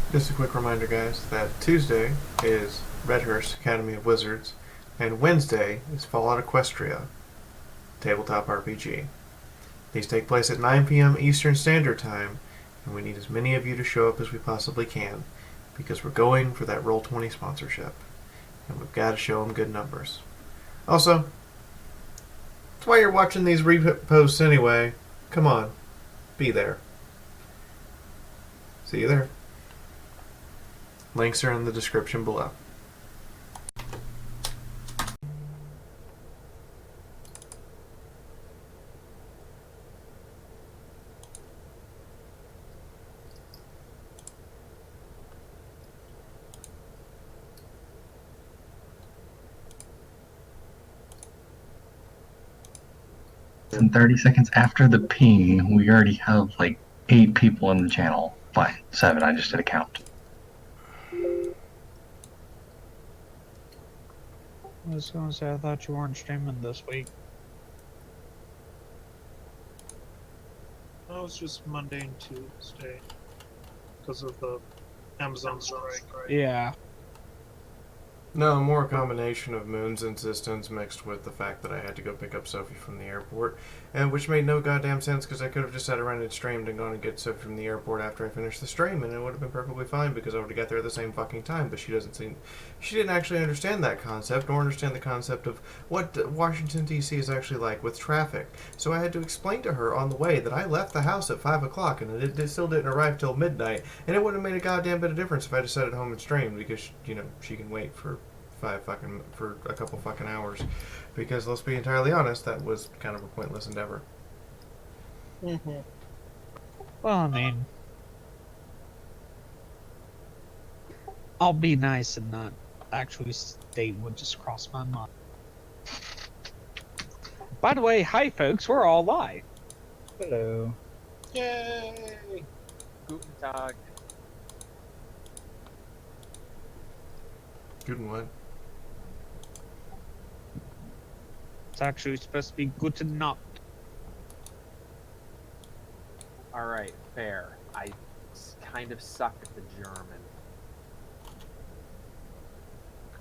Just a quick reminder, guys, that Tuesday is Redhurst Academy of Wizards, and Wednesday is Fallout Equestria, Tabletop RPG. These take place at 9 p.m. Eastern Standard Time, and we need as many of you to show up as we possibly can, because we're going for that Roll20 sponsorship, and we've got to show them good numbers. Also, that's why you're watching these reposts anyway. Come on, be there. See you there. Links are in the description below. And 30 seconds after the ping, we already have like 8 people in the channel. Fine, 7, I just did a count. I was gonna say, I thought you weren't streaming this week. No, it's just Monday and Tuesday because of the Amazon strike, right? Yeah. No, more a combination of Moon's insistence mixed with the fact that I had to go pick up Sophie from the airport, and which made no goddamn sense because I could have just sat around and streamed and gone and get Sophie from the airport after I finished the stream, and it would have been perfectly fine because I would have got there at the same fucking time. But she didn't actually understand that concept, nor understand the concept of what Washington D.C. is actually like with traffic. So I had to explain to her on the way that I left the house at 5 o'clock and it still didn't arrive till midnight, and it wouldn't have made a goddamn bit of difference if I just sat at home and streamed because she can wait for a couple fucking hours, because let's be entirely honest, that was kind of a pointless endeavor. Mm-hmm. Well, I mean, I'll be nice and not actually state what just crossed my mind. By the way, hi folks, we're all live. Hello. Yay! Guten Tag. Good one. It's actually supposed to be guten Nacht. Alright, fair. I kind of suck at the German.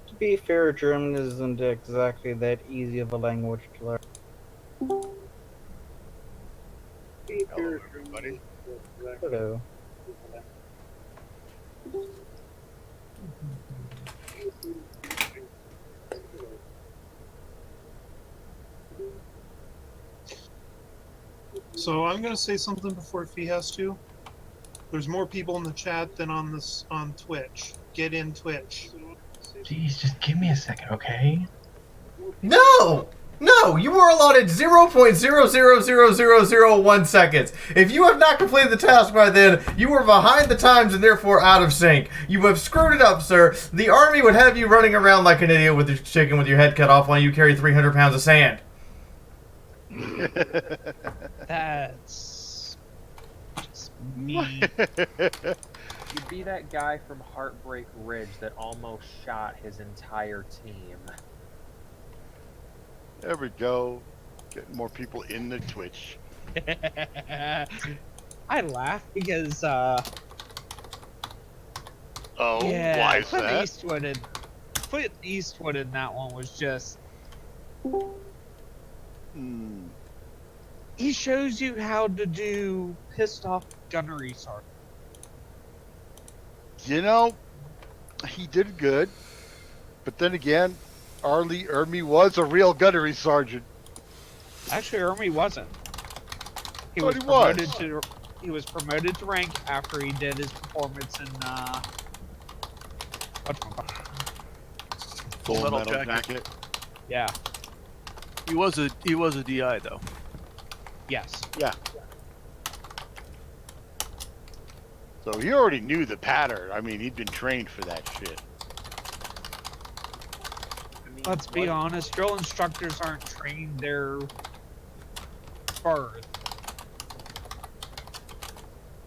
To be fair, German isn't exactly that easy of a language to learn. Hello, everybody. Hello. So I'm gonna say something before Fee has to. There's more people in the chat than on Twitch. Get in Twitch. Jeez, just give me a second, okay? No! No! You were allotted 0.000001 seconds. If you have not completed the task by then, you are behind the times and therefore out of sync. You have screwed it up, sir. The army would have you running around like an idiot with your chicken with your head cut off while you carry 300 pounds of sand. That's just me. You'd be that guy from Heartbreak Ridge that almost shot his entire team. There we go. Getting more people in the Twitch. I laugh because Oh, yeah, why is Clint that? Eastwood in that one was just he shows you how to do pissed off gunnery sergeant. You know, he did good. But then again, Arlie Ermy was a real gunnery sergeant. Actually, Ermy wasn't. He But was he promoted was. to promoted to rank after he did his performance in Full Metal Jacket. Yeah. He was a DI though. Yes. Yeah. So he already knew the pattern. I mean, he'd been trained for that shit. I mean, Let's be honest, drill instructors aren't trained their birth.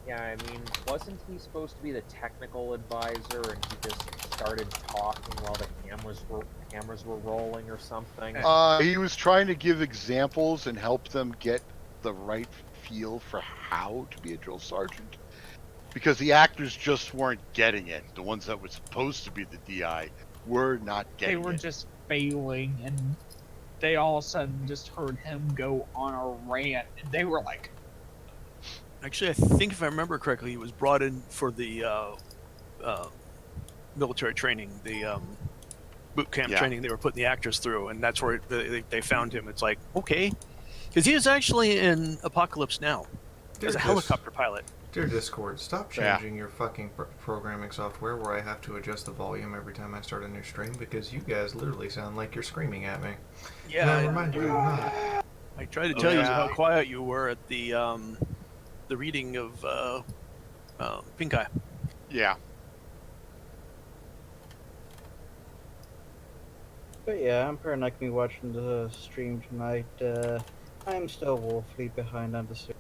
Yeah, I mean, wasn't he supposed to be the technical advisor and he just started talking while the cameras were rolling or something? He was trying to give examples and help them get the right feel for how to be a drill sergeant. Because the actors just weren't getting it. The ones that were supposed to be the DI were not They getting were it. just failing, and they all of a sudden just heard him go on a rant, and they were like, Actually, I think if I remember correctly, he was brought in for the military training, the boot camp Yeah. training they were putting the actors through, and that's where they found him. It's like, okay, because he is actually in Apocalypse Now as a helicopter pilot. Dear Discord, stop Yeah. changing your fucking programming software where I have to adjust the volume every time I start a new stream, because you guys literally sound like you're screaming at me. Yeah, And I remind you, I'm not. I tried to tell you yeah. how quiet you were at the reading of Pink Eye. Yeah. But yeah, I'm probably not gonna be watching the stream tonight. I'm still woefully behind on the series.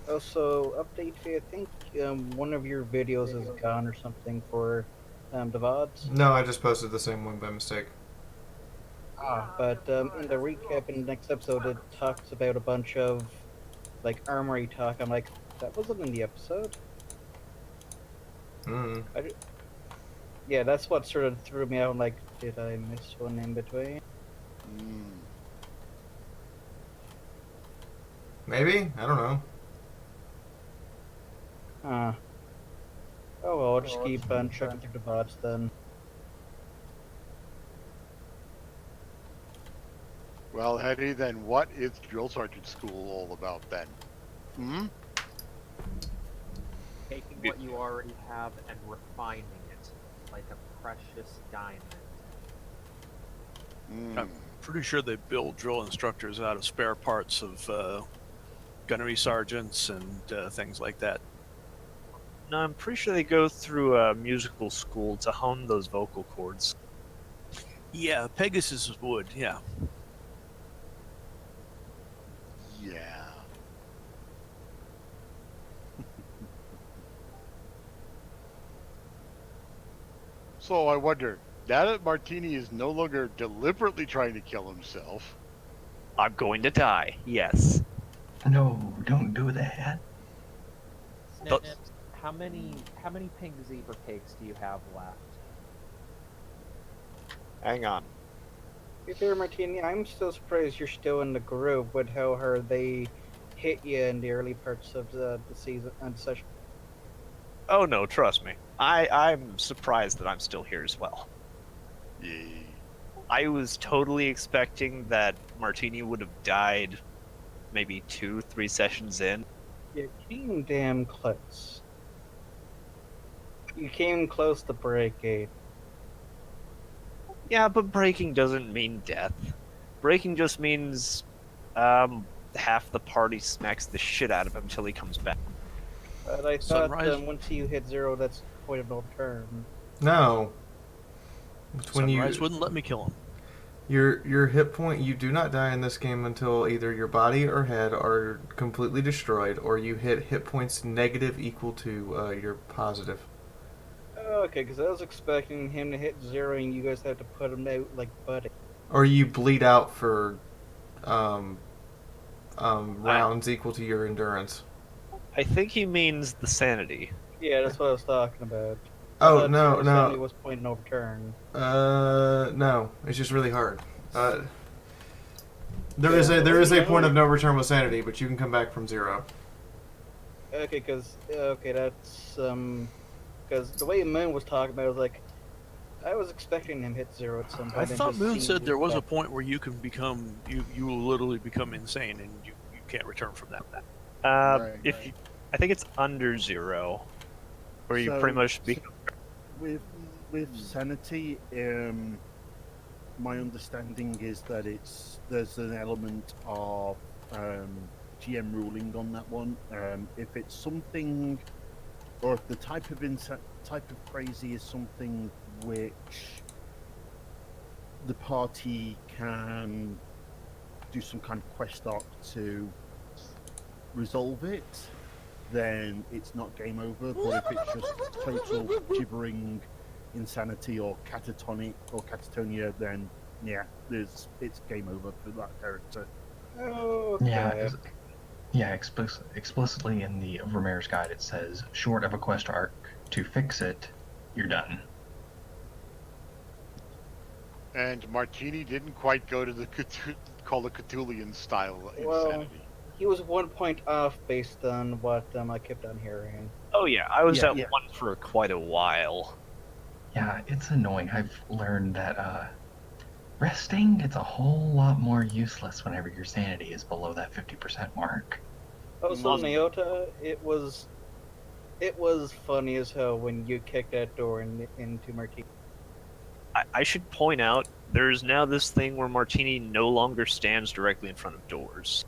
Also, update fee. I think one of your videos is gone or something for the VODs. No, I just posted the same one by mistake. But in the recap in the next episode, it talks about a bunch of like armory talk. I'm like, that wasn't in the episode. Mm. Yeah, that's what sort of threw me out. I'm like, did I miss one in between? Maybe? I don't know. Oh well, I'll just keep on checking through the VODs then. Well, Hetty, then what is drill sergeant school all about then? Hmm? Taking what you already have and refining it like a precious diamond. I'm pretty sure they build drill instructors out of spare parts of gunnery sergeants and things like that. No, I'm pretty sure they go through a musical school to hone those vocal cords. Yeah, Pegasus would, yeah. Yeah. So I wonder, now that Martini is no longer deliberately trying to kill himself, I'm going to die, yes. No, don't do that. Snip, how many pink zebra cakes do you have left? Hang on. Hey there, Martini. I'm still surprised you're still in the group with how hard they hit you in the early parts of the season and session. Oh no, trust me. I'm surprised that I'm still here as well. yay. I was totally expecting that Martini would have died maybe 2-3 sessions in. You came damn close. You came close to breaking. Yeah, but breaking doesn't mean death. Breaking just means half the party smacks the shit out of him until he comes back. But I thought Sunrise. once you hit 0, that's the point of no return. No. It's when Sunrise you wouldn't let me kill him. your hit point, you do not die in this game until either your body or head are completely destroyed, or you hit points negative equal to your positive. Okay, because I was expecting him to hit 0 and you guys have to put him out like buddy. Or you bleed out for rounds equal to your endurance. I think he means the sanity. Yeah, that's what I was talking about. Oh, That no, certainly no. was point no return. No. It's just really hard. There is a point of no return with sanity, but you can come back from 0. Okay, because that's because the way Moon was talking about, it was like I was expecting him to hit 0 at some point. I and thought just Moon seemed said there was a back. point where you can become you will literally become insane and you can't return from that. Right. I think it's under 0, where you pretty much with sanity, my understanding is that there's an element of GM ruling on that one. If it's something, or if the type of crazy is something which the party can do some kind of quest arc to resolve it, then it's not game over. But if it's just total gibbering insanity or catatonic or catatonia, then yeah, it's game over for that character. Okay. Yeah, Yeah, explicitly in the Vermeer's guide it says, short of a quest arc to fix it, you're done. And Martini didn't quite go to the Call of Cthulhian style Well, insanity. he was 1 point off based on what I kept on hearing. Oh yeah, I was Yeah, at yeah. one for quite a while. Yeah, it's annoying. I've learned that resting gets a whole lot more useless whenever your sanity is below that 50% mark. Also, Awesome. Naota, it was funny as hell when you kicked that door into Martini. I should point out there's now this thing where Martini no longer stands directly in front of doors.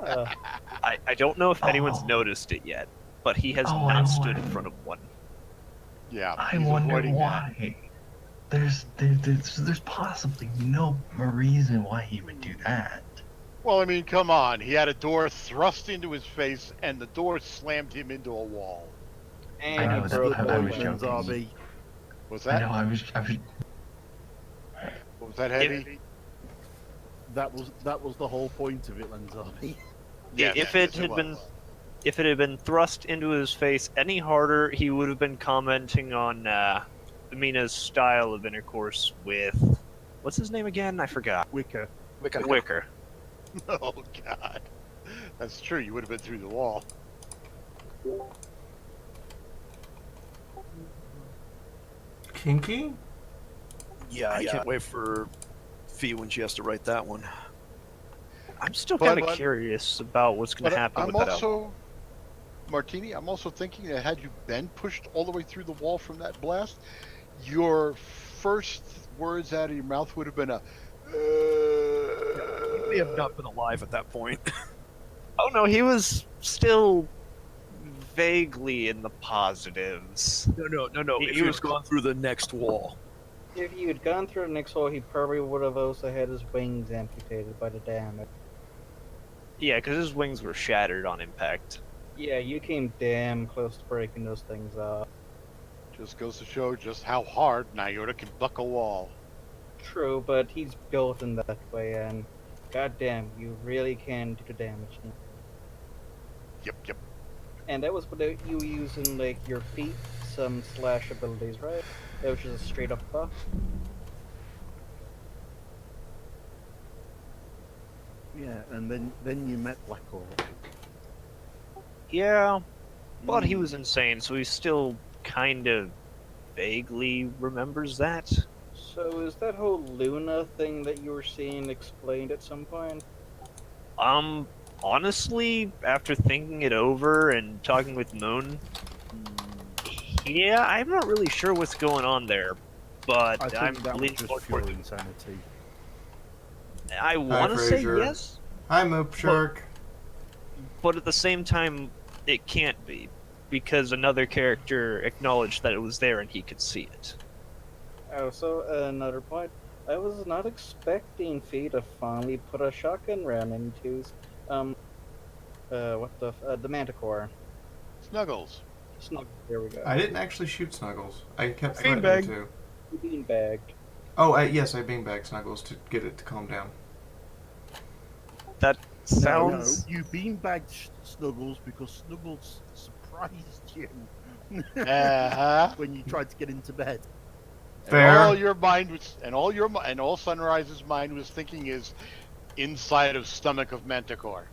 Ah, I don't know if anyone's Oh. noticed it yet, but he has Oh, not stood in front of one. Yeah, I he's wonder avoiding that. why. There's possibly no reason why he would do that. Well, I mean, come on. He had a door thrust into his face, and the door slammed him into a wall. and I he know that- broke I the was window. joking. Was I that? know, I was What was that heavy? That was the whole point of it, Lanzabi. Yes, If yes, it had was. been if it had been thrust into his face any harder, he would have been commenting on Mina's style of intercourse with what's his name again? I forgot. Wicker. Wicker. Oh God, that's true. You would have been through the wall. Kinky? Yeah, I can't wait for Fee when she has to write that one. I'm still But- kind of curious about what's going But to happen I'm with that. also, Martini. I'm also thinking that had you been pushed all the way through the wall from that blast, your first words out of your mouth would have been a. He may have not been alive at that point. Oh no, he was still vaguely in the positives. No. He If he was was- gone through the next wall. If you had gone through the next wall, he probably would have also had his wings amputated by the damage. Yeah, because his wings were shattered on impact. Yeah, you came damn close to breaking those things off. Just goes to show just how hard Nyota can buck a wall. True, but he's built in that way, and goddamn, you really can do damage. Yep. And that was without you using like your feet, some slash abilities, right? That was just a straight up buff. Yeah, and then you met Black Orc. Yeah, but he was insane, so he still kind of vaguely remembers that. So is that whole Luna thing that you were seeing explained at some point? Honestly, after thinking it over and talking with Moon, yeah, I'm not really sure what's going on there, but I think I'm that was leaning just more pure toward insanity. I want to say Fraser. yes, Hi, Moop Shark. but at the same time, it can't be, because another character acknowledged that it was there and he could see it. Also, another point. I was not expecting Fee to finally put a shotgun round into, the Manticore. Snuggles. There we go. I didn't actually shoot Snuggles. I kept Beanbag. threatening to. Beanbagged. Oh, yes, I beanbagged Snuggles to get it to calm down. That sounds. No, you beanbagged Snuggles because Snuggles surprised you Uh-huh. when you tried to get into bed. Fair. And all your mind was, and all Sunrise's mind was thinking is inside of stomach of Manticore.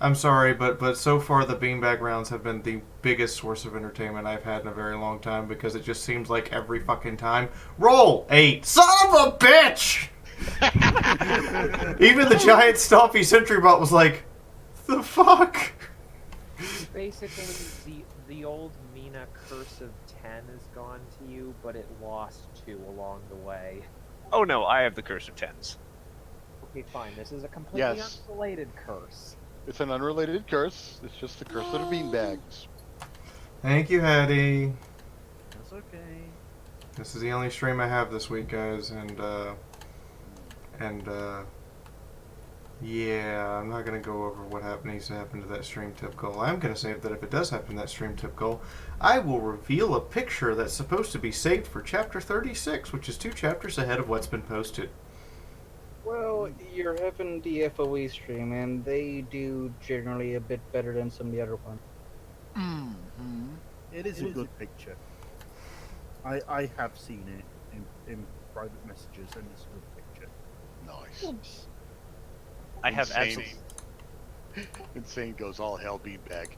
I'm sorry, but so far the beanbag rounds have been the biggest source of entertainment I've had in a very long time because it just seems like every fucking time. Roll 8. Son of a bitch! Even the giant stompy sentry bot was like, the fuck? Basically, the old Mina curse of 10 is gone to you, but it lost 2 along the way. Oh no, I have the curse of tens. Okay, fine. This is a completely Yes. unrelated curse. It's an unrelated curse. It's just the curse of the beanbags. Thank you, Hattie. That's okay. This is the only stream I have this week, guys, and yeah, I'm not gonna go over what needs to happen to that stream tip goal. I'm gonna say that if it does happen to that stream tip goal, I will reveal a picture that's supposed to be saved for chapter 36, which is 2 chapters ahead of what's been posted. Well, Well, you're having the FOE stream, and they do generally a bit better than some of the other ones. Mm-hmm. It is a good picture. I have seen it in private messages, and it's a good picture. Nice. I have Insane. absolutely. Insane goes all hell beanbag.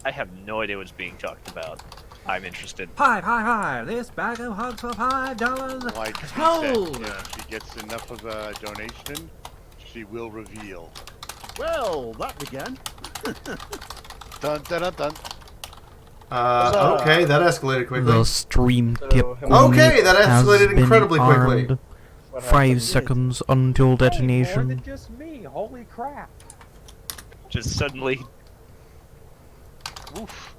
I have no idea what's being talked about. I'm interested. Hi! This bag of hugs for $5. Like he Sold! said, if she gets enough of a donation, she will reveal. Well, that began. Dun dun dun dun. Okay, that escalated quickly. The stream So, tip how many- Okay, that has escalated been incredibly quickly. armed. What 5 happened? seconds until Hey, more than detonation. just me. Holy crap. Just suddenly, Oof.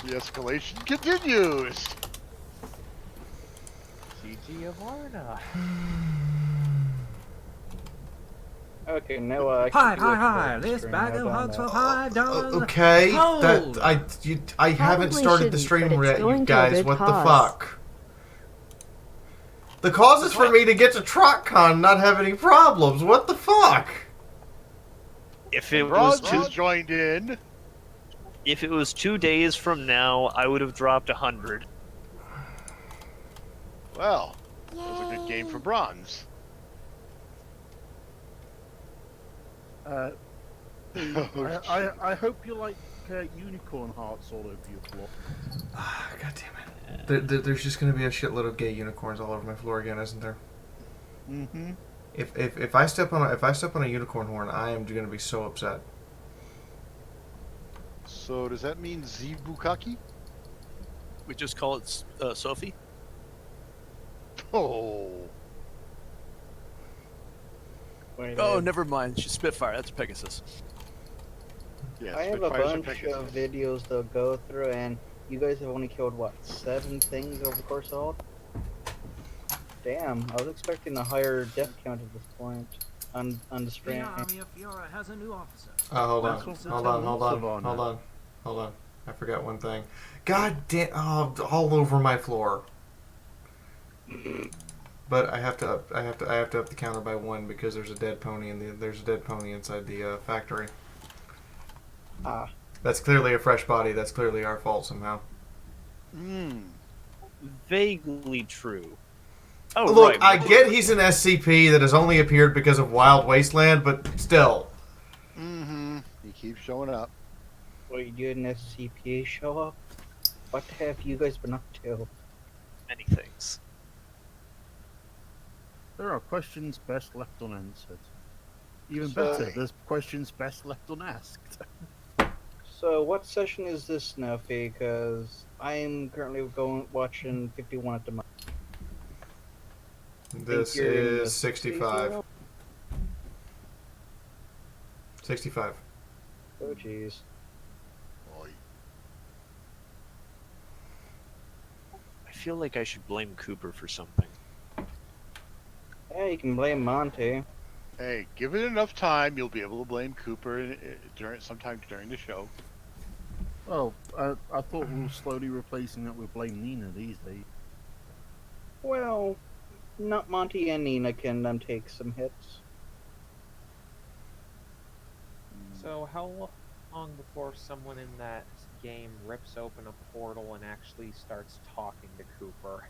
The escalation continues. GG of Arna. Okay, now I can do a Hi! full This stream. bag Hold of on hugs now. for $5. Okay, Sold! I haven't Probably started the shouldn't, stream but it's yet, you going to a guys. good What the cause. fuck? The cause is for me to get to TrotCon and not have any problems. What the fuck? if it was Bronze two, has joined in. if it was 2 days from now, I would have dropped 100. Well, it was a good game for bronze. I hope you like unicorn hearts all over your floor. God damn it. There's just gonna be a shitload of gay unicorns all over my floor again, isn't there? Mm-hmm. If I step on a unicorn horn, I am gonna be so upset. So does that mean Zibukaki? We just call it Sophie. Oh. Wait, Oh, never mind. She's Spitfire. That's Pegasus. Yeah, I have a Spitfires are bunch Pegasus. of videos to go through, and you guys have only killed, what, 7 things over the course of all? Damn, I was expecting a higher death count at this point on the stream. Fiaura has a new officer. Hold on, That's what hold the on, town wants, Savannah. hold on. I forgot one thing. God damn! Oh, all over my floor. But I have to up the counter by 1 because there's a dead pony inside the factory. Ah. That's clearly a fresh body. That's clearly our fault somehow. Vaguely true. Oh, Look, right. I get he's an SCP that has only appeared because of Wild Wasteland, but still. Mm-hmm. He keeps showing up. Wait, you and SCPA show up? What have you guys been up to? Many things. There are questions best left unanswered. Even So- better, there's questions best left unasked. So, what session is this now, Fee? Because I'm currently watching 51 at the moment. This you're in the is 65. 60s? 65. Oh, jeez. Boy. I feel like I should blame Cooper for something. Yeah, you can blame Monty. Hey, give it enough time, you'll be able to blame Cooper sometime during the show. Well, I thought we were slowly replacing that with Blame Nina these days. Well, not Monty and Nina can take some hits. So how long before someone in that game rips open a portal and actually starts talking to Cooper?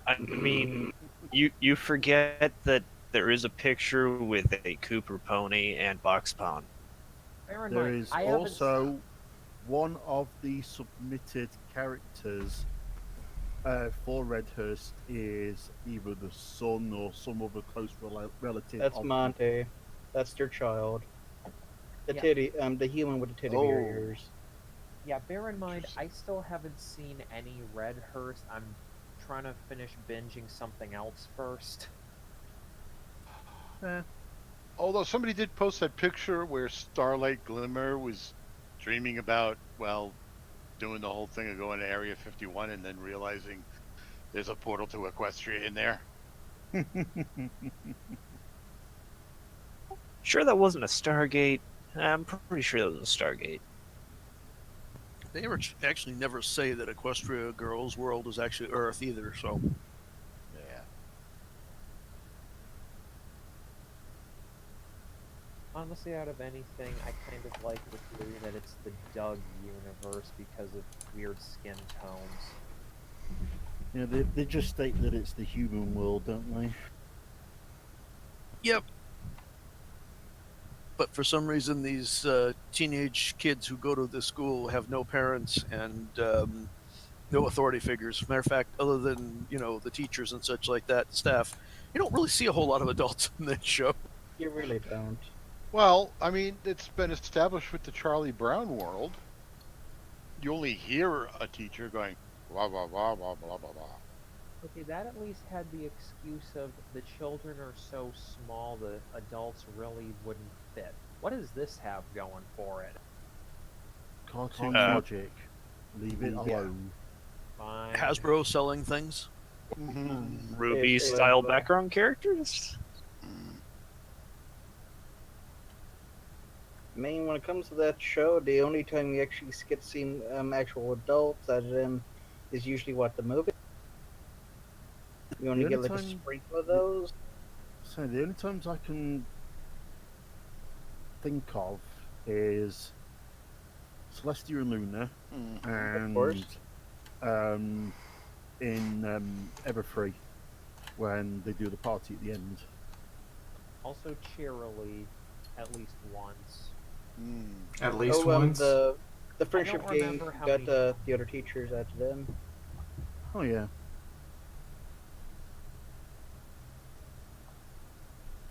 I mean, you forget that there is a picture with a Cooper pony and Box Pawn. Bear in There mind, is I haven't also one of the submitted characters for Redhurst is either the son or some other close relative. That's of Monty. That's their child. The Yeah. titty, the human with the titty bear Oh. ears. Yeah, bear in mind, I still haven't seen any Redhurst. I'm trying to finish binging something else first. Although somebody did post that picture where Starlight Glimmer was dreaming about, well, doing the whole thing of going to Area 51 and then realizing there's a portal to Equestria in there. Sure that wasn't a Stargate? I'm pretty sure that was a Stargate. They actually never say that Equestria Girl's world is actually Earth either, so. Yeah. honestly, out of anything, I kind of like the theory that it's the Doug universe because of weird skin tones. Yeah, they just state that it's the human world, don't they? Yep. But for some reason, these teenage kids who go to this school have no parents and no authority figures. Matter of fact, other than the teachers and such like that, staff, you don't really see a whole lot of adults in this show. You really don't. Well, I mean, it's been established with the Charlie Brown world. You only hear a teacher going, blah, blah, blah, blah, blah, blah, blah. Okay, that at least had the excuse of the children are so small the adults really wouldn't fit. What does this have going for it? Cartoon logic. Leave it Yeah. alone. Fine. Hasbro selling things. Ruby style background characters? I mean, when it comes to that show, the only time you actually get to see actual adults at them is usually the movie. You only The get only like a time- sprinkle of those. So the only times I can think of is Celestia and Luna, and course. in Everfree when they do the party at the end. Also, cheerily, at least once. At least Oh, once. the friendship game remember how got many- the other teachers at them. Oh yeah.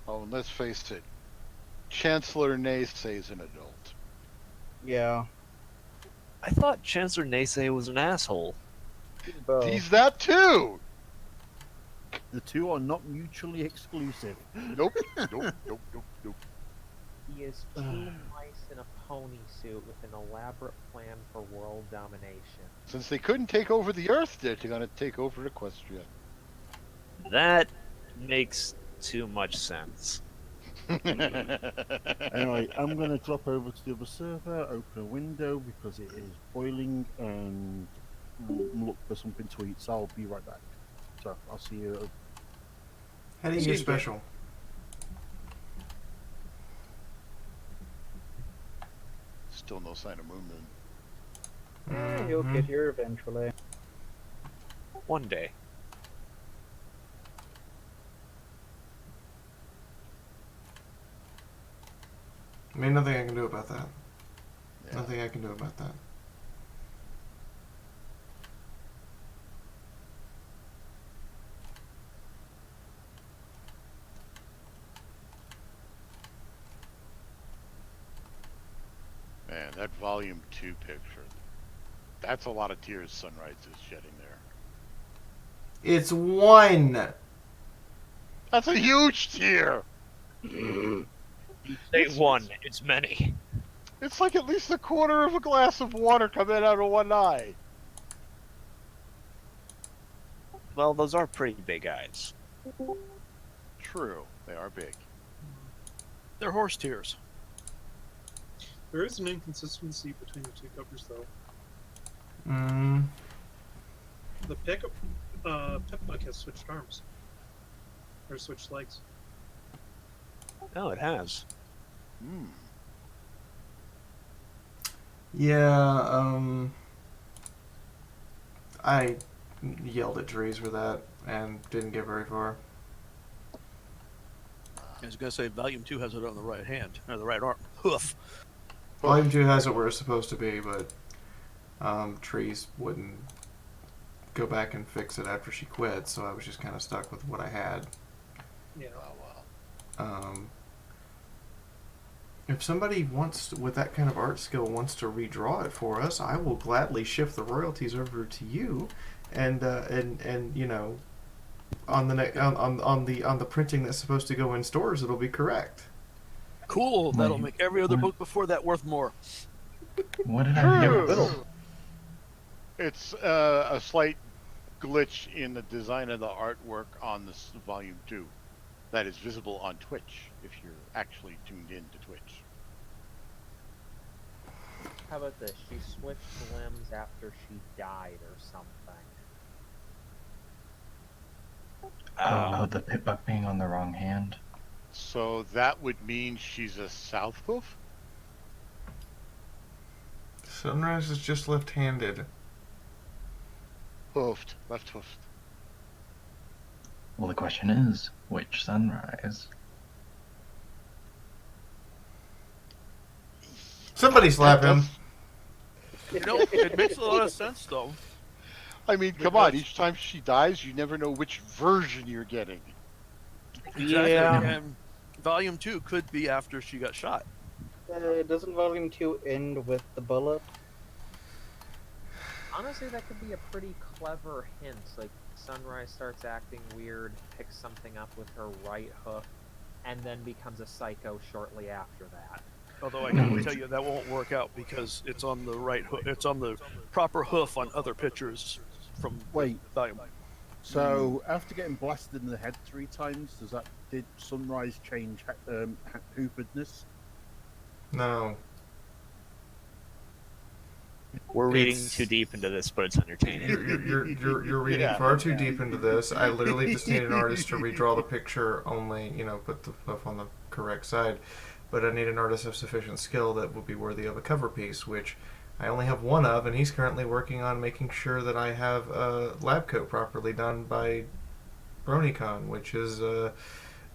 Oh, and let's face it, Chancellor Naysay's an adult. Yeah. I thought Chancellor Naysay was an asshole. Both. He's that too! The two are not mutually exclusive. Nope, nope, nope, nope, nope. He is two mice in a pony suit with an elaborate plan for world domination. Since they couldn't take over the Earth, they're going to take over Equestria. That makes too much sense. Anyway, I'm going to drop over to the other server, open a window because it is boiling, and look for something to eat. So I'll be right back. So I'll see you. How do you get special? Still no sign of Moon Moon. He'll get here eventually. One day. I mean, nothing I can do about that. Yeah. Nothing I can do about that. Man, that Volume 2 picture. That's a lot of tears Sunrise is shedding there. It's one! That's a huge tear! Say one, it's many. It's like at least a quarter of a glass of water coming out of one eye. Well, those are pretty big eyes. True, they are big. They're horse tears. There is an inconsistency between the two covers, though. The pickup has switched arms. Or switched legs. Oh, it has. Yeah, I yelled at trees for that and didn't get very far. I was gonna say Volume 2 has it on the right hand or the right arm. Hoof. Volume 2 has it where it's supposed to be, but trees wouldn't go back and fix it after she quit, so I was just kind of stuck with what I had. Yeah. If somebody wants, with that kind of art skill, wants to redraw it for us, I will gladly shift the royalties over to you, and you know, on the printing that's supposed to go in stores, it'll be correct. Cool. That'll make every other book before that worth more. What did I hear? It's a slight glitch in the design of the artwork on this Volume 2 that is visible on Twitch if you're actually tuned in to Twitch. How about this? She switched limbs after she died or something. Oh, the pit buck being on the wrong hand. So that would mean she's a south hoof? Sunrise is just left-handed. Hoofed. Left hoofed. Well, the question is, which sunrise? Somebody slap him. You know, it makes a lot of sense, though. I mean, come on. Each time she dies, you never know which version you're getting. Exactly. Yeah. And Volume 2 could be after she got shot. Doesn't Volume 2 end with the bullet? Honestly, that could be a pretty clever hint. Like, Sunrise starts acting weird, picks something up with her right hoof, and then becomes a psycho shortly after that. Although I can tell you that won't work out because it's on the right hoof. It's on the proper hoof on other pictures from Wait. Volume. So after getting blasted in the head 3 times, did Sunrise change hoofedness? No. We're reading It's- too deep into this, but it's entertaining. You're reading far too deep into this. I literally just need an artist to redraw the picture, only, put the stuff on the correct side. But I need an artist of sufficient skill that will be worthy of a cover piece, which I only have one of, and he's currently working on making sure that I have a lab coat properly done by BronyCon, which is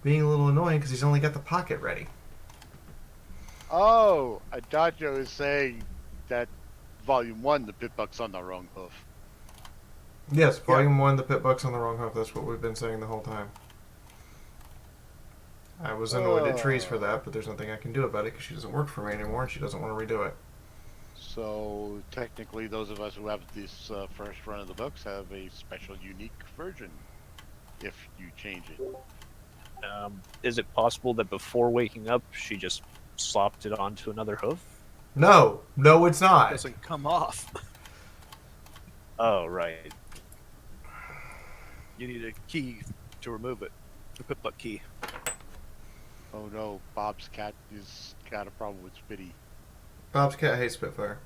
being a little annoying because he's only got the pocket ready. Oh, Adagio is saying that Volume 1, the Pitbuck's on the wrong hoof. Yes, Volume 1, the Pitbuck's on the wrong hoof. That's what we've been saying the whole time. I was annoyed at Trees for that, but there's nothing I can do about it because she doesn't work for me anymore and she doesn't want to redo it. So technically, those of us who have this first run of the books have a special, unique version. If you change it, Is it possible that before waking up, she just slopped it onto another hoof? No, it's It not. doesn't come off. Oh, right. You need a key to remove it. A Pitbuck key. oh no, Bob's cat has got a problem with Spitty. Bob's cat hates Spitfire.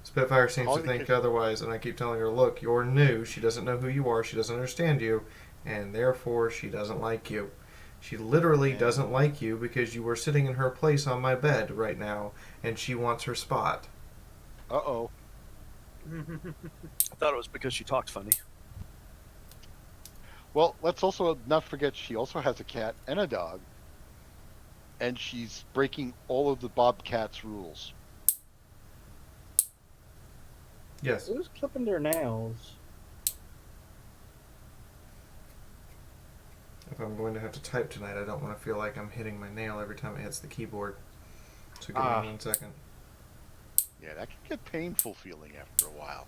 Spitfire seems to think otherwise, and I keep telling her, look, you're new, she doesn't know who you are, she doesn't understand you, and therefore she doesn't like you. She literally doesn't like you because you are sitting in her place on my bed right now, and she wants her spot. Uh-oh. I thought it was because she talked funny. Well, let's also not forget she also has a cat and a dog, and she's breaking all of the Bobcat's rules. Yes. Who's clipping their nails? If I'm going to have to type tonight, I don't want to feel like I'm hitting my nail every time it hits the keyboard. So give me 1 second. Yeah, that can get painful feeling after a while.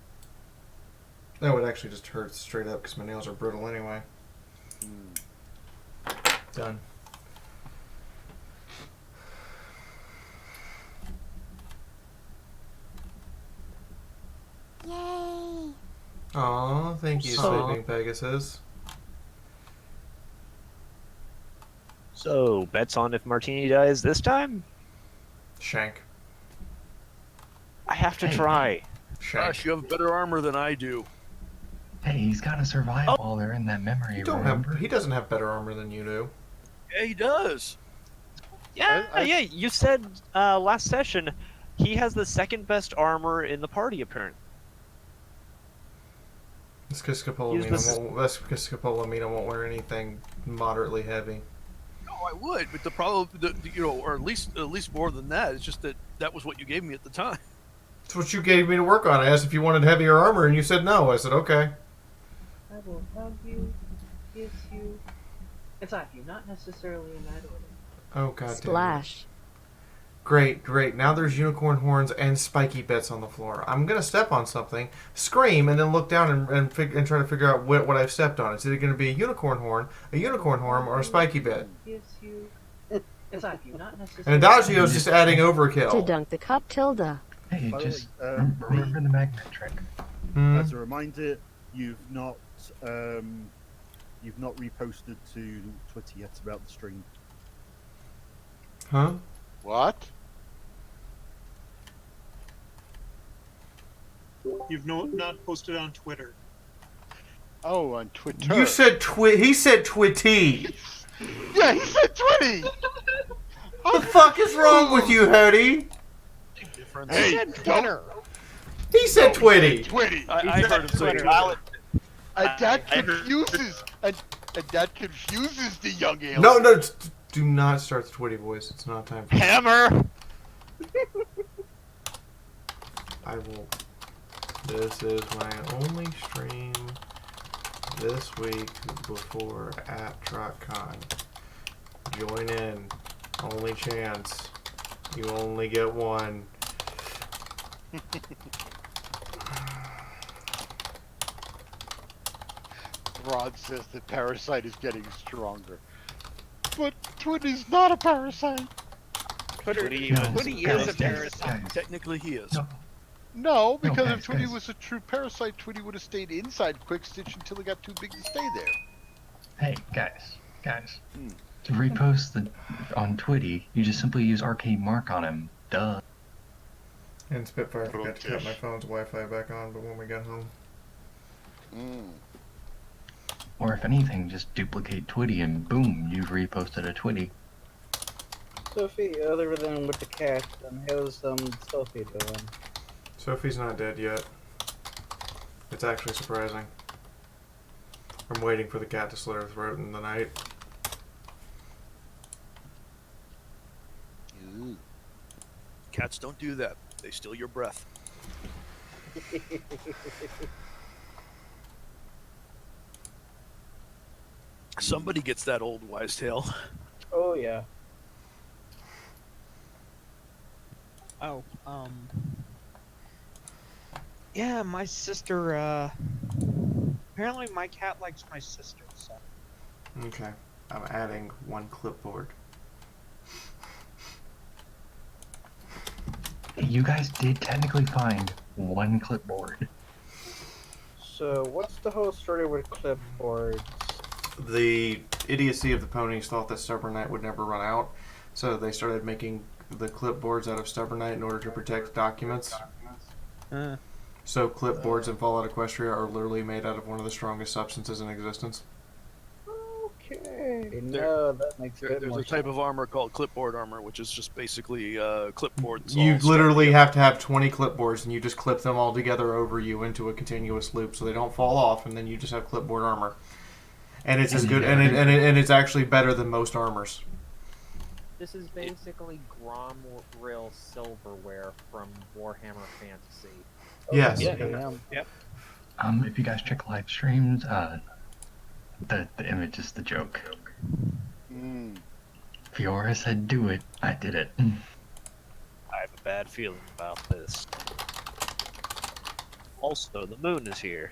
No, it actually just hurts straight up because my nails are brittle anyway. Done. Yay! Aw, thank you, So- Sleeping Pegasus. So, bets on if Martini dies this time? Shank. I have to Hey. try. Shank. Gosh, you have better armor than I do. Hey, he's got to survive while they're in that memory. He doesn't have better armor than you do. Yeah, he does. Yeah, yeah. You said last session he has the second best armor in the party, apparently. This Scopolamina won't wear anything moderately heavy. No, I would, but the problem, or at least more than that. It's just that was what you gave me at the time. That's what you gave me to work on. I asked if you wanted heavier armor, and you said no. I said okay. I will hug you, kiss you. It's not you, not necessarily in that order. Oh god damn it. Splash. Great. Now there's unicorn horns and spiky bits on the floor. I'm gonna step on something, scream, and then look down and try to figure out what I've stepped on. It's either gonna be a unicorn horn, or a spiky bit. Kiss you. It's not you, not necessarily. And Adagio's just adding To overkill. dunk the cup, Tilda. Hey, By the just way, remember the magnet trick. As a reminder, you've not reposted to Twitter yet about the stream. Huh? What? You've not posted on Twitter. Oh, on Twitter. You said he said Twitty. Yeah, he said 20! The fuck is wrong with you, Hody? Difference. Hey, said don't- Twitter. He said No, Twitty. he said 20! I heard him say Twitter. Twitter. And that I heard- confuses and that confuses the young alien. No, do not start the Twitty voice. It's not time for that. Hammer! I will. This is my only stream this week before at TrotCon. Join in. Only chance. You only get one. Rod says that Parasite is getting stronger. But Twitty's not a parasite. Twitty No, Twitty guys, is a guys, parasite. guys. Technically, he is. No, No, because guys, if Twitty guys. was a true parasite, Twitty would have stayed inside Quickstitch until he got too big to stay there. Hey, guys. Hmm. To repost on Twitty, you just simply use arcade mark on him. Duh. And Spitfire forgot to cut Okay. my phone's Wi-Fi back on, but when we got home. Mm. Or if anything, just duplicate Twitty and boom, you've reposted a Twitty. Sophie, other than with the cat, how's Sophie doing? Sophie's not dead yet. It's actually surprising. I'm waiting for the cat to slit her throat in the night. Ooh. Cats don't do that. They steal your breath. Somebody gets that old wise tale. Oh yeah. Oh, yeah, my sister, apparently my cat likes my sister, so. Okay. I'm adding one clipboard. You guys did technically find one clipboard. So what's the whole story with clipboards? The idiocy of the ponies thought that Stubbornite would never run out, so they started making the clipboards out of Stubbornite in order to protect documents. So clipboards in Fallout Equestria are literally made out of one of the strongest substances in existence. Okay. No, that makes There's good more a type sense. of armor called clipboard armor, which is just basically clipboards. You all literally strapped have to have 20 clipboards, and you just clip them all together over you into a continuous loop, so they don't fall off, and then you just have clipboard armor. And it's as good, and it's actually better than most armors. This is basically Gromrill silverware from Warhammer Fantasy. Yes. Yeah. If you guys check live streams, the image is the joke. Mm. Fiaura said do it. I did it. I have a bad feeling about this. Also, the moon is here.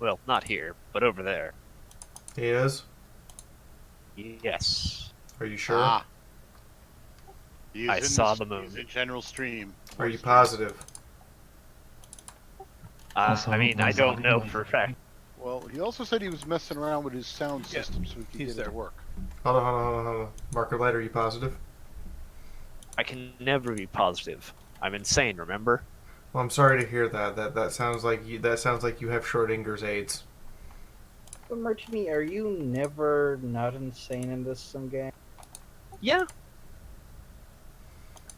Well, not here, but over there. He is? Yes. Are you sure? Ah. He is I in saw the moon. He's in general stream. Are you positive? Also, I mean, I was don't know audio- for a fact. Well, he also said he was messing around with his sound Yeah, system so he could he's get it to there. work. Hold on. Marker light, are you positive? I can never be positive. I'm insane, remember? Well, I'm sorry to hear that. That sounds like you have Schrodinger's AIDS. But Martini, are you never not insane in this sim game? Yeah.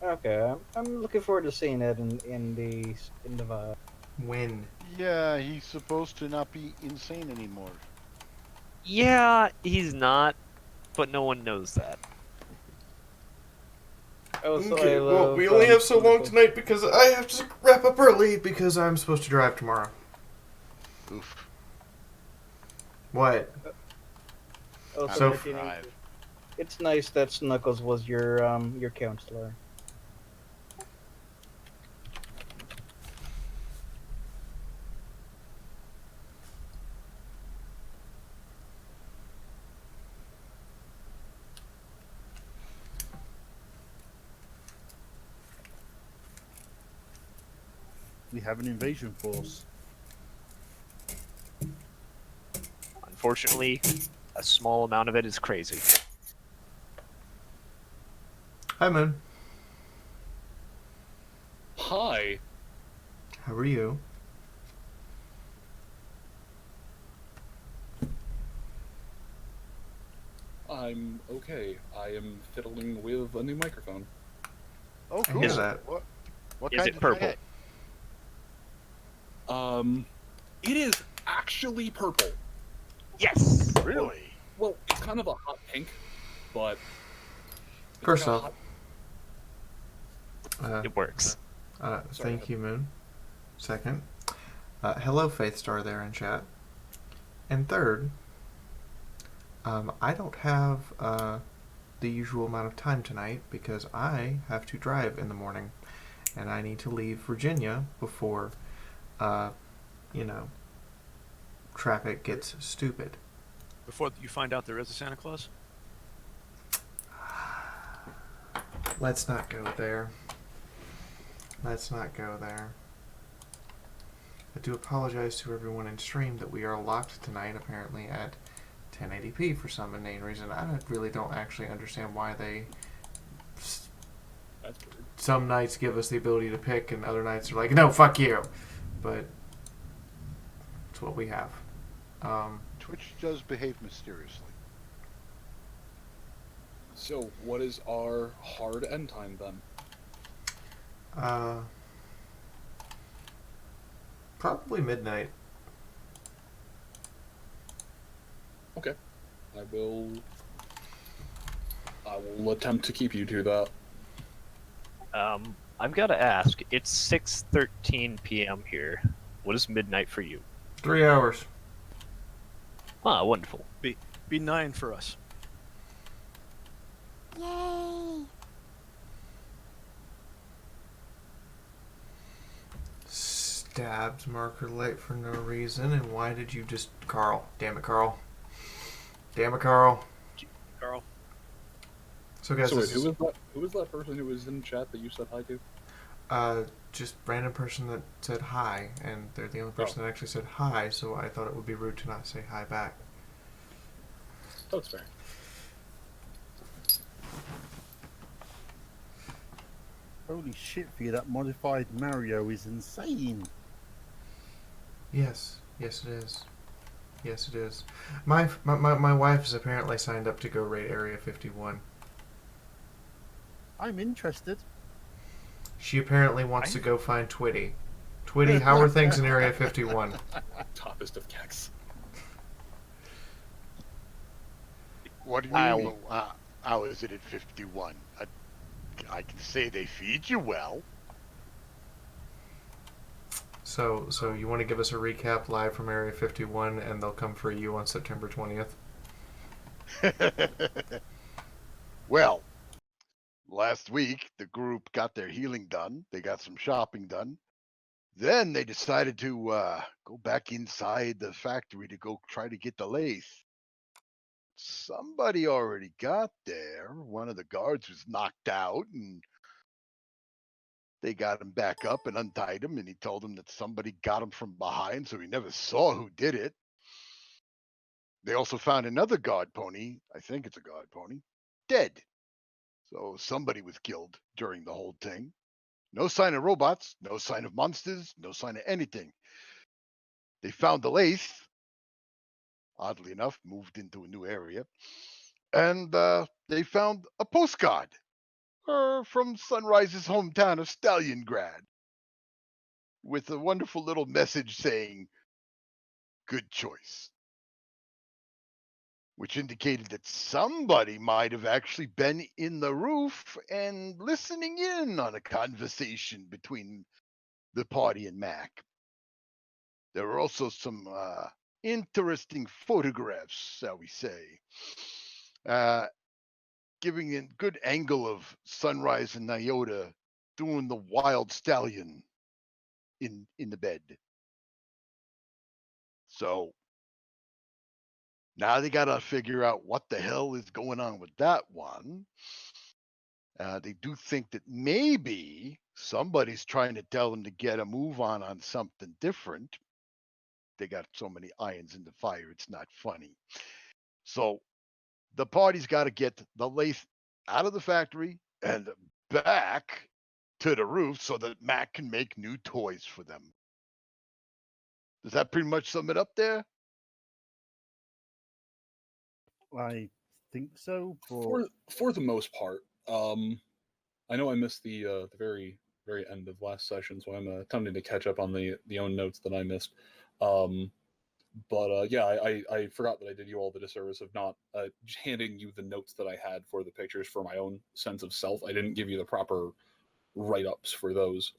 Okay, I'm looking forward to seeing it in the vibe. When? Yeah, he's supposed to not be insane anymore. Yeah, he's not, but no one knows that. Oh, so Okay, I well, love, we only have so long people- tonight because I have to wrap up early because I'm supposed to drive tomorrow. Oof. What? Oh, I So- would Martini, drive. it's nice that Snuggles was your counselor. We have an invasion force. Unfortunately, a small amount of it is crazy. Hi, Moon. Hi. How are you? I'm okay. I am fiddling with a new microphone. Oh, I cool. hear that. What Is kind it did purple? you get? It is actually purple. Yes. Really? Well, it's kind of a hot pink, but it's First like a off, It works. thank you, Moon. Second, hello, Faith Star there in chat. And third, I don't have the usual amount of time tonight because I have to drive in the morning, and I need to leave Virginia before, traffic gets stupid. Before you find out there is a Santa Claus? Let's not go there. Let's not go there. I do apologize to everyone in stream that we are locked tonight, apparently at 1080p for some inane reason. I really don't actually understand why they... That's weird. Some nights give us the ability to pick, and other nights are like, no, fuck you. But it's what we have. Twitch does behave mysteriously. So, what is our hard end time then? Probably midnight. Okay. I will attempt to keep you to that. I've got to ask. It's 6:13 p.m. here. What is midnight for you? 3 hours. Ah, wonderful. Be 9 for us. Yay! Stabs marker light for no reason, and why did you just... Carl. Damn it, Carl. Damn it, Carl. Carl. So guys, So wait, who was that person who was in chat that you said hi to? Just random person that said hi, and they're the only person that actually said hi, so I thought it would be rude to not say hi back. That's fair. Holy shit, for you, that modified Mario is insane. Yes, yes it is. Yes it is. My wife is apparently signed up to go raid Area 51. I'm interested. She apparently wants to go find Twitty. Twitty, how are things in Area 51? Toppest of keks. What do you mean? How is it at 51? I can say they feed you well. So you want to give us a recap live from Area 51, and they'll come for you on September 20th? Well, last week the group got their healing done. They got some shopping done. Then they decided to go back inside the factory to go try to get the lathe. Somebody already got there. One of the guards was knocked out, and they got him back up and untied him, and he told them that somebody got him from behind, so he never saw who did it. They also found another guard pony, I think it's a guard pony, dead. So somebody was killed during the whole thing. No sign of robots, no sign of monsters, no sign of anything. They found the lathe, oddly enough, moved into a new area, and they found a postcard from Sunrise's hometown of Stalliongrad with a wonderful little message saying, "Good choice," which indicated that somebody might have actually been in the roof and listening in on a conversation between the party and Mac. There were also some interesting photographs, shall we say, giving a good angle of Sunrise and Nyota doing the wild stallion in the bed. So now they got to figure out what the hell is going on with that one. They do think that maybe somebody's trying to tell them to get a move on something different. They got so many irons in the fire, it's not funny. So the party's got to get the lathe out of the factory and back to the roof so that Mac can make new toys for them. Does that pretty much sum it up there? I think so, but For the most part. I know I missed the very end of last session, so I'm attempting to catch up on the own notes that I missed. But yeah, I forgot that I did you all the disservice of not handing you the notes that I had for the pictures for my own sense of self. I didn't give you the proper write-ups for those,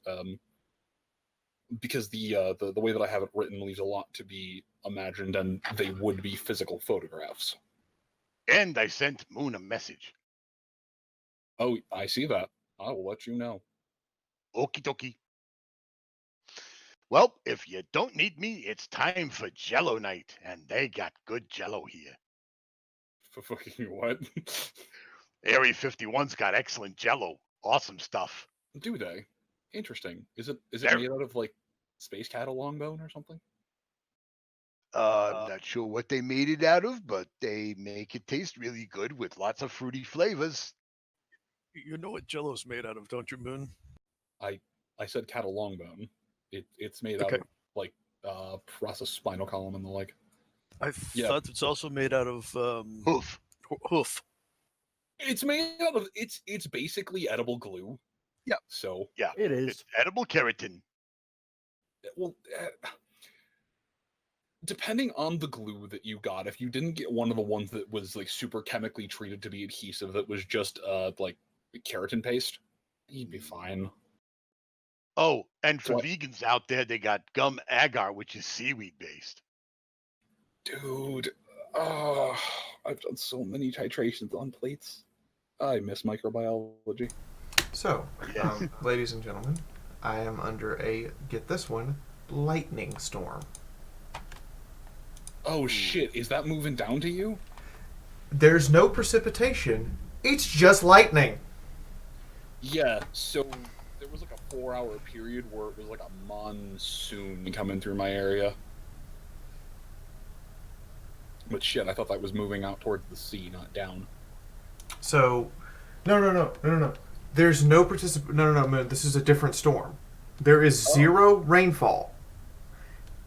because the way that I have it written leaves a lot to be imagined, and they would be physical photographs. And I sent Moon a message. Oh, I see that. I will let you know. Okie dokie. Well, if you don't need me, it's time for Jello night, and they got good Jello here. For fucking what? Area 51's got excellent Jello. Awesome stuff. Do they? Interesting. Is it Very. made out of like space cattle long bone or something? I'm not sure what they made it out of, but they make it taste really good with lots of fruity flavors. You know what Jello's made out of, don't you, Moon? I said cattle long bone. It's made out of like processed spinal column and the like. I thought it's also made out of hoof. Hoof. It's made out of it's basically edible glue. Yeah. So yeah, it is. It's edible keratin. Well, depending on the glue that you got, if you didn't get one of the ones that was like super chemically treated to be adhesive, that was just like keratin paste, you'd be fine. Oh, and for vegans out there, they got gum agar, which is seaweed based. Dude, I've done so many titrations on plates. I miss microbiology. So, ladies and gentlemen, I am under a, get this one, lightning storm. Oh shit, is that moving down to you? There's no precipitation. It's just lightning. Yeah, so there was like a 4-hour period where it was like a monsoon coming through my area. But shit, I thought that was moving out towards the sea, not down. So, no. There's no No, this is a different storm. There is zero rainfall.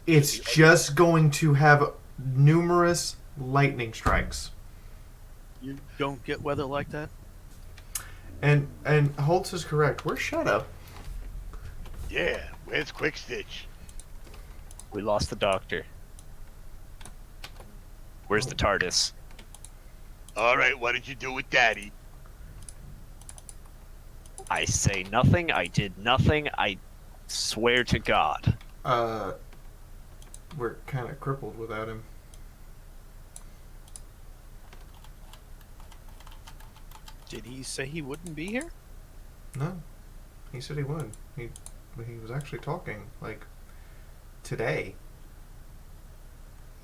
It's just going to have numerous lightning strikes. You don't get weather like that? And Holtz is correct. Where's Shadow? Yeah, where's Quick Stitch? We lost the doctor. Where's the TARDIS? All right, what did you do with Daddy? I say nothing. I did nothing. I swear to God. We're kind of crippled without him. Did he say he wouldn't be here? No, he said he would. He was actually talking like today.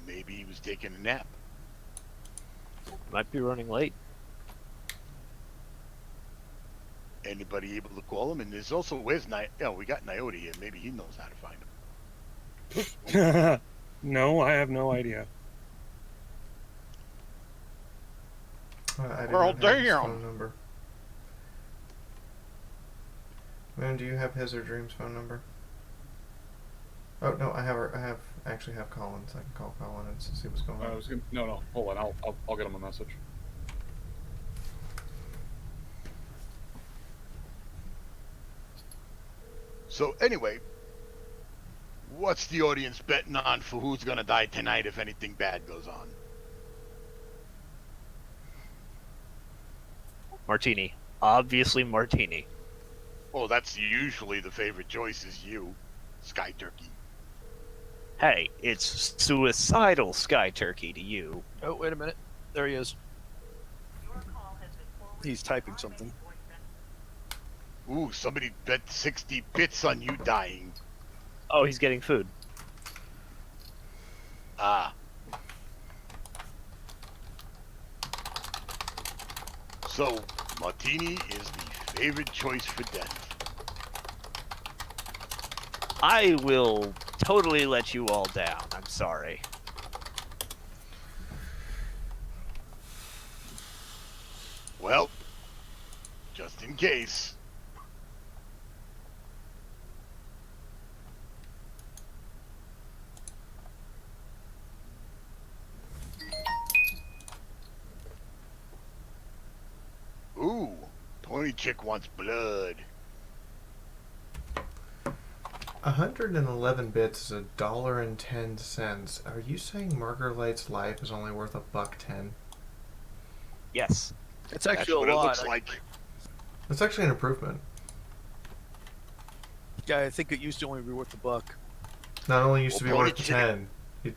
Maybe he was taking a nap. Might be running late. Anybody able to call him? And there's also where's we got Niote here. Maybe he knows how to find him. No, I have no idea. I did Well, not have his damn. phone number. Moon, do you have his or Dream's phone number? Oh no, I actually have Colin's. I can call Colin and see what's going on. No, hold on. I'll get him a message. So anyway, what's the audience betting on for who's gonna die tonight if anything bad goes on? Martini. Obviously Martini. Oh, that's usually the favorite choice is you, Sky Turkey. Hey, it's suicidal Sky Turkey to you. Oh, wait a minute. There he is. He's typing something. Ooh, somebody bet 60 bits on you dying. Oh, he's getting food. Ah. So, Martini is the favorite choice for death. I will totally let you all down. I'm sorry. Well, just in case. pony chick wants blood. 111 bits is $1.10. Are you saying Margaret's life is only worth $1.10? Yes. It's That's actually what a it lot. looks like. That's actually an improvement. Yeah, I think it used to only be worth $1. Not only used to be Well, worth Pony 10,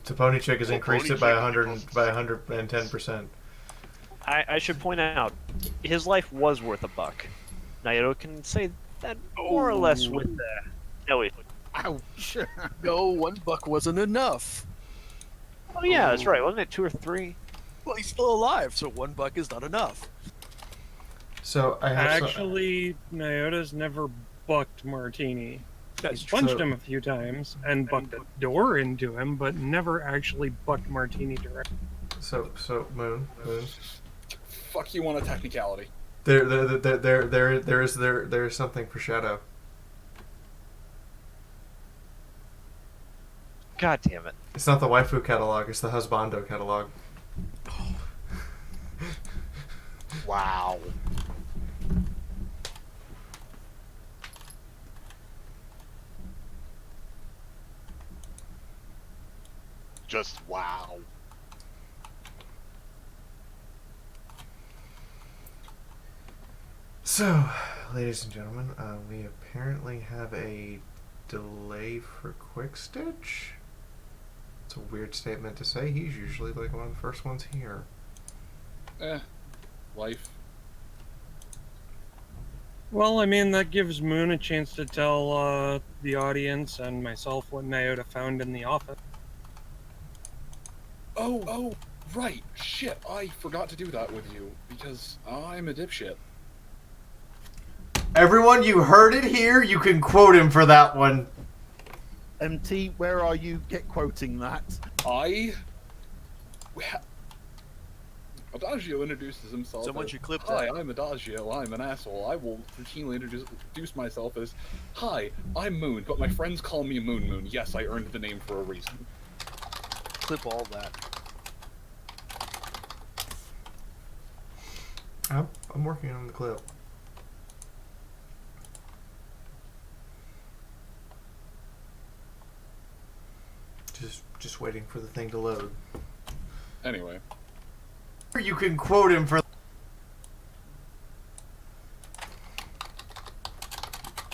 the Pony Chick has Well, increased Pony it by Chick 100 equals- by 110%. I should point out, his life was worth $1. Naoto can say that more or less with the. No, wait. Ouch! No, $1 wasn't enough. Oh yeah, that's right. Wasn't it 2 or 3? Well, he's still alive, so $1 is not enough. So I have Actually, Naota's never bucked Martini. That's He's punched true. him a few times and bucked a door into him, but never actually bucked Martini directly. so Moon. Fuck you on a technicality. There is something for Shadow. God damn it. It's not the waifu catalog, it's the husbando catalog. Wow. Just wow. So, ladies and gentlemen, we apparently have a delay for Quick Stitch. It's a weird statement to say. He's usually like one of the first ones here. Life. Well, I mean, that gives Moon a chance to tell the audience and myself what Naota found in the office. Oh, right. Shit, I forgot to do that with you because I'm a dipshit. Everyone, you heard it here. You can quote him for that one. MT, where are you? Get quoting that. Adagio introduces himself. Someone as, should clip Hi, that. I'm Adagio. I'm an asshole. I will routinely introduce myself as, Hi, I'm Moon, but my friends call me Moon. Yes, I earned the name for a reason. Clip all that. I'm working on the clip. Just waiting for the thing to load. Anyway. You can quote him for.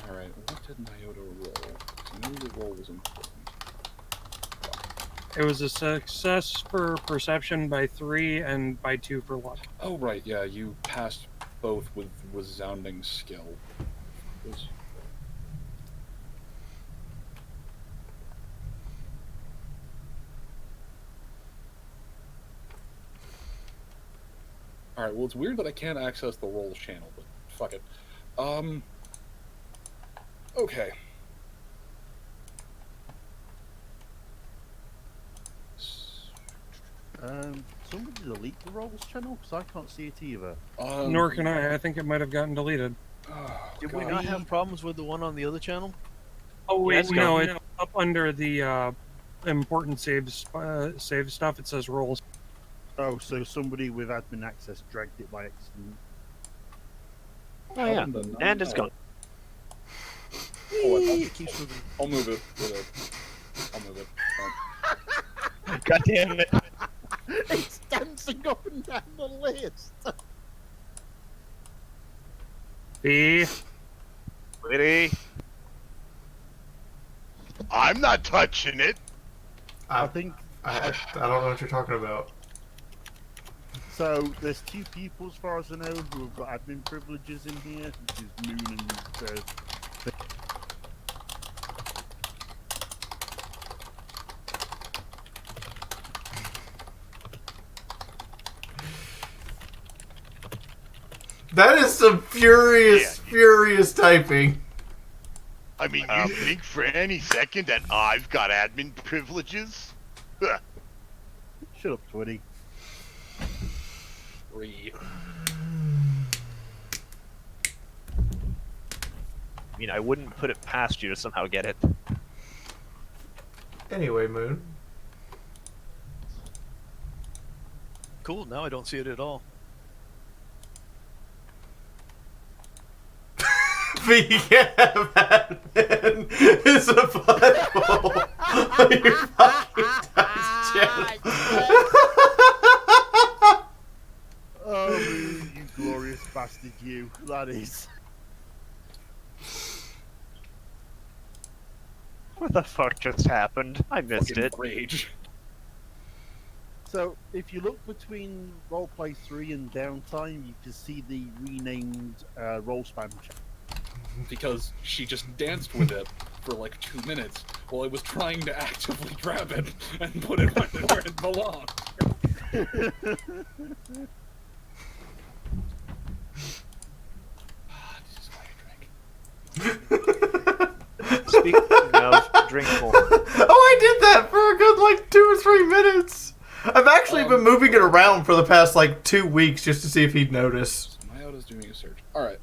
Alright, what did Naoto roll? I knew the roll was important. It was a success for perception by 3 and by 2 for luck. Oh, right, yeah, you passed both with resounding skill. Alright, well, it's weird that I can't access the rolls channel, but fuck it. Okay. Somebody delete the rolls channel because I can't see it either. Nor can I. I think it might have gotten deleted. Did we not have problems with the one on the other channel? Oh wait, it's no, gone. it's up under the important save stuff. It says rolls. Oh, so somebody with admin access dragged it by accident. Oh yeah, and it's gone. Oh, It keeps moving. I'll move it. I'll move it. God damn it. It's dancing up and down the list. B. Witty. I'm not touching it. I think I don't know what you're talking about. so. There's 2 people, as far as I know, who have got admin privileges in here, which is Moon and. That is some furious typing. I mean, you think for any second that I've got admin privileges? Shut up, Twitty. 3. I mean, I wouldn't put it past you to somehow get it. Anyway, Moon. Cool, now I don't see it at all. VCAM admin is a butthole on your fucking Twitch channel. Oh, you glorious bastard, you. That is. What the fuck just happened? I missed Fucking it. rage. So, if you look between Roleplay 3 and Downtime, you can see the renamed Roll Spam chat. Because she just danced with it for like 2 minutes while I was trying to actively grab it and put it where it belonged. Speaking of, drink more. Oh, I did that for a good like 2 or 3 minutes. I've actually been moving it around for the past like 2 weeks just to see if he'd notice. Myota's doing a search. Alright.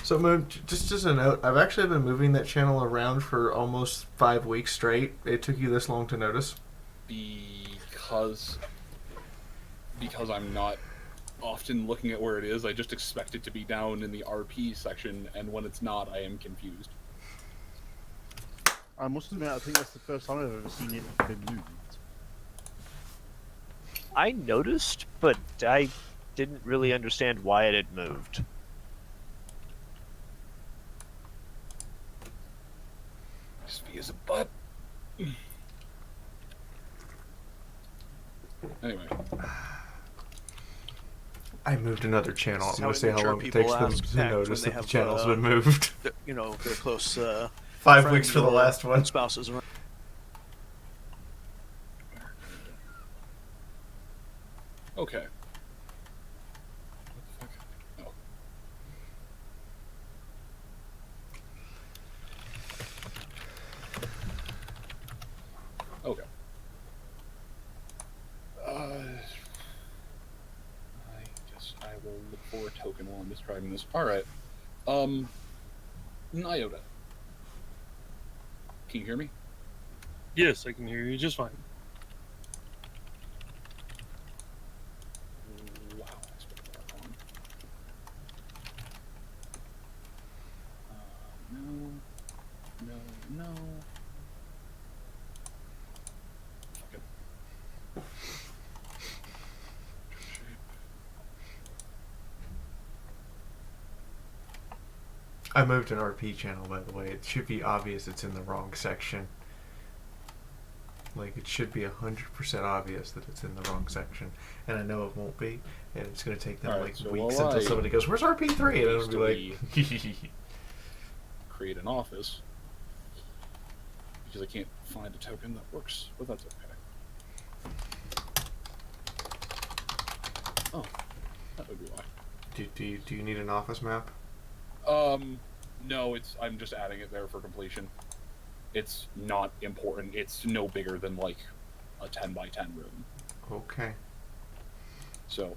So, Moon, just as a note, I've actually been moving that channel around for almost 5 weeks straight. It took you this long to notice? Because I'm not often looking at where it is, I just expect it to be down in the RP section, and when it's not, I am confused. I must admit, I think that's the first time I've ever seen it been moved. I noticed, but I didn't really understand why it had moved. Svi is a butt. Anyway. I moved another channel. I'm How going to see how immature long it people takes them act to when notice they that the have, channel's been moved. You know, their close 5 weeks friends for the or last one. spouses around. Okay. What the fuck? Oh. Okay. I guess I will look for a token while I'm describing this. Alright. Nyota. Can you hear me? Yes, I can hear you just fine. Wow, I spelled that wrong. No. Fuck it. I moved an RP channel, by the way. It should be obvious it's in the wrong section. Like, it should be 100% obvious that it's in the wrong section. And I know it won't be. And it's going to take them, Alright, so weeks while until I somebody goes, where's RP3? And it'll be like... create an office. Because I can't find a token that works, but that's okay. Oh, that would be why. Do you need an office map? No, I'm just adding it there for completion. It's not important. It's no bigger than like a 10 by 10 room. Okay. So.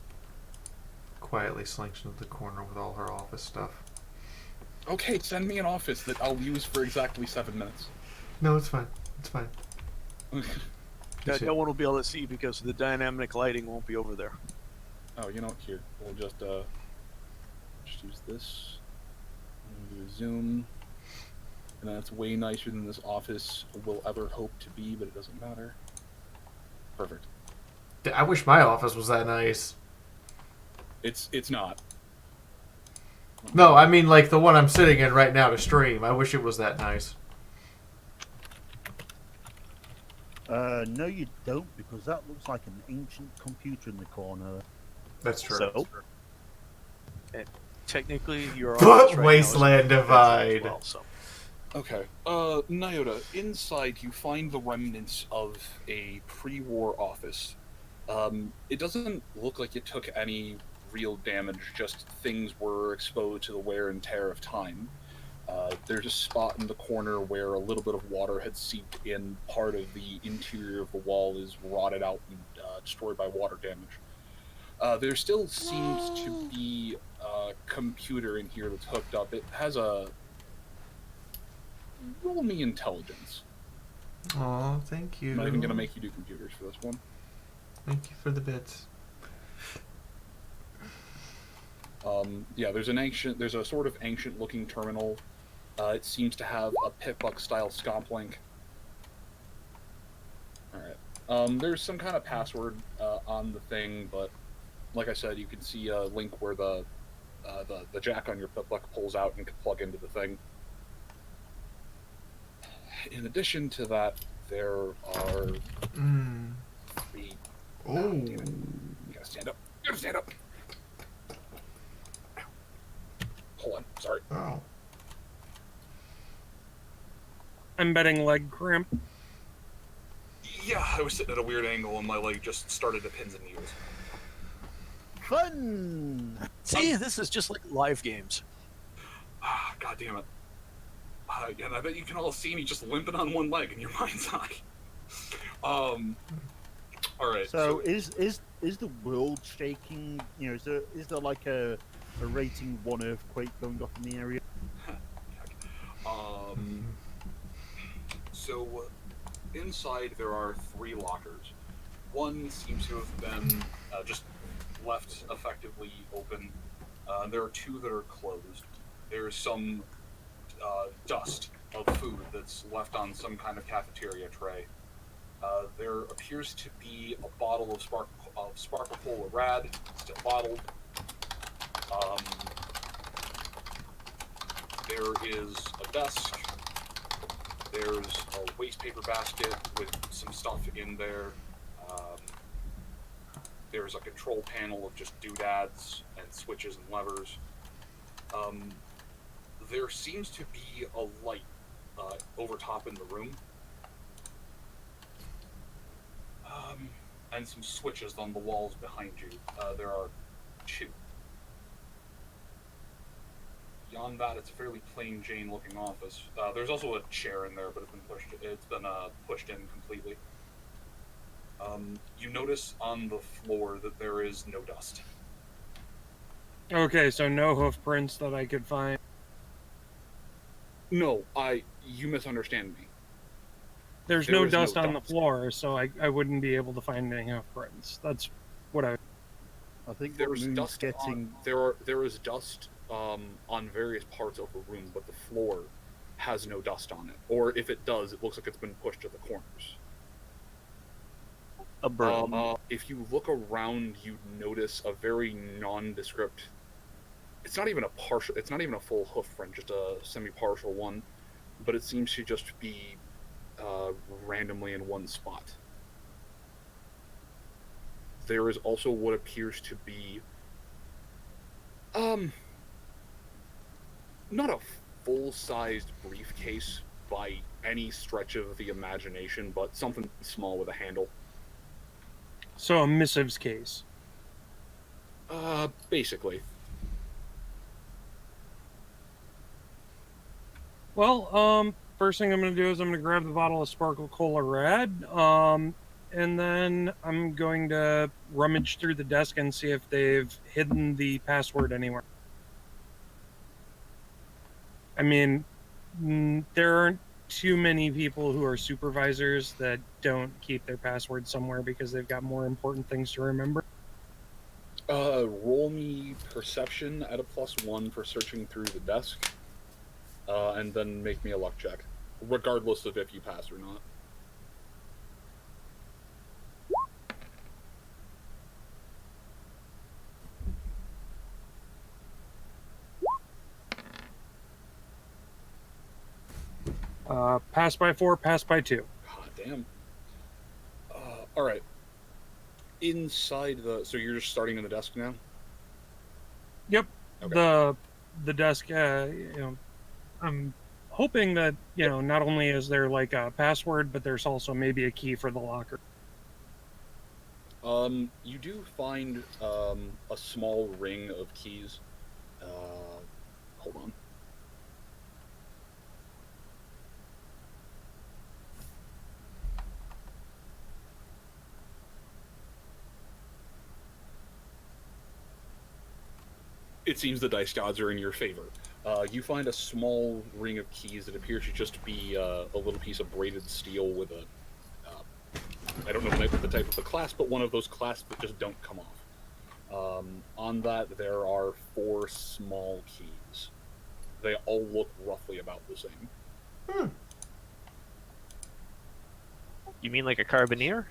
Quietly slinks into the corner with all her office stuff. Okay, send me an office that I'll use for exactly 7 minutes. No, it's fine. It's fine. That no one will be able to see because the dynamic lighting won't be over there. Oh, you know what? Here, we'll just use this. Do a zoom. And that's way nicer than this office will ever hope to be, but it doesn't matter. Perfect. I wish my office was that nice. It's not. No, I mean like the one I'm sitting in right now to stream. I wish it was that nice. No, you don't, because that looks like an ancient computer in the corner. That's true. So, technically, you're But Wasteland Divide. Well, so. Okay. Nyota, inside you find the remnants of a pre-war office. It doesn't look like it took any real damage, just things were exposed to the wear and tear of time. There's a spot in the corner where a little bit of water had seeped in. Part of the interior of the wall is rotted out and destroyed by water damage. There still seems to be a computer in here that's hooked up. It has a... Roll me intelligence. Oh, thank you. I'm not even going to make you do computers for this one. Thank you for the bits. Yeah, there's a sort of ancient-looking terminal. It seems to have a Pitbuck-style scomp link. All right. There's some kind of password on the thing, but like I said, you can see a link where the jack on your Pitbuck pulls out and can plug into the thing. In addition to that, there are three. Oh. Damn it. You gotta stand up. You gotta stand up. Hold on. Sorry. Oh. I'm betting leg cramp. Yeah, I was sitting at a weird angle and my leg just started to pins and needles. Fun! See, this is just like live games. Ah, God damn it. And I bet you can all see me just limping on one leg in your mind's eye. Alright. So is the world shaking? You know, is there like a rating 1 earthquake going off in the area? So inside there are 3 lockers. One seems to have been just left effectively open. There are 2 that are closed. There's some dust of food that's left on some kind of cafeteria tray. There appears to be a bottle of Sparkle Cola Rad, still bottled. There is a desk. There's a waste paper basket with some stuff in there. There's a control panel of just doodads and switches and levers. There seems to be a light over top in the room. And some switches on the walls behind you. There are 2. Beyond that, it's a fairly plain Jane-looking office. There's also a chair in there, but it's been pushed in completely. You notice on the floor that there is no dust. Okay, so no hoof prints that I could find. No, you misunderstand me. There's no dust on the floor, so I wouldn't be able to find any hoof prints. That's what I think there is dust there is dust on various parts of the room, but the floor has no dust on it. Or if it does, it looks like it's been pushed to the corners. A broom. If you look around, you notice a very nondescript. It's not even a full hoof print, just a semi-partial one, but it seems to just be randomly in one spot. There is also what appears to be not a full-sized briefcase by any stretch of the imagination, but something small with a handle. So a missives case. Basically. Well, first thing I'm going to do is I'm going to grab the bottle of Sparkle Cola Red, and then I'm going to rummage through the desk and see if they've hidden the password anywhere. I mean, there aren't too many people who are supervisors that don't keep their password somewhere because they've got more important things to remember. Roll me perception at a +1 for searching through the desk, and then make me a luck check, regardless of if you pass or not. Pass by 4, pass by 2. God damn. All right. Inside so you're just starting in the desk now? Yep. Okay. The desk. I'm hoping that not only is there like a password, but there's also maybe a key for the locker. You do find a small ring of keys. Hold on. It seems the dice gods are in your favor. You find a small ring of keys that appears to just be a little piece of braided steel with a... I don't know the type of the clasp, but one of those clasps that just don't come off. On that, there are 4 small keys. They all look roughly about the same. You mean like a carabiner?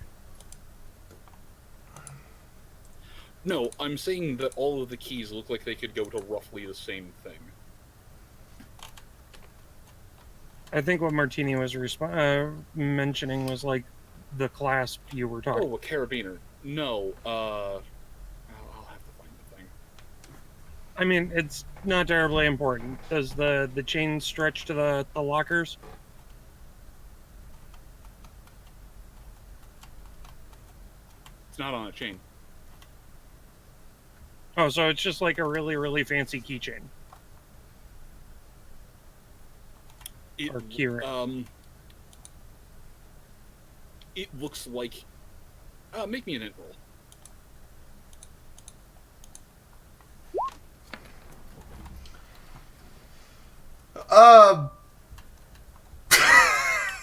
No, I'm saying that all of the keys look like they could go to roughly the same thing. I think what Martini was mentioning was like the clasp you were talking. Oh, a carabiner. No, I'll have to find the thing. I mean, it's not terribly important. Does the chain stretch to the lockers? It's not on a chain. Oh, so it's just like a really, really fancy keychain. Or keyring. It looks like... make me an int roll.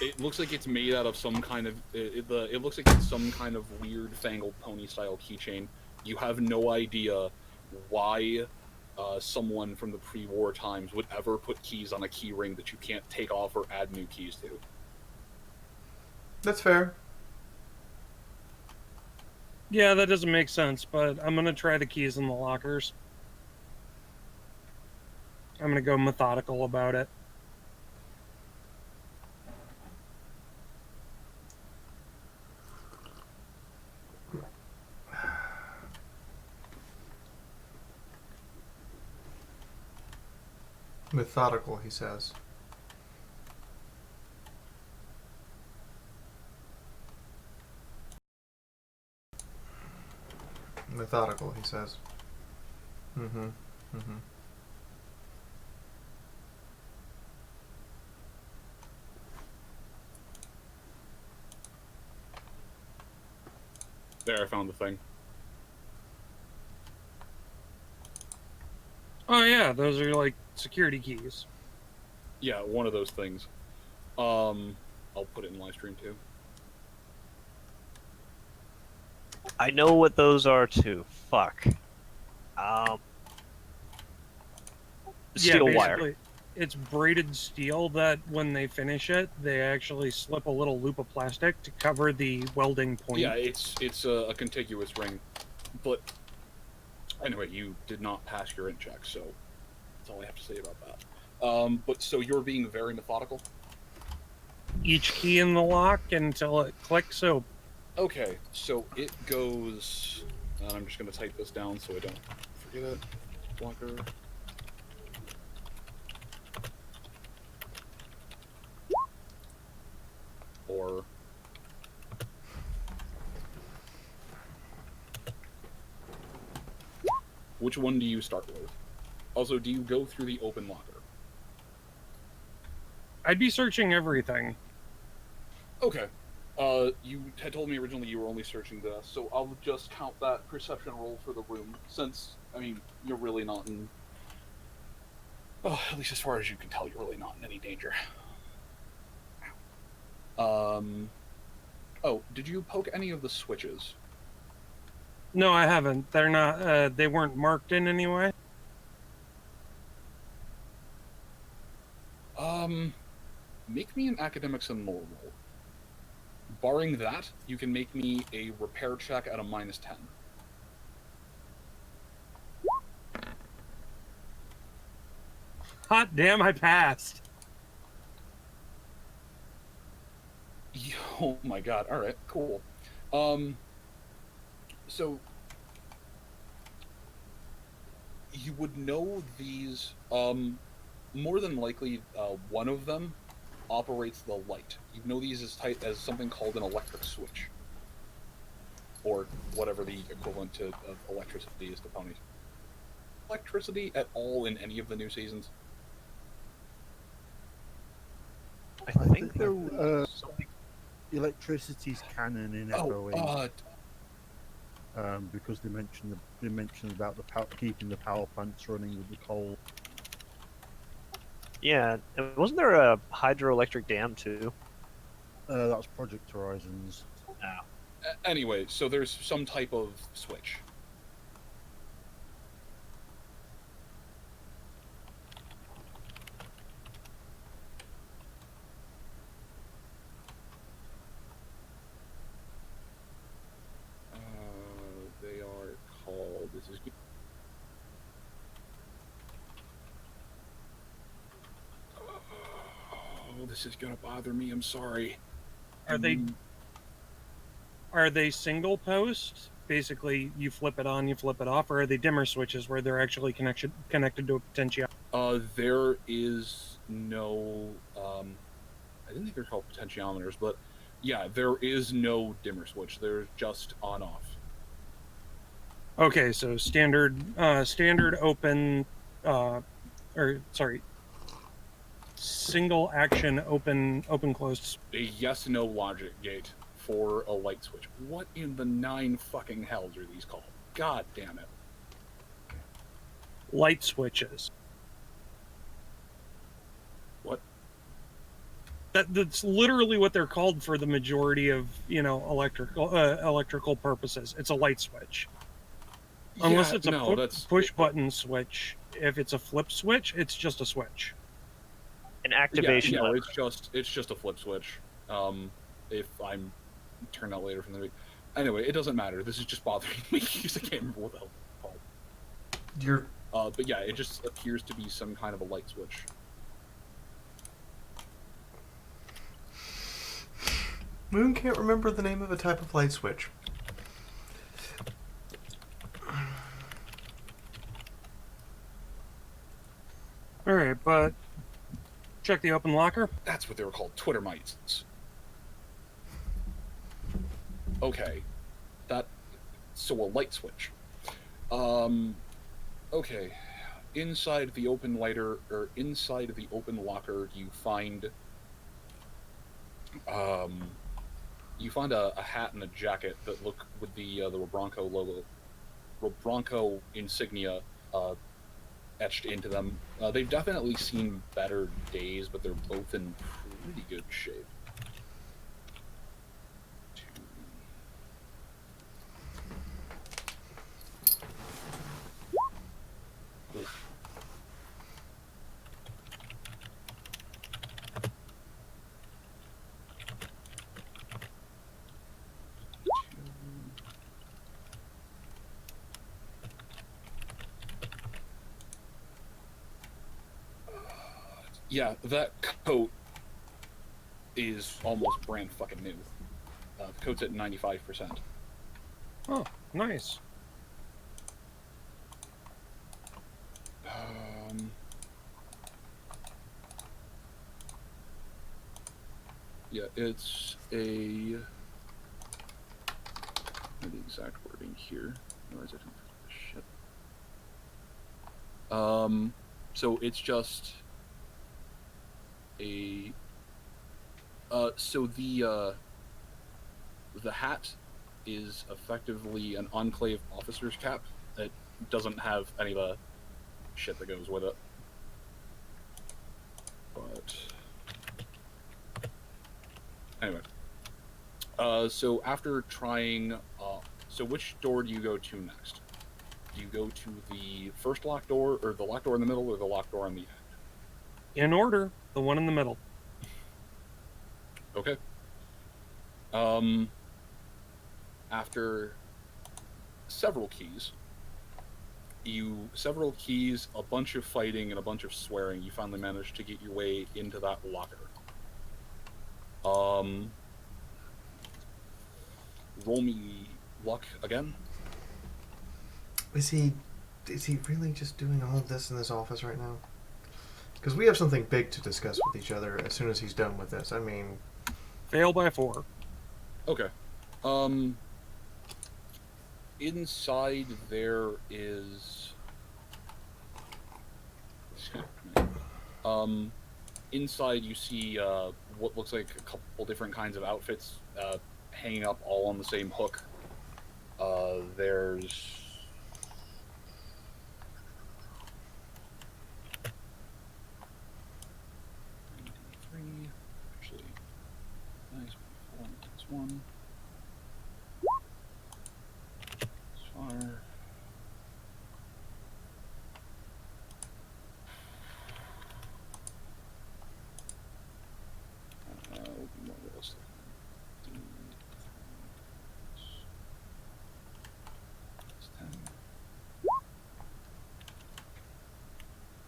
It looks like it's made out of some kind of... It looks like it's some kind of weird fangled pony-style keychain. You have no idea why someone from the pre-war times would ever put keys on a key ring that you can't take off or add new keys to. That's fair. Yeah, that doesn't make sense, but I'm going to try the keys in the lockers. I'm going to go methodical about it. Methodical, he says. Methodical, he says. Mm-hmm. Mm-hmm. There, I found the thing. Oh yeah, those are like security keys. Yeah, one of those things. I'll put it in live stream too. I know what those are too. Fuck. Steel wire. It's braided steel that when they finish it, they actually slip a little loop of plastic to cover the welding point. Yeah, it's a contiguous ring, but anyway, you did not pass your int check, so that's all I have to say about that. But so you're being very methodical? Each key in the lock until it clicks open. Okay, so it goes, and I'm just going to type this down so I don't forget it. Blocker. Or which one do you start with? Also, do you go through the open locker? I'd be searching everything. Okay. You had told me originally you were only searching the, so I'll just count that perception roll for the room, since, I mean, you're really not in... Oh, at least as far as you can tell, you're really not in any danger. Oh, did you poke any of the switches? No, I haven't. They're not, they weren't marked in any way. Make me an academics and lore roll. Barring that, you can make me a repair check at a -10. Hot damn, I passed. Oh my god, alright, cool. So you would know these, more than likely, one of them operates the light. You know these as something called an electric switch. Or whatever the equivalent of electricity is to ponies. Electricity at all in any of the new seasons? I think there electricity's canon in FOE. Because they mentioned about the keeping the power plants running with the coal. Yeah, and wasn't there a hydroelectric dam too? That was Project Horizons. Oh. Anyway, so there's some type of switch. this is gonna bother me. I'm sorry. Are they single post? Basically, you flip it on, you flip it off, or are they dimmer switches where they're actually connected to a potentiometer? There is no. I didn't think they're called potentiometers, but yeah, there is no dimmer switch. They're just on-off. Okay, so standard open, single action open closed. A yes/no logic gate for a light switch. What in the 9 fucking hells are these called? God damn it. Light switches. What? That's literally what they're called for the majority of, electrical purposes. It's a light switch. Unless Yeah, it's a no, push button switch. If it's a flip switch, it's just a switch. An activation. Yeah, it's just a flip switch. If I'm turned out later from the week. Anyway, it doesn't matter. This is just bothering me because I can't remember what the hell it's called. But yeah, it just appears to be some kind of a light switch. Moon can't remember the name of a type of light switch. Alright, but check the open locker. That's what they were called, Twitter mites. Okay. So a light switch. Okay. Inside the open locker, you find a hat and a jacket that look with the Rebronco logo, Rebronco insignia etched into them. They've definitely seen better days, but they're both in pretty good shape. Yeah, that coat is almost brand fucking new. The coat's at 95%. Oh, nice. Yeah, it's a... the exact wording here. Otherwise I don't shit. So it's just a... so the hat is effectively an Enclave officer's cap. It doesn't have any of the shit that goes with it. But... anyway. So after trying... so which door do you go to next? Do you go to the first locked door, or the locked door in the middle, or the locked door on the end? In order, the one in the middle. Okay. After several keys, a bunch of fighting, and a bunch of swearing, you finally managed to get your way into that locker. Roll me luck again. Is he really just doing all of this in this office right now? Because we have something big to discuss with each other as soon as he's done with this. I mean... Fail by 4. Okay. Inside there is... inside you see what looks like a couple different kinds of outfits hanging up all on the same hook. There's... actually, nice, 4 minus 1. Fire. Will be more realistic. It's 10.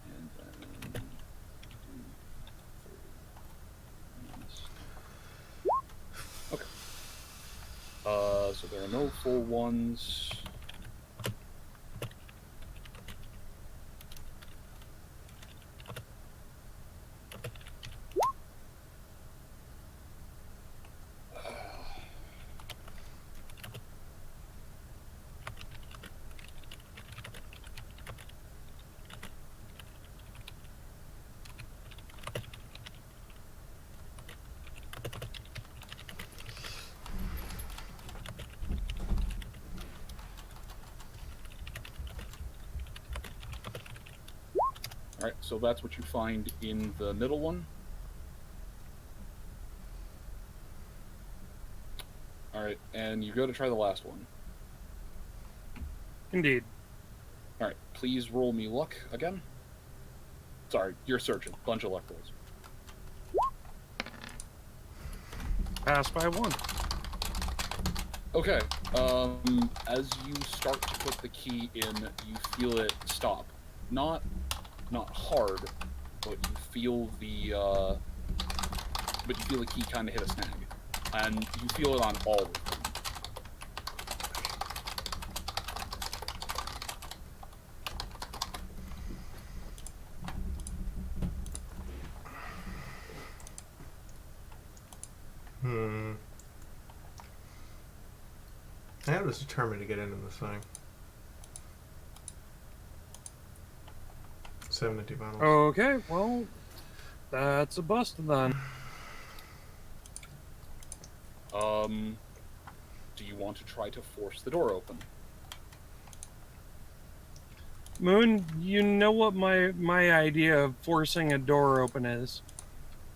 And then do 30. are no full ones. Alright, so that's what you find in the middle one. Alright, and you go to try the last one. Indeed. Alright, please roll me luck again. Sorry, you're searching. Bunch of luck rolls. Pass by 1. Okay, as you start to put the key in, you feel it stop. Not hard, but you feel the key kind of hit a snag, and you feel it on all of them. I was determined to get into this thing. 72 bottles. Okay, well, that's a bust then. Do you want to try to force the door open? Moon, you know what my idea of forcing a door open is.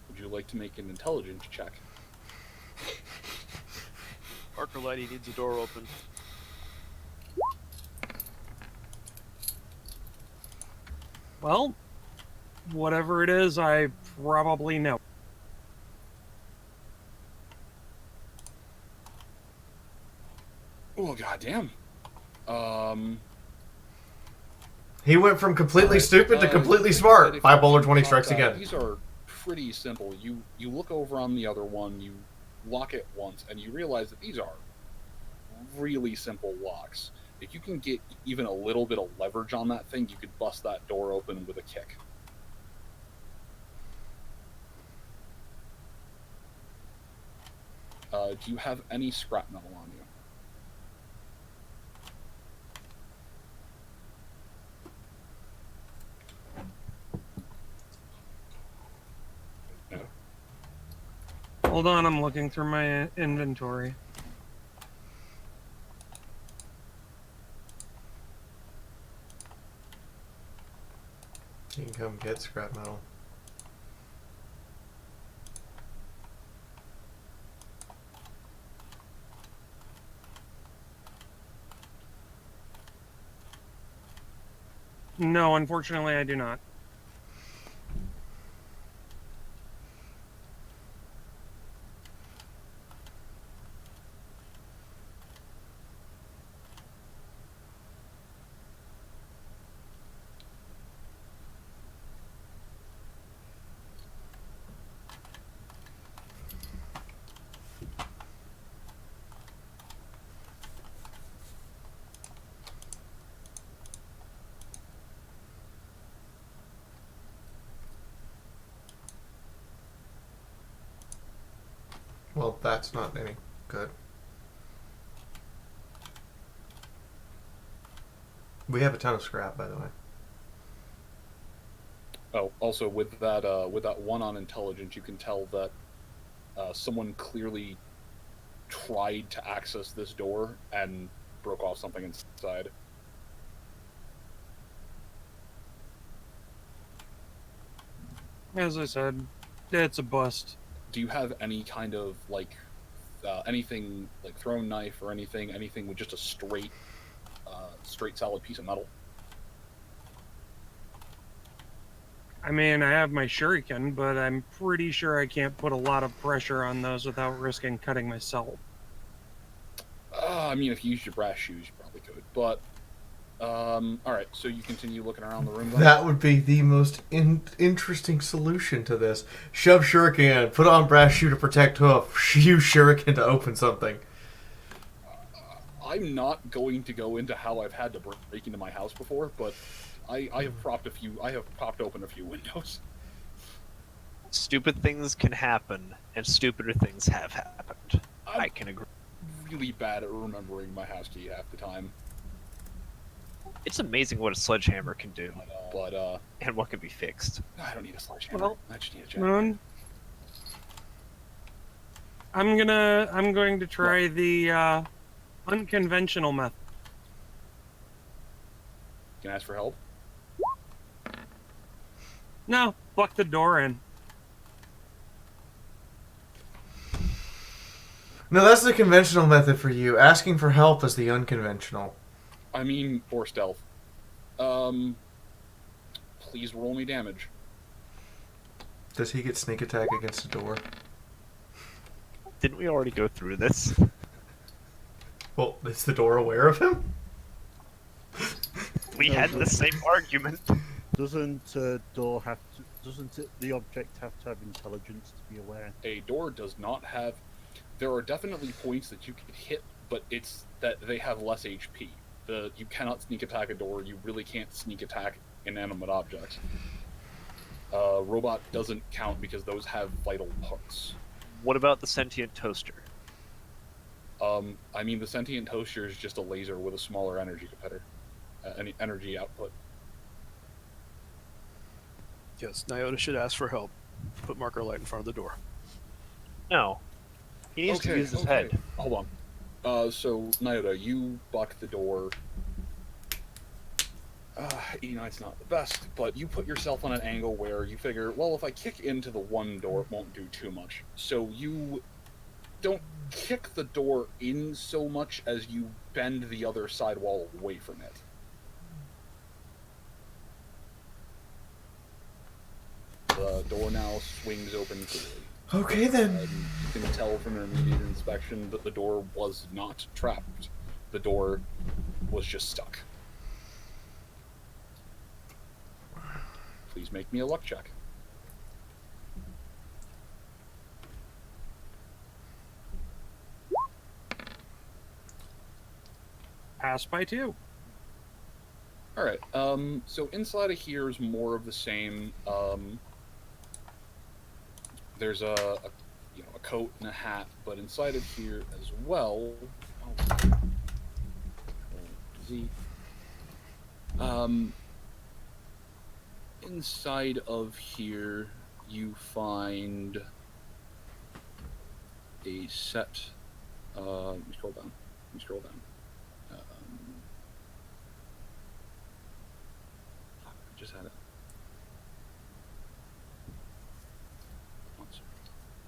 Would you like to make an intelligence check? Parker Lighty needs a door open. Well, whatever it is, I probably know. Oh, goddamn. He went from completely stupid to completely smart. 5 bowler 20 strikes again. These are pretty simple. You look over on the other one, you lock it once, and you realize that these are really simple locks. If you can get even a little bit of leverage on that thing, you could bust that door open with a kick. Do you have any scrap metal on you? No. Hold on, I'm looking through my inventory. You can come get scrap metal. No, unfortunately, I do not. Well, that's not any good. We have a ton of scrap, by the way. Oh, also with that one on intelligence, you can tell that someone clearly tried to access this door and broke off something inside. As I said, it's a bust. Do you have any kind of anything like thrown knife or anything with just a straight solid piece of metal? I mean, I have my shuriken, but I'm pretty sure I can't put a lot of pressure on those without risking cutting myself. I mean, if you used your brass shoes, you probably could. But, alright, so you continue looking around the room then? That would be the most interesting solution to this. Shove shuriken, put on brass shoe to protect hoof, use shuriken to open something. I'm not going to go into how I've had to break into my house before, but I have propped open a few windows. Stupid things can happen, and stupider things have happened. I can agree. Really bad at remembering my house key half the time. It's amazing what a sledgehammer can do, But and what can be fixed. I don't need a sledgehammer. Well, I just need a jack. Moon, I'm going to try the unconventional method. Can I ask for help? No, fuck the door in. No, that's the conventional method for you. Asking for help is the unconventional. I mean, or stealth. Please roll me damage. Does he get sneak attack against the door? Didn't we already go through this? Well, is the door aware of him? We had the same argument. Doesn't door have to? Doesn't the object have to have intelligence to be aware? A door does not have. There are definitely points that you can hit, but it's that they have less HP. You cannot sneak attack a door. You really can't sneak attack inanimate objects. Robot doesn't count because those have vital parts. What about the sentient toaster? I mean, the sentient toaster is just a laser with a smaller energy energy output. Yes, Nyota should ask for help. Put marker light in front of the door. No. He needs to use his head. Hold on. So, Nyota, you buck the door. It's not the best, but you put yourself on an angle where you figure, well, if I kick into the one door, it won't do too much. So you don't kick the door in so much as you bend the other side wall away from it. The door now swings open freely. Okay, then. You can tell from an immediate inspection that the door was not trapped. The door was just stuck. Please make me a luck check. Pass by 2. Alright, so inside of here is more of the same. There's a coat and a hat, but inside of here as well. Inside of here, you find a set. Let me scroll down. Fuck, I just had it.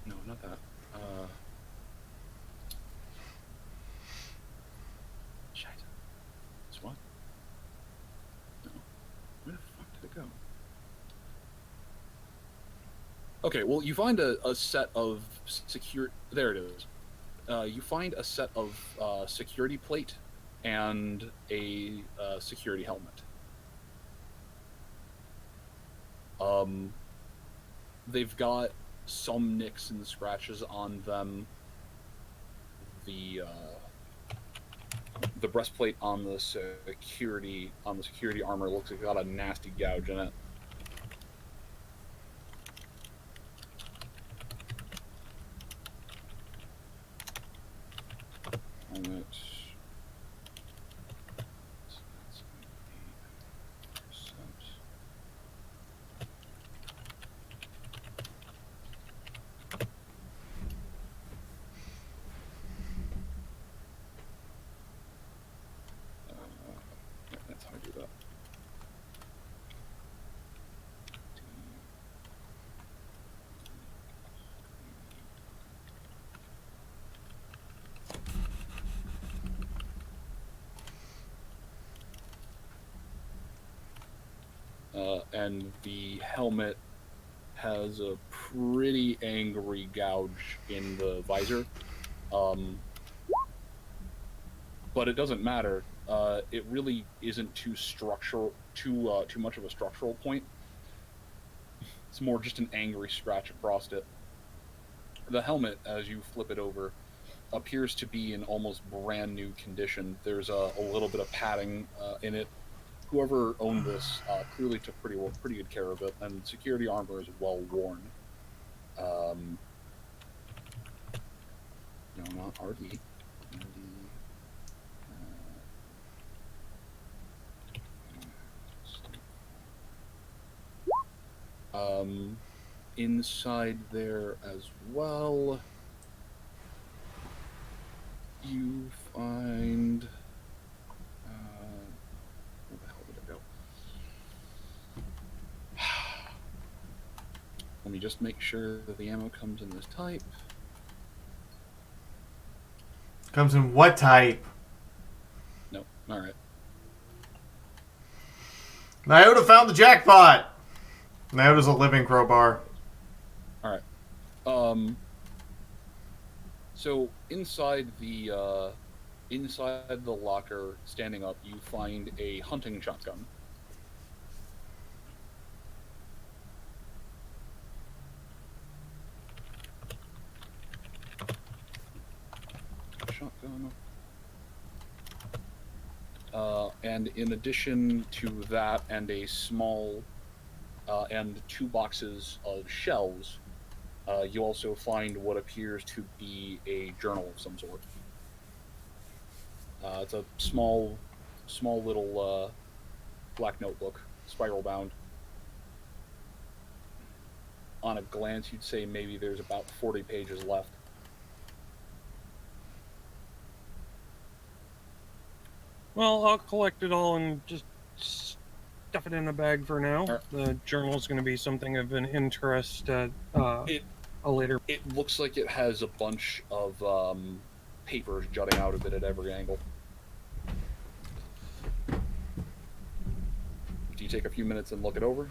No, not that. Shit. This what? No. Where the fuck did it go? Okay, well, you find a set of there it is. You find a set of security plate and a security helmet. They've got some nicks and scratches on them. The breastplate on the security armor looks like it got a nasty gouge in it. Helmet. That's how I do that. And the helmet has a pretty angry gouge in the visor. But it doesn't matter. It really isn't too much of a structural point. It's more just an angry scratch across it. The helmet, as you flip it over, appears to be in almost brand new condition. There's a little bit of padding in it. Whoever owned this clearly took pretty good care of it, and security armor is well worn. No, not RD. Inside there as well, you find. Where the hell did it go? Let me just make sure that the ammo comes in this type. Comes in what type? No. Alright. Nyota found the jackpot! Nyota's a living crowbar. Alright. So inside the locker, standing up, you find a hunting shotgun. And in addition to that, and a small, and 2 boxes of shells, you also find what appears to be a journal of some sort. It's a small little black notebook, spiral bound. On a glance, you'd say maybe there's about 40 pages left. Well, I'll collect it all and just stuff it in a bag for now. The journal's going to be something of an interest at a later. It looks like it has a bunch of papers jutting out of it at every angle. Do you take a few minutes and look it over?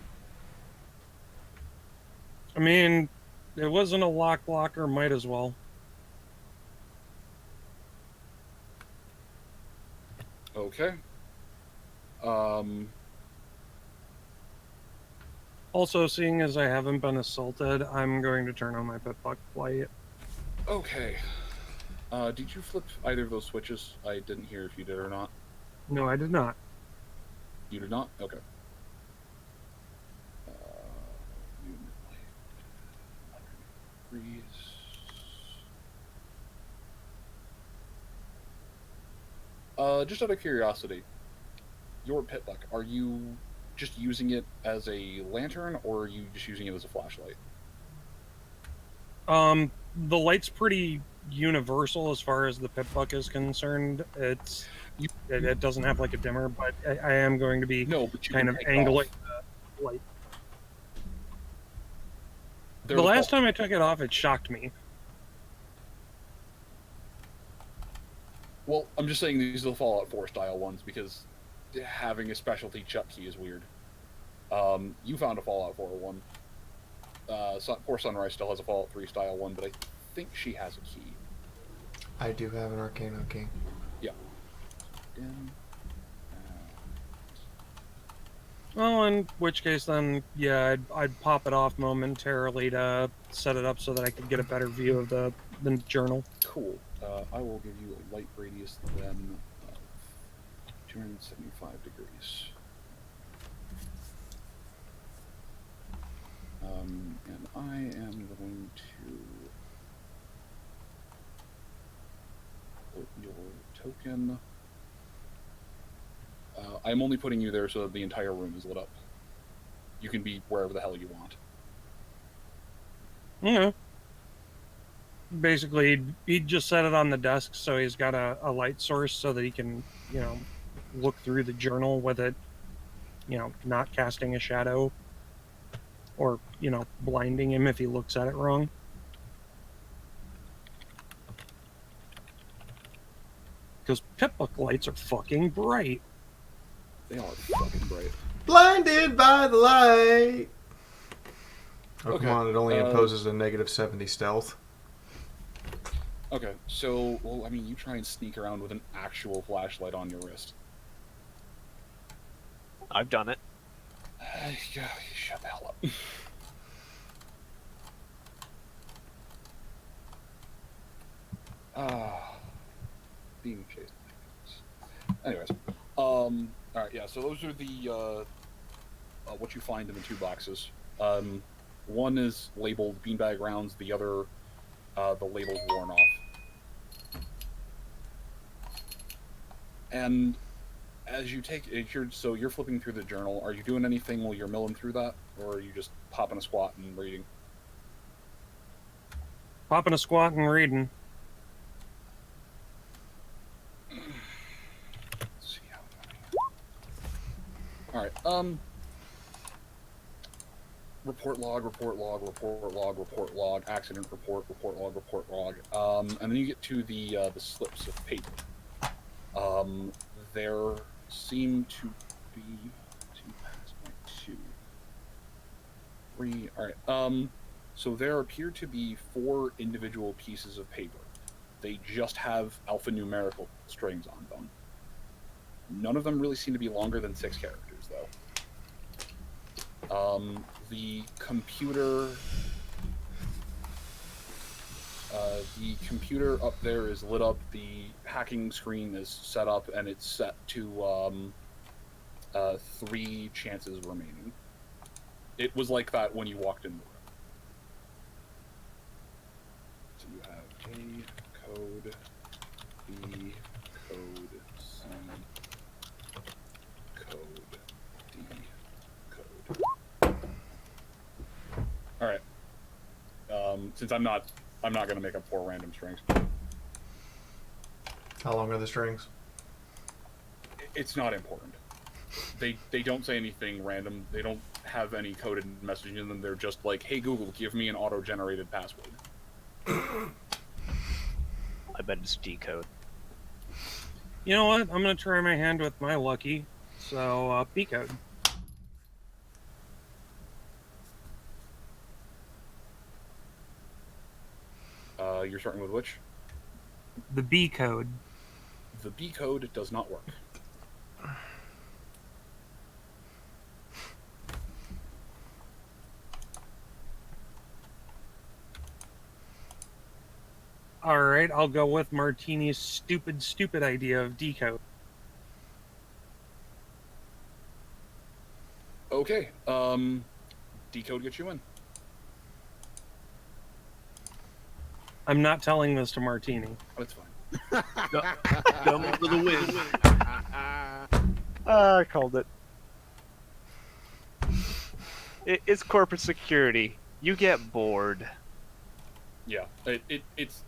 I mean, it wasn't a locker, might as well. Okay. Also, seeing as I haven't been assaulted, I'm going to turn on my pit buck light. Okay. Did you flip either of those switches? I didn't hear if you did or not. No, I did not. You did not? Okay. Just out of curiosity, your pit buck, are you just using it as a lantern, or are you just using it as a flashlight? The light's pretty universal as far as the pit buck is concerned. It doesn't have like a dimmer, but I am going to be kind of angling the light. The last time I took it off, it shocked me. Well, I'm just saying these are the Fallout 4 style ones because having a specialty chuck key is weird. You found a Fallout 4 one. Poor Sunrise still has a Fallout 3 style one, but I think she has a key. I do have an Arcano key. Yeah. Well, in which case then, yeah, I'd pop it off momentarily to set it up so that I could get a better view of the journal. Cool. I will give you a light radius then of 275 degrees. And I am going to put your token. I'm only putting you there so that the entire room is lit up. You can be wherever the hell you want. Yeah. Basically, he just set it on the desk so he's got a light source so that he can, look through the journal with it, not casting a shadow or, blinding him if he looks at it wrong. Because pit buck lights are fucking bright. They are fucking bright. Blinded by the light! Oh, Okay, come on, it only imposes a negative 70 stealth. Okay, so, well, I mean, you try and sneak around with an actual flashlight on your wrist. I've done it. Yeah, shut the hell up. Being chased. Anyways, all right, yeah. So those are the what you find in the 2 boxes. One is labeled beanbag rounds. The other, the label's worn off. And as you take, so you're flipping through the journal. Are you doing anything while you're milling through that, or are you just popping a squat and reading? Popping a squat and reading. Let's see how. All right. Report log, report log, report log, report log, accident report, report log, report log. And then you get to the slips of paper. There seem to be 2, 3. All right. So there appear to be 4 individual pieces of paper. They just have alphanumerical strings on them. None of them really seem to be longer than 6 characters, though. The computer up there is lit up. The hacking screen is set up, and it's set to 3 chances remaining. It was like that when you walked in the room. So you have A code, B code, C code, D code. All right. Since I'm not going to make up 4 random strings. How long are the strings? It's not important. They don't say anything random. They don't have any coded messaging in them. They're just like, hey Google, give me an auto-generated password. I bet it's decode. You know what? I'm gonna try my hand with my lucky. So, B code. You're starting with which? The B code. The B code does not work. Alright, I'll go with Martini's stupid idea of decode. Okay, decode gets you in. I'm not telling this to Martini. That's fine. Dumb for the win. I called it. It's corporate security. You get bored. Yeah, it's...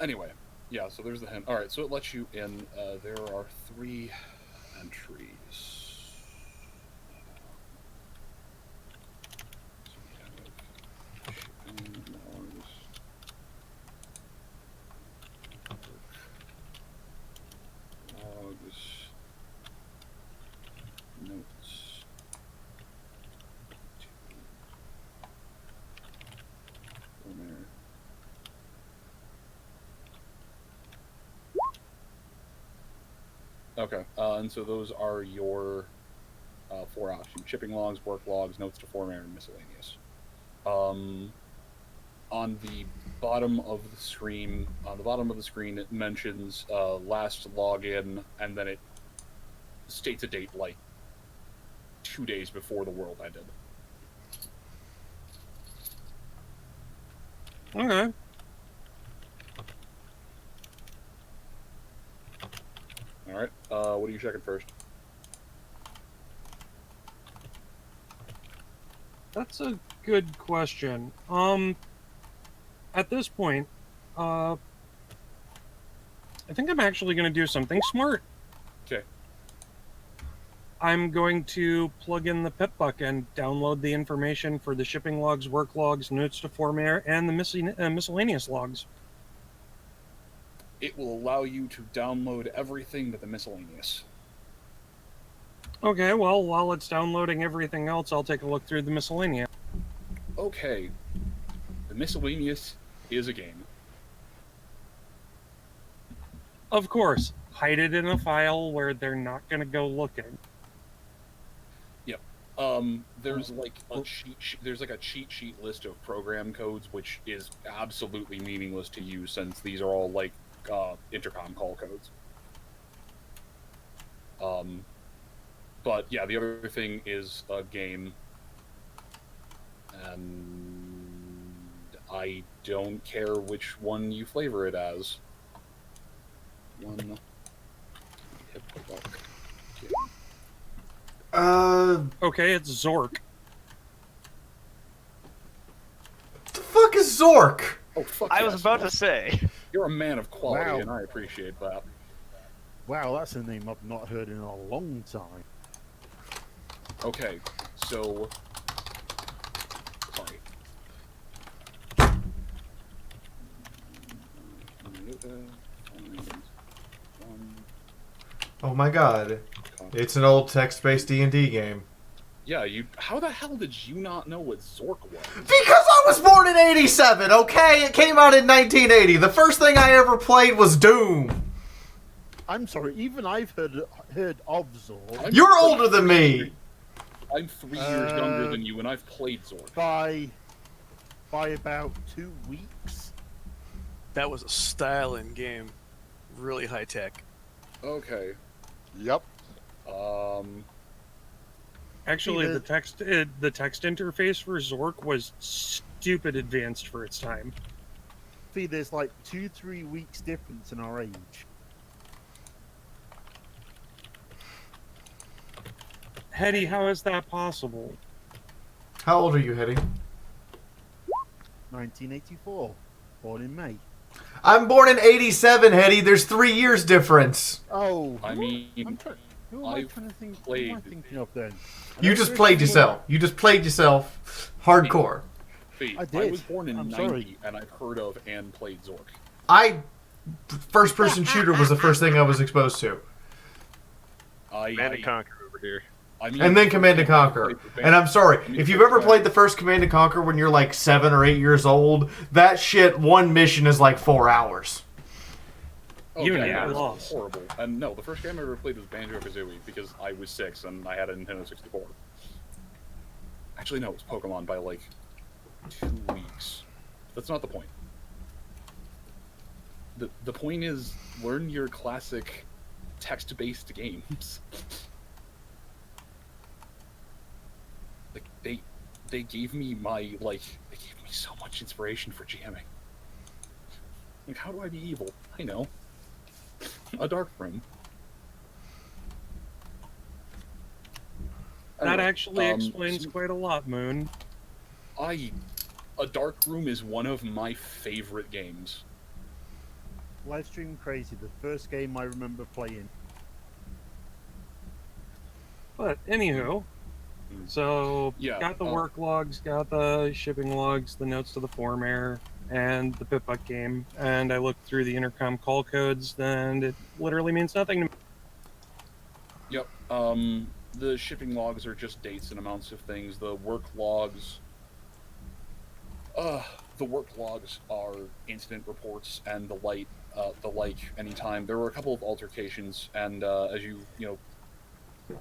Anyway, yeah, so there's the hint. Alright, so it lets you in. There are 3 entries. Logs, notes, okay, and so those are your 4 options: shipping logs, work logs, notes to format, and miscellaneous. On the bottom of the screen, it mentions last login, and then it states a date like 2 days before the world ended. Okay. All right. What are you checking first? That's a good question. At this point, I think I'm actually going to do something smart. Okay. I'm going to plug in the pipbuck and download the information for the shipping logs, work logs, notes to format, and the miscellaneous logs. It will allow you to download everything but the miscellaneous. Okay, well, while it's downloading everything else, I'll take a look through the miscellaneous. Okay. The miscellaneous is a game. Of course, hide it in a file where they're not going to go looking. Yep. There's like a there's like a cheat sheet list of program codes, which is absolutely meaningless to you since these are all like intercom call codes. But yeah, the other thing is a game, and I don't care which one you flavor it as. One. Okay, it's Zork. The fuck is Zork? Oh, fuck I yes. was about to say. You're a man of quality, Wow. and I appreciate that. Wow, that's a name I've not heard in a long time. Okay, so... Sorry. Oh my god. It's an old text-based D&D game. Yeah, how the hell did you not know what Zork was? Because I was born in 87, okay? It came out in 1980. The first thing I ever played was Doom. I'm sorry, even I've heard of Zork. You're older than me. I'm 3 years younger than you, and I've played Zork. By about 2 weeks. That was a styling game. Really high tech. Okay. Yep. Actually, the text interface for Zork was stupid advanced for its time. See, there's like 2-3 weeks difference in our age. Hetty, how is that possible? How old are you, Hetty? 1984. Born in May. I'm born in 87, Hetty. There's 3 years difference. Oh. I mean, who am I trying to think? Who am I thinking of then? You just played yourself. You just played yourself hardcore. I did. was born in I'm 90, sorry. and I've heard of and played Zork. First-person shooter was the first thing I was exposed to. Command and Conquer over here. I mean, And then Command & Conquer. And I'm sorry, if you've ever played the first Command & Conquer when you're like 7 or 8 years old, that shit, one mission is like 4 hours. Oh, You yeah, and that I was lost. horrible. And no, the first game I ever played was Banjo-Kazooie, because I was 6 and I had a Nintendo 64. Actually, no, it was Pokemon by like 2 weeks. That's not the point. The point is, learn your classic text-based games. Like, they gave me they gave me so much inspiration for jamming. Like, how do I be evil? I know. A dark room. That Anyway, actually explains quite a lot, Moon. A dark room is one of my favorite games. Livestream Crazy, the first game I remember playing. But anywho, so Yeah, got the work logs, got the shipping logs, the notes to the form error, and the Pip-Buck game, and I looked through the intercom call codes, and it literally means nothing to me. Yep. The shipping logs are just dates and amounts of things. The work logs are incident reports and the like anytime. There were a couple of altercations, and as you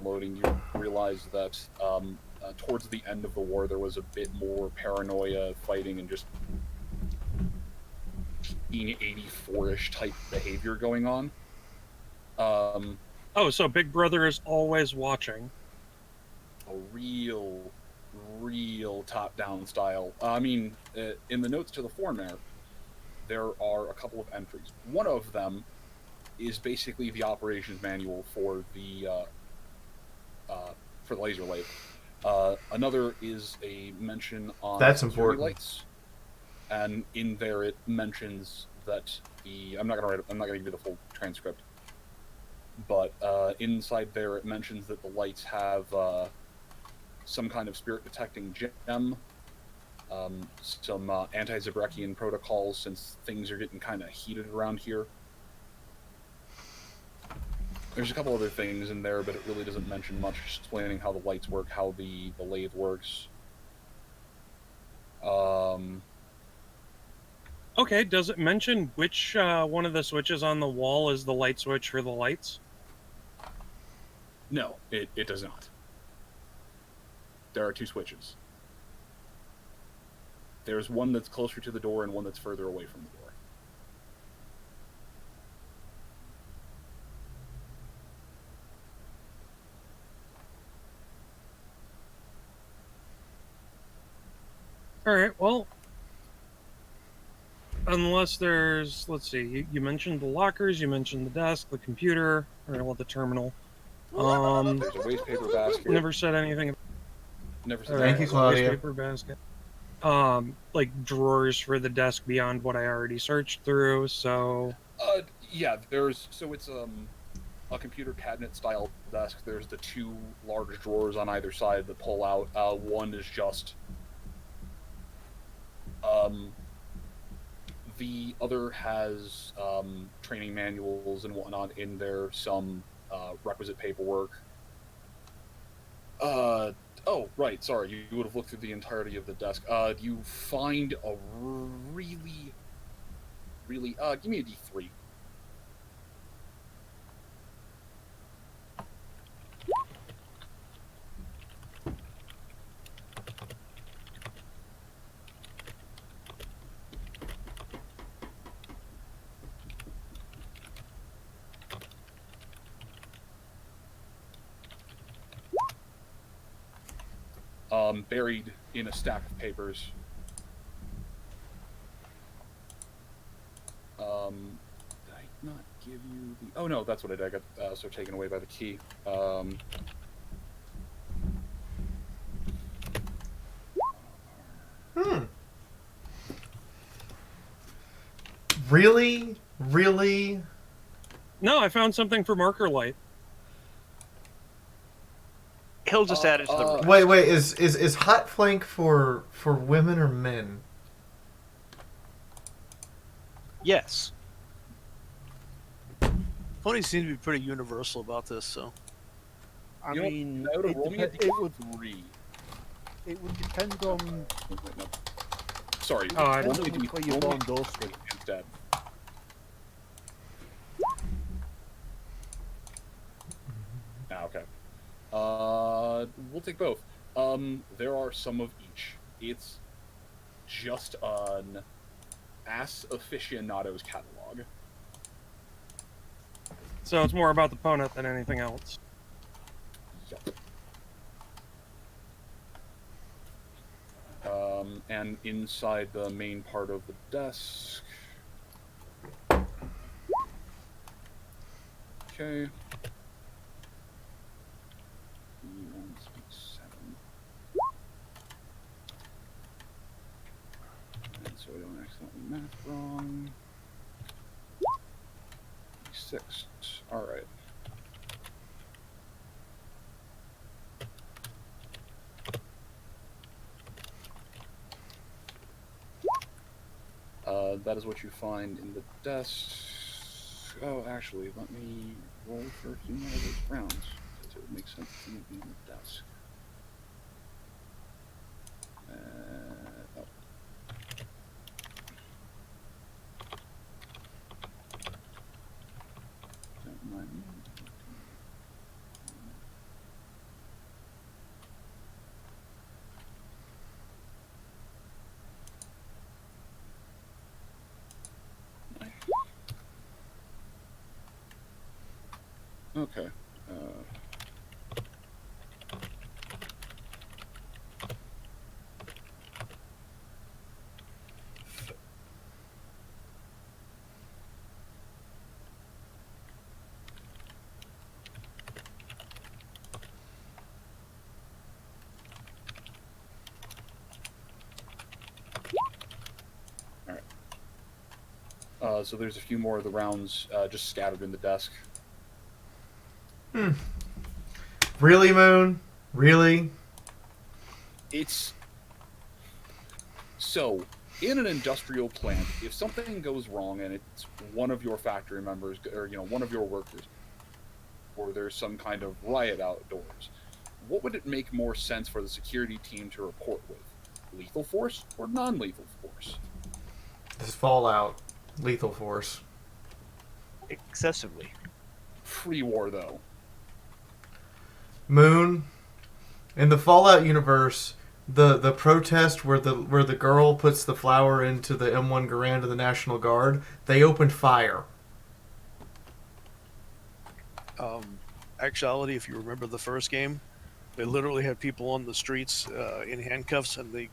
loading, you realize that towards the end of the war there was a bit more paranoia, fighting, and just 1984-ish type behavior going on. Oh, so Big Brother is always watching. A real top-down style. I mean, in the notes to the form there are a couple of entries. One of them is basically the operations manual for the laser lathe. Another is a mention on That's security important. lights, and in there it mentions that I'm not gonna give you the full transcript, but inside there it mentions that the lights have some kind of spirit detecting gem, some anti-Zabrekian protocols, since things are getting kind of heated around here. There's a couple other things in there, but it really doesn't mention much, just explaining how the lights work, how the lathe works. Okay, does it mention which one of the switches on the wall is the light switch for the lights? No, it does not. There are 2 switches. There's one that's closer to the door and one that's further away from the door. All right. Well, unless there's, let's see, you mentioned the lockers, you mentioned the desk, the computer, or well, the terminal. There's a waste paper basket. Never said anything. Never said Thank you, that. Claudia. Waste paper basket. Like drawers for the desk beyond what I already searched through. So. Yeah. It's a computer cabinet style desk. There's the 2 large drawers on either side that pull out. One is just. The other has training manuals and whatnot in there, some requisite paperwork. Oh, right, sorry, you would have looked through the entirety of the desk. You find a really, give me a D3. Buried in a stack of papers. Did I not give you the... Oh no, that's what I did. I got so taken away by the key. Really? Really? No, I found something for marker light. He'll just add it to the room. Wait. Is hot flank for women or men? Yes. Pony seems to be pretty universal about this, so. I You know, mean, no, to it, roll me a it would D3. it would depend on Sorry. Oh, I roll depends me a on D- where you're roll me born, a door D3 straight. instead. Okay. We'll take both. There are some of each. It's just an ass aficionado's catalog. So it's more about the Ponut than anything else. Yep. And inside the main part of the desk. Okay. E167. And so I don't accidentally math wrong. 6. Alright. That is what you find in the desk. Oh, actually, let me roll for a few more of those rounds. Because it would make sense for me to be in the desk. Oh. Don't mind me. Okay. So there's a few more of the rounds just scattered in the desk. Really, Moon? Really? It's so in an industrial plant, if something goes wrong and it's one of your factory members or one of your workers, or there's some kind of riot outdoors, what would it make more sense for the security team to report with? Lethal force or non-lethal force? This is Fallout. Lethal force. Excessively. Free war, though. Moon, In the Fallout universe, the protest where the girl puts the flower into the M1 Garand of the National Guard, they opened fire. Actuality, if you remember the first game, they literally had people on the streets in handcuffs, and they.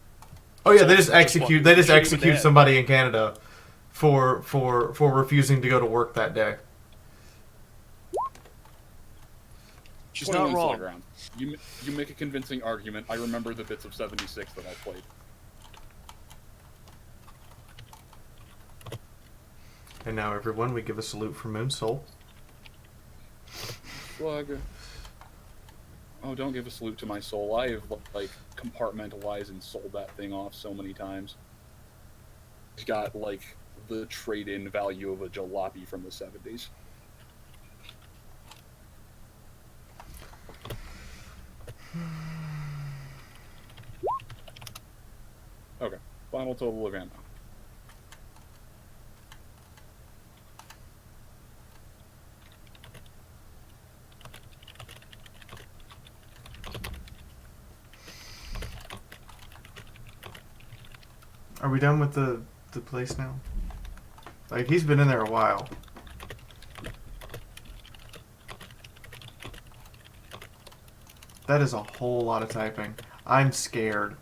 Oh yeah, they just wanted execute. to They just shoot 'em in the execute head. somebody in Canada for refusing to go to work that day. She's 21 not wrong. solid round. You make a convincing argument. I remember the bits of 76 that I played. And now, everyone, we give a salute for Moonsoul. Slug. Oh, don't give a salute to my soul. I have like compartmentalized and sold that thing off so many times. It's got like the trade-in value of a jalopy from the 70s. Okay, final total of ammo. Are we done with the place now? Like, he's been in there a while. That is a whole lot of typing. I'm scared.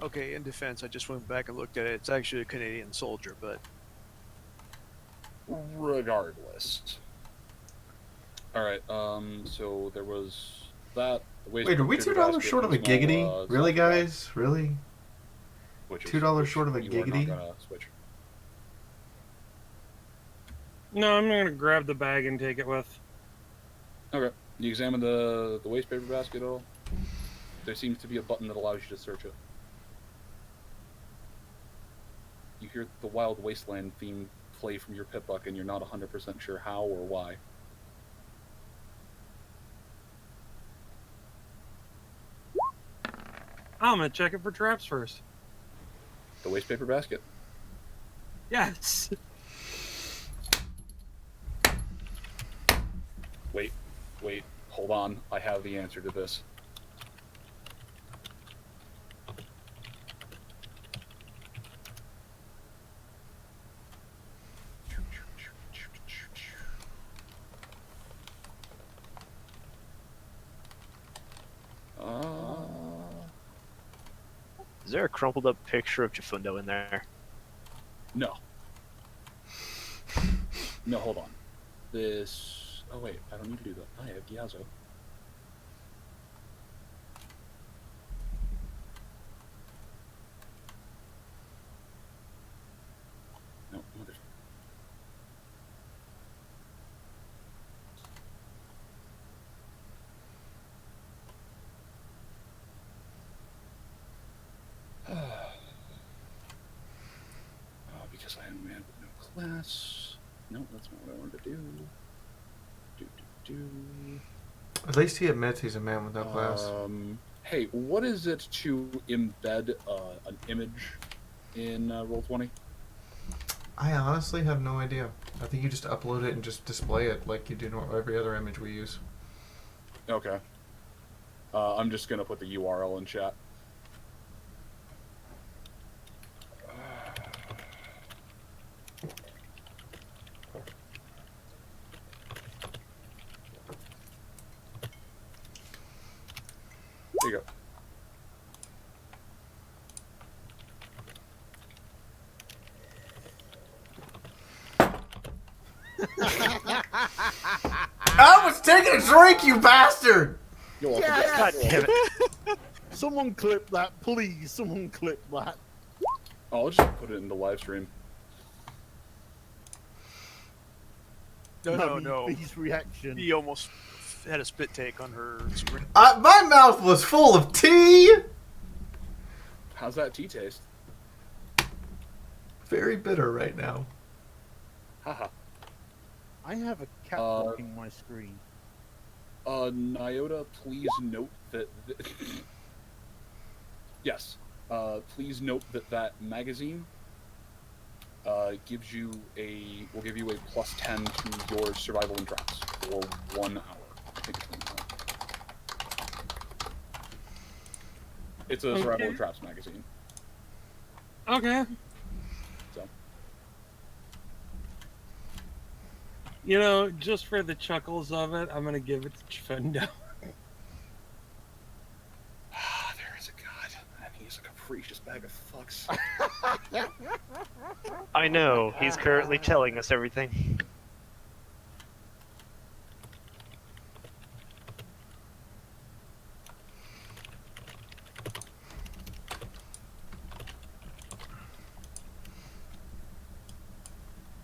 Okay, in defense, I just went back and looked at it. It's actually a Canadian soldier, but Regardless. Alright, so there was that. Wait, are we $2 short of a giggity? Really, guys? Really? $2 short of a giggity? No, I'm gonna grab the bag and take it with. Okay. You examine the waste paper basket at all? There seems to be a button that allows you to search it. You hear the Wild Wasteland theme play from your pit buck, and you're not 100% sure how or why. I'm gonna check it for traps first. The waste paper basket. Yes. Wait, hold on. I have the answer to this. Is there a crumpled up picture of Jafundo in there? No. No, hold on. This... Oh wait, I don't need to do that. I have Giazzo. No, mother... Because I am a man with no class. No, that's not what I wanted to do. At least he admits he's a man with no class. Hey, what is it to embed an image in Roll20? I honestly have no idea. I think you just upload it and just display it like you do every other image we use. Okay. I'm just gonna put the URL in chat. There you go. I was taking a drink, you bastard! You're welcome. Yes! God damn it. Someone clip that, please. Someone clip that. I'll just put it in the live stream. No. His reaction. He almost had a spit take on her screen. My mouth was full of tea! How's that tea taste? Very bitter right now. Haha. I have a cat blocking my screen. Nyota, please note that... Yes. Please note that that magazine will give you a +10 to your survival and traps for 1 hour. think it's been out. It's a Survival Okay. Traps magazine. Okay. So. You know, just for the chuckles of it, I'm gonna give it to Chifendo. There is a god, and he's a capricious bag of fucks. I know, he's currently telling us everything.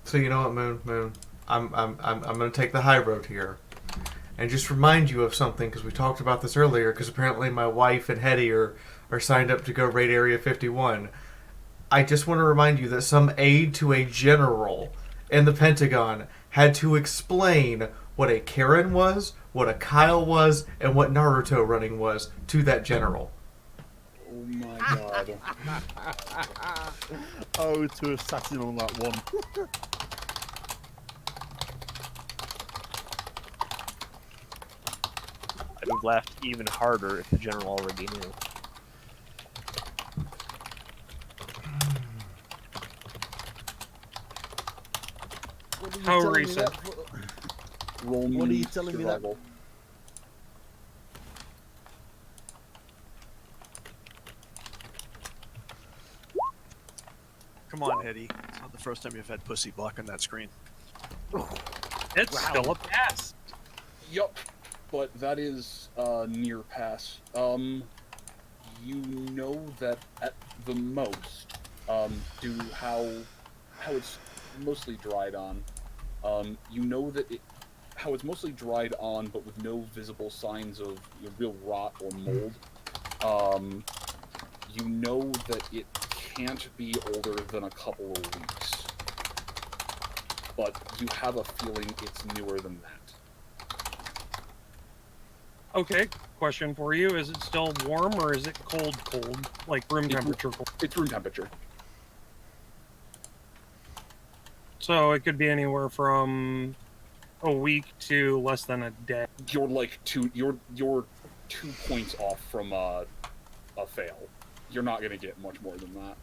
So you know what, Moon, I'm gonna take the high road here, and just remind you of something because we talked about this earlier. Because apparently my wife and Hetty are signed up to go raid Area 51. I just want to remind you that some aide to a general in the Pentagon had to explain what a Karen was, what a Kyle was, and what Naruto running was to that general. Oh my god. Oh, to assassin on that one. I'd have laughed even harder if the general already knew. How recent? Roll What are me you telling me that? survival. Come on, Hetty. It's not the first time you've had pussy block on that screen. It's still a pass. Yup, but that is near pass. You know that at the most, due how it's mostly dried on, you know that how it's mostly dried on, but with no visible signs of real rot or mold. You know that it can't be older than a couple of weeks, but you have a feeling it's newer than that. Okay, question for you. Is it still warm or is it cold, like room temperature cold? It's room temperature. So it could be anywhere from a week to less than a day. You're like you're 2 points off from a fail. You're not gonna get much more than that.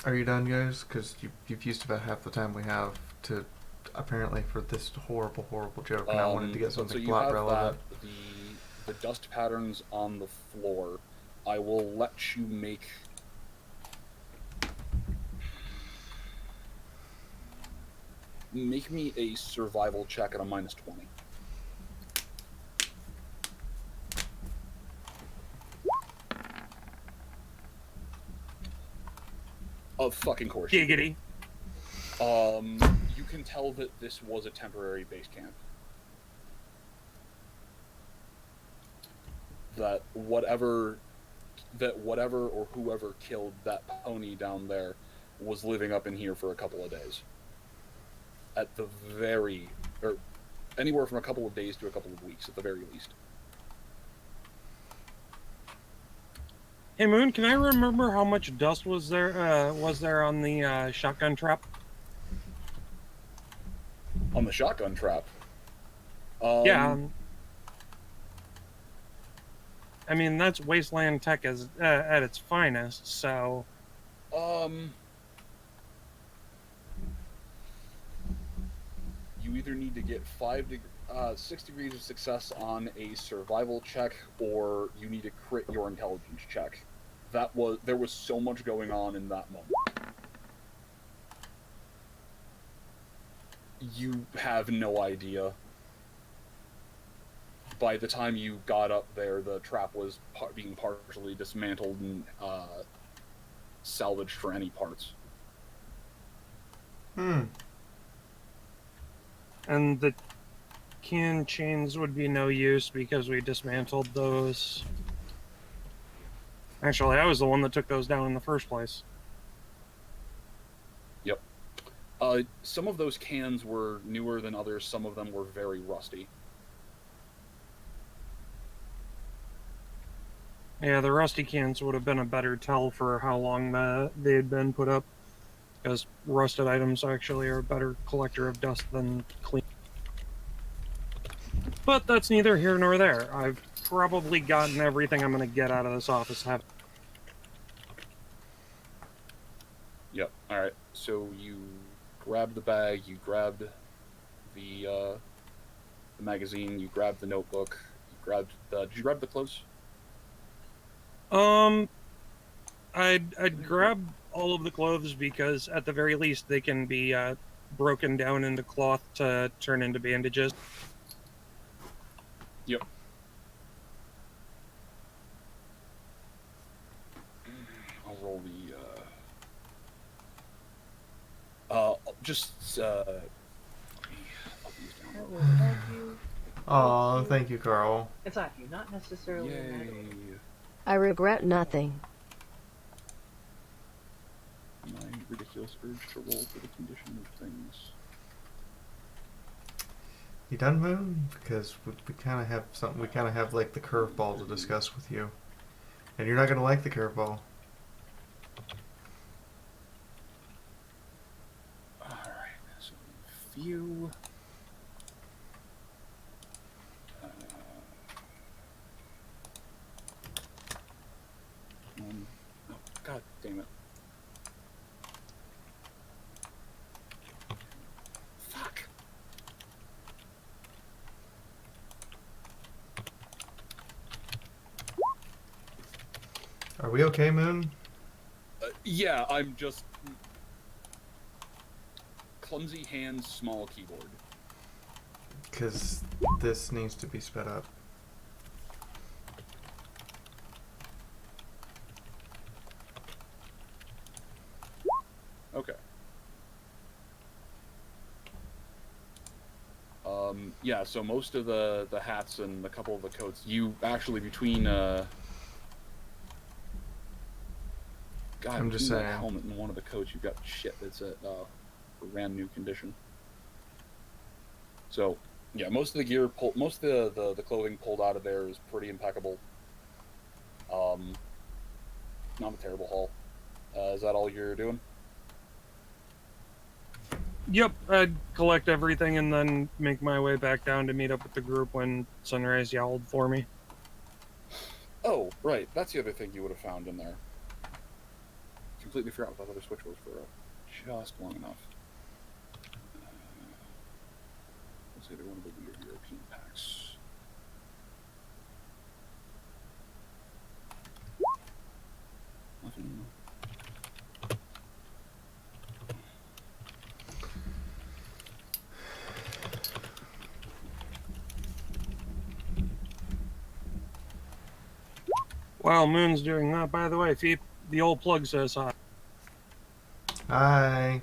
Are you done, guys? Because you've used about half the time we have to, apparently, for this horrible, horrible joke, and I wanted to get So something you plot have relevant. that, the dust patterns on the floor. I will let you make. Make me a survival check at a -20. Of fucking course. Giggity. You can tell that this was a temporary base camp. That whatever or whoever killed that pony down there was living up in here for a couple of days. At the very, or anywhere from a couple of days to a couple of weeks at the very least. Hey Moon, can I remember how much dust was there on the shotgun trap? On the shotgun trap? Yeah. I mean, that's wasteland tech as at its finest, so... You either need to get 6 degrees of success on a survival check, or you need to crit your intelligence check. There was so much going on in that moment. You have no idea. By the time you got up there, the trap was being partially dismantled and salvaged for any parts. And the can chains would be no use because we dismantled those. Actually, I was the one that took those down in the first place. Yep. Some of those cans were newer than others. Some of them were very rusty. Yeah, the rusty cans would have been a better tell for how long they had been put up, because rusted items actually are a better collector of dust than clean. But that's neither here nor there. I've probably gotten everything I'm going to get out of this office. Yep. All right. So you grabbed the bag. You grabbed the magazine. You grabbed the notebook. You grabbed the. Did you grab the clothes? I'd grab all of the clothes because at the very least they can be broken down into cloth to turn into bandages. Yep. I'll roll the. Just. That will help you. Aw, thank you, Carl. Attack you, not necessarily a mad order. I regret nothing. My ridiculous urge to roll for the condition of things. You done, Moon? Because we kind of have something. We kind of have like the curveball to discuss with you, and you're not gonna like the curveball. All right. So few. Oh, God damn it. Fuck. Are we okay, Moon? Yeah, I'm just... Clumsy hands, small keyboard. Because this needs to be sped up. Okay. Yeah, so most of the hats and a couple of the coats, you actually between, God, I'm just between that saying. helmet and one of the coats, you've got shit that's at brand new condition. So, yeah, most of the gear, most of the clothing pulled out of there is pretty impeccable. Not a terrible haul. Is that all you're doing? Yep, I'd collect everything and then make my way back down to meet up with the group when Sunrise yowled for me. Oh, right. That's the other thing you would have found in there. Completely forgot what that other switch was for just long enough. Let's say they're one of the weird European packs. Nothing. While Moon's doing that, by the way, Feep, the old plug says hi. Hi.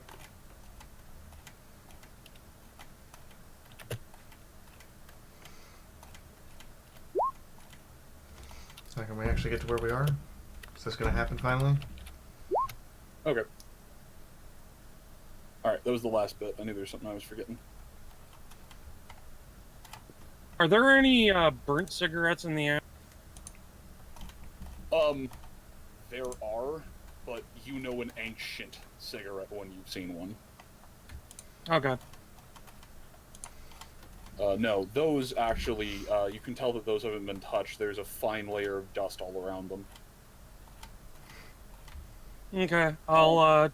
So can we actually get to where we are? Is this going to happen finally? Okay. Alright, that was the last bit. I knew there was something I was forgetting. Are there any burnt cigarettes in the air? There are, but you know an ancient cigarette when you've seen one. Okay. No, those actually, you can tell that those haven't been touched. There's a fine layer of dust all around them. Okay, I'll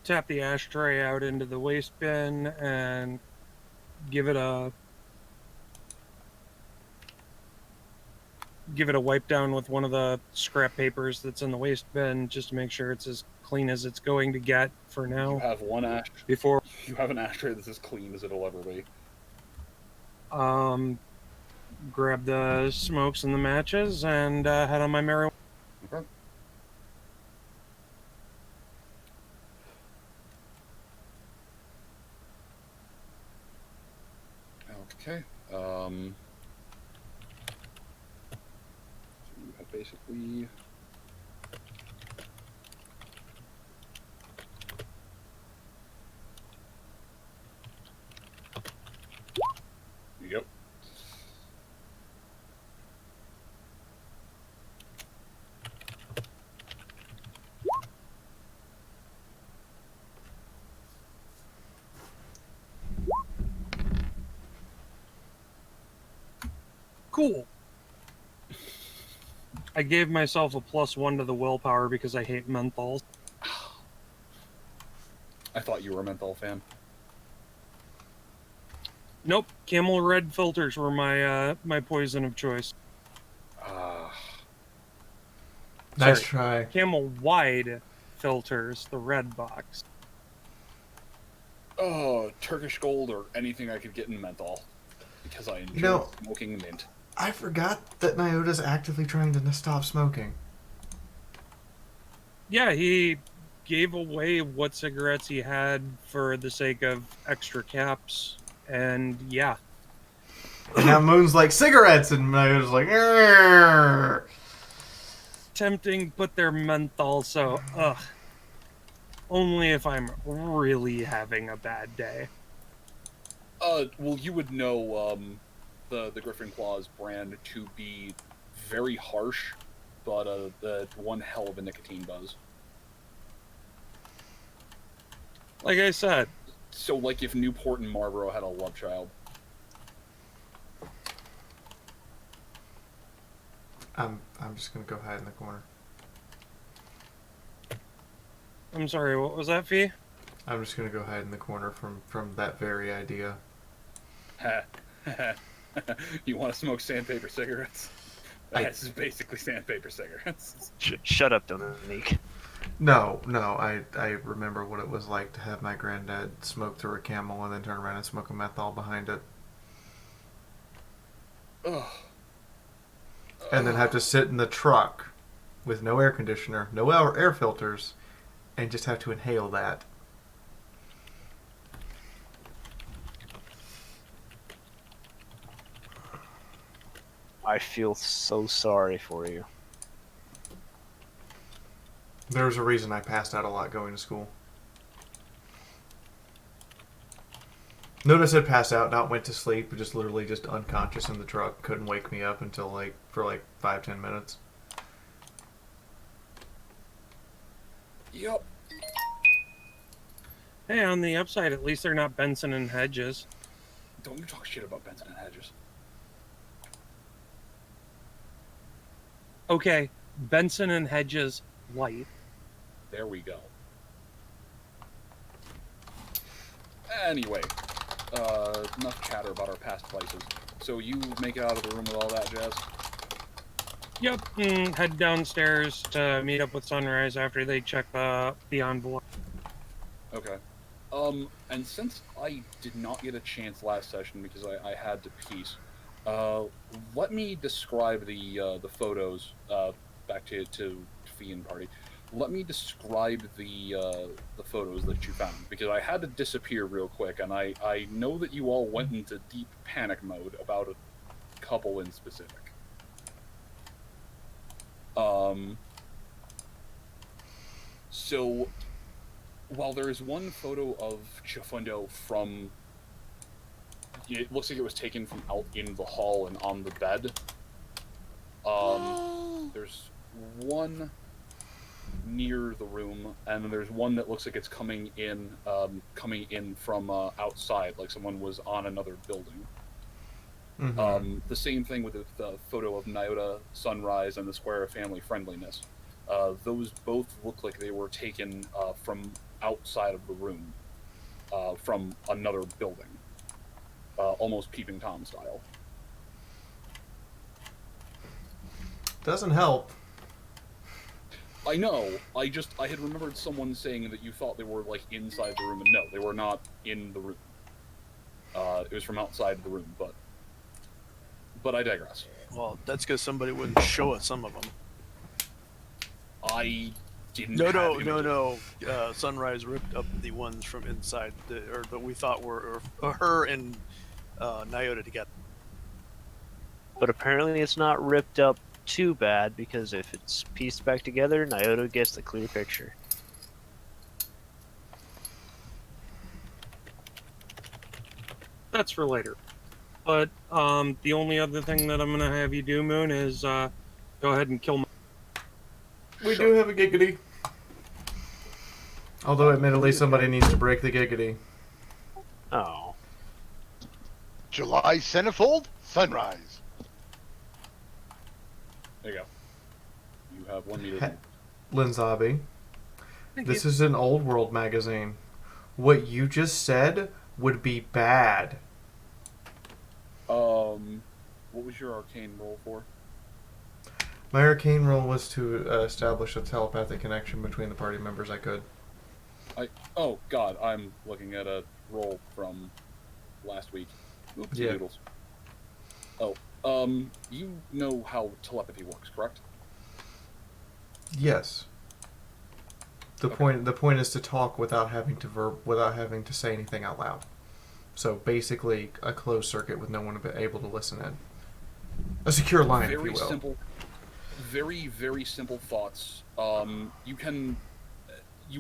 tap the ashtray out into the waste bin and give it a wipe down with one of the scrap papers that's in the waste bin just to make sure it's as clean as it's going to get for now. You have one ash before you have an ashtray that's as clean as it'll ever be. Grab the smokes and the matches and head on my merry way. Okay. Okay. So you have basically Yep. cool. I gave myself a +1 to the willpower because I hate menthols. I thought you were a menthol fan. Nope, Camel Red filters were my poison of choice. Nice try. Camel Wide filters, the red box. Oh, Turkish Gold or anything I could get in menthol. Because I enjoy smoking mint. I forgot that Nyota's actively trying to stop smoking. Yeah, he gave away what cigarettes he had for the sake of extra caps, and yeah. And now Moon's like, cigarettes! And Nyota's like, "Arr!" Tempting, but they're menthol, so, ugh. Only if I'm really having a bad day. Well, you would know, the Griffin Claws brand to be very harsh, but, one hell of a nicotine buzz. Like I said. So, like if Newport and Marlboro had a love child. I'm just gonna go hide in the corner. I'm sorry, what was that, Fee? I'm just gonna go hide in the corner from that very idea. You want to smoke sandpaper cigarettes? That's basically sandpaper cigarettes. Shut up, Dominique. No, I remember what it was like to have my granddad smoke through a Camel and then turn around and smoke a menthol behind it. Ugh. And then have to sit in the truck with no air conditioner, no air filters, and just have to inhale that. I feel so sorry for you. There was a reason I passed out a lot going to school. Notice I passed out, not went to sleep, but just literally just unconscious in the truck. Couldn't wake me up until for 5-10 minutes. Yup. Hey, on the upside, at least they're not Benson and Hedges. Don't you talk shit about Benson and Hedges. Okay, Benson and Hedges light. There we go. Anyway, enough chatter about our past vices. So you make it out of the room with all that jazz? Yep, and head downstairs to meet up with Sunrise after they check the envelope. Okay. And since I did not get a chance last session because I had to piece, let me describe the photos, back to Fee and Party. Let me describe the photos that you found, because I had to disappear real quick, and I know that you all went into deep panic mode about a couple in specific. So, while there is one photo of Chifundo from... It looks like it was taken from out in the hall and on the bed. There's one near the room, and then there's one that looks like it's coming in from outside, like someone was on another building. Mm-hmm. The same thing with the photo of Nyota, Sunrise, and the Square of Family Friendliness. Those both look like they were taken from outside of the room, from another building, almost Peeping Tom style. Doesn't help. I know. I had remembered someone saying that you thought they were like inside the room, and no, they were not in the room. It was from outside the room, but I digress. Well, that's because somebody wouldn't show us some of them. I didn't. No. Sunrise ripped up the ones from inside, or that we thought were her and Nyota together. But apparently it's not ripped up too bad, because if it's pieced back together, Nyota gets the clear picture. That's for later. But the only other thing that I'm gonna have you do, Moon, is go ahead and kill. We do have a giggity. Although, admittedly, somebody needs to break the giggity. Oh. July Centerfold, Sunrise. There you go. You have 1 meter. Ha- Linzabi, Thank this you. is an old world magazine. What you just said would be bad. What was your arcane roll for? My arcane roll was to establish a telepathic connection between the party members I could. Oh God, I'm looking at a roll from last week. Oopsie Yeah. doodles. Oh, you know how telepathy works, correct? Yes. The point is to talk without having to say anything out loud. So basically, a closed circuit with no one able to listen in. A secure line, if you will. Simple. Very, very simple thoughts. You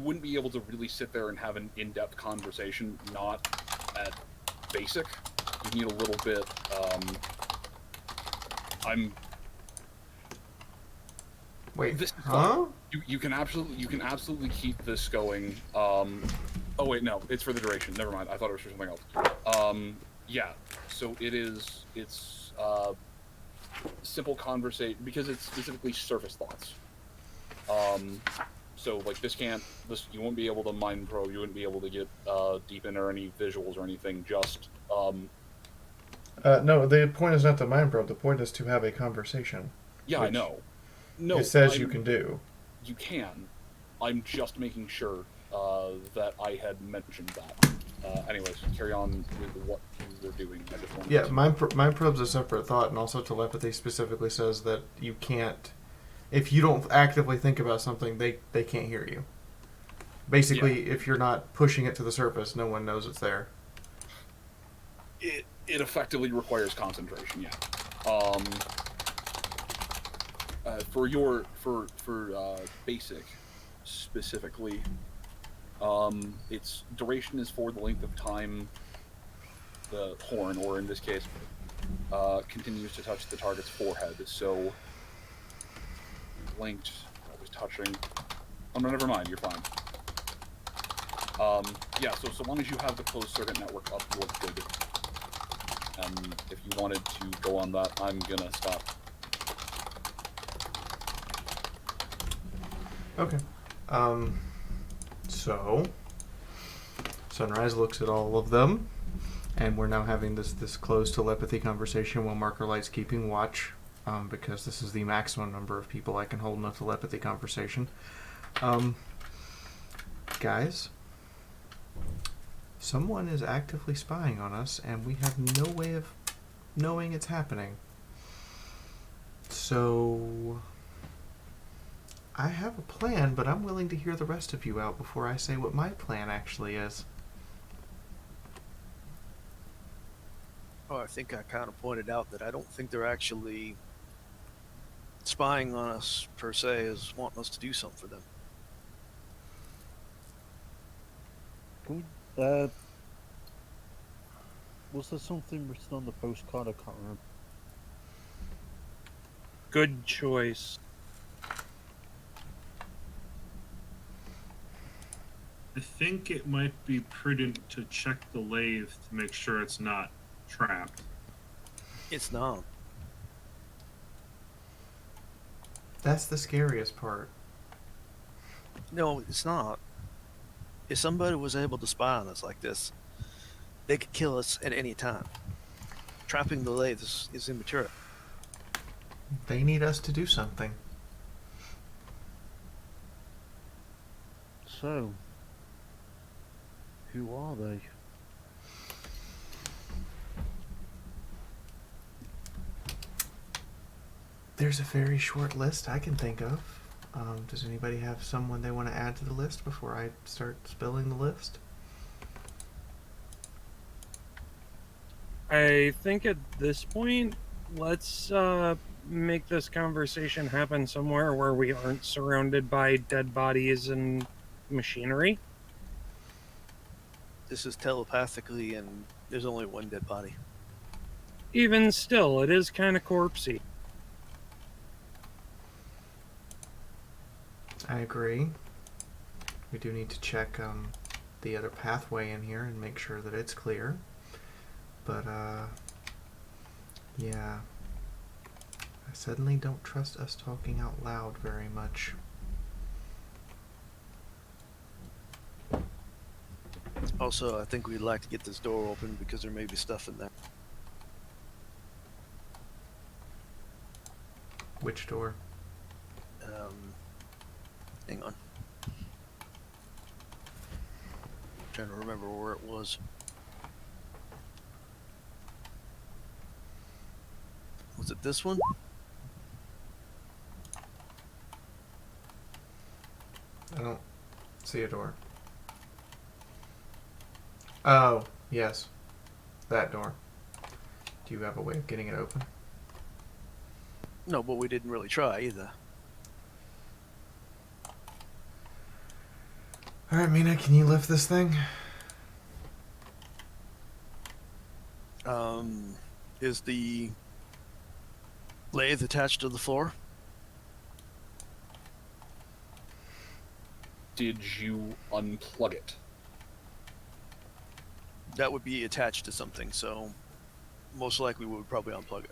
wouldn't be able to really sit there and have an in-depth conversation, not at basic. You need a little bit, Wait, this is huh? You can absolutely keep this going. Oh wait, no, it's for the duration. Never mind. I thought it was for something else. Yeah. So it's simple conversation because it's specifically surface thoughts. So like you won't be able to mind probe. You wouldn't be able to get deep into any visuals or anything. Just No, the point is not to mind probe. The point is to have a conversation. yeah, I know. No, it says you can do. You can. I'm just making sure that I had mentioned that. Anyways, carry on with what you were doing. I just wanted to... mind probe's a separate thought, and also telepathy specifically says that you can't. If you don't actively think about something, they can't hear you. Basically, if you're not pushing it to the surface, no one knows it's there. It effectively requires concentration. Yeah. For basic specifically, its duration is for the length of time the horn, or in this case, continues to touch the target's forehead. So linked, always touching. Oh no, never mind. You're fine. Yeah. So long as you have the closed circuit network up, you're good. And if you wanted to go on that, I'm gonna stop. Okay. So Sunrise looks at all of them, and we're now having this closed telepathy conversation while Marker Light's keeping watch, because this is the maximum number of people I can hold in a telepathy conversation. Guys, someone is actively spying on us, and we have no way of knowing it's happening. So I have a plan, but I'm willing to hear the rest of you out before I say what my plan actually is. Oh, I think I kind of pointed out that I don't think they're actually spying on us per se as wanting us to do something for them. Can was there something written on the postcard? I can't remember. Good choice. I think it might be prudent to check the lathe to make sure it's not trapped. It's not. That's the scariest part. No, it's not. If somebody was able to spy on us like this, they could kill us at any time. Trapping the lathe is immaterial. They need us to do something. So, who are they? There's a very short list I can think of. Does anybody have someone they want to add to the list before I start spilling the list? I think at this point, let's make this conversation happen somewhere where we aren't surrounded by dead bodies and machinery. This is telepathically, and there's only one dead body. Even still, it is kind of corpsey. I agree. We do need to check the other pathway in here and make sure that it's clear. But, yeah. I suddenly don't trust us talking out loud very much. Also, I think we'd like to get this door open because there may be stuff in there. Which door? Hang on. Trying to remember where it was. Was it this one? I don't see a door. Oh, yes. That door. Do you have a way of getting it open? No, but we didn't really try either. Alright, Mina, can you lift this thing? Is the lathe attached to the floor? Did you unplug it? That would be attached to something, so most likely we would probably unplug it.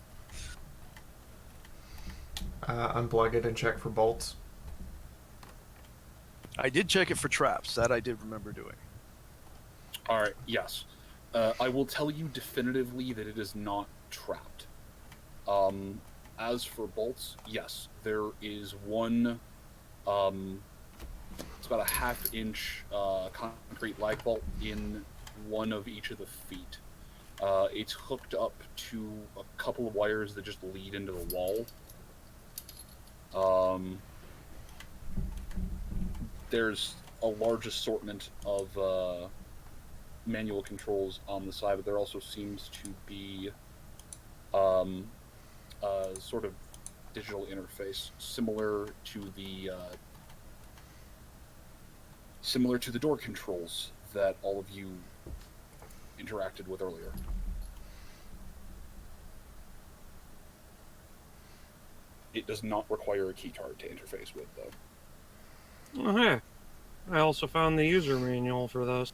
Unplug it and check for bolts. I did check it for traps. That I did remember doing. Alright, yes. I will tell you definitively that it is not trapped. As for bolts, yes, there is one, it's about a half-inch concrete lag bolt in one of each of the feet. It's hooked up to a couple of wires that just lead into the wall. There's a large assortment of manual controls on the side, but there also seems to be a sort of digital interface similar to the door controls that all of you interacted with earlier. It does not require a keycard to interface with, though. Oh, hey. I also found the user manual for those.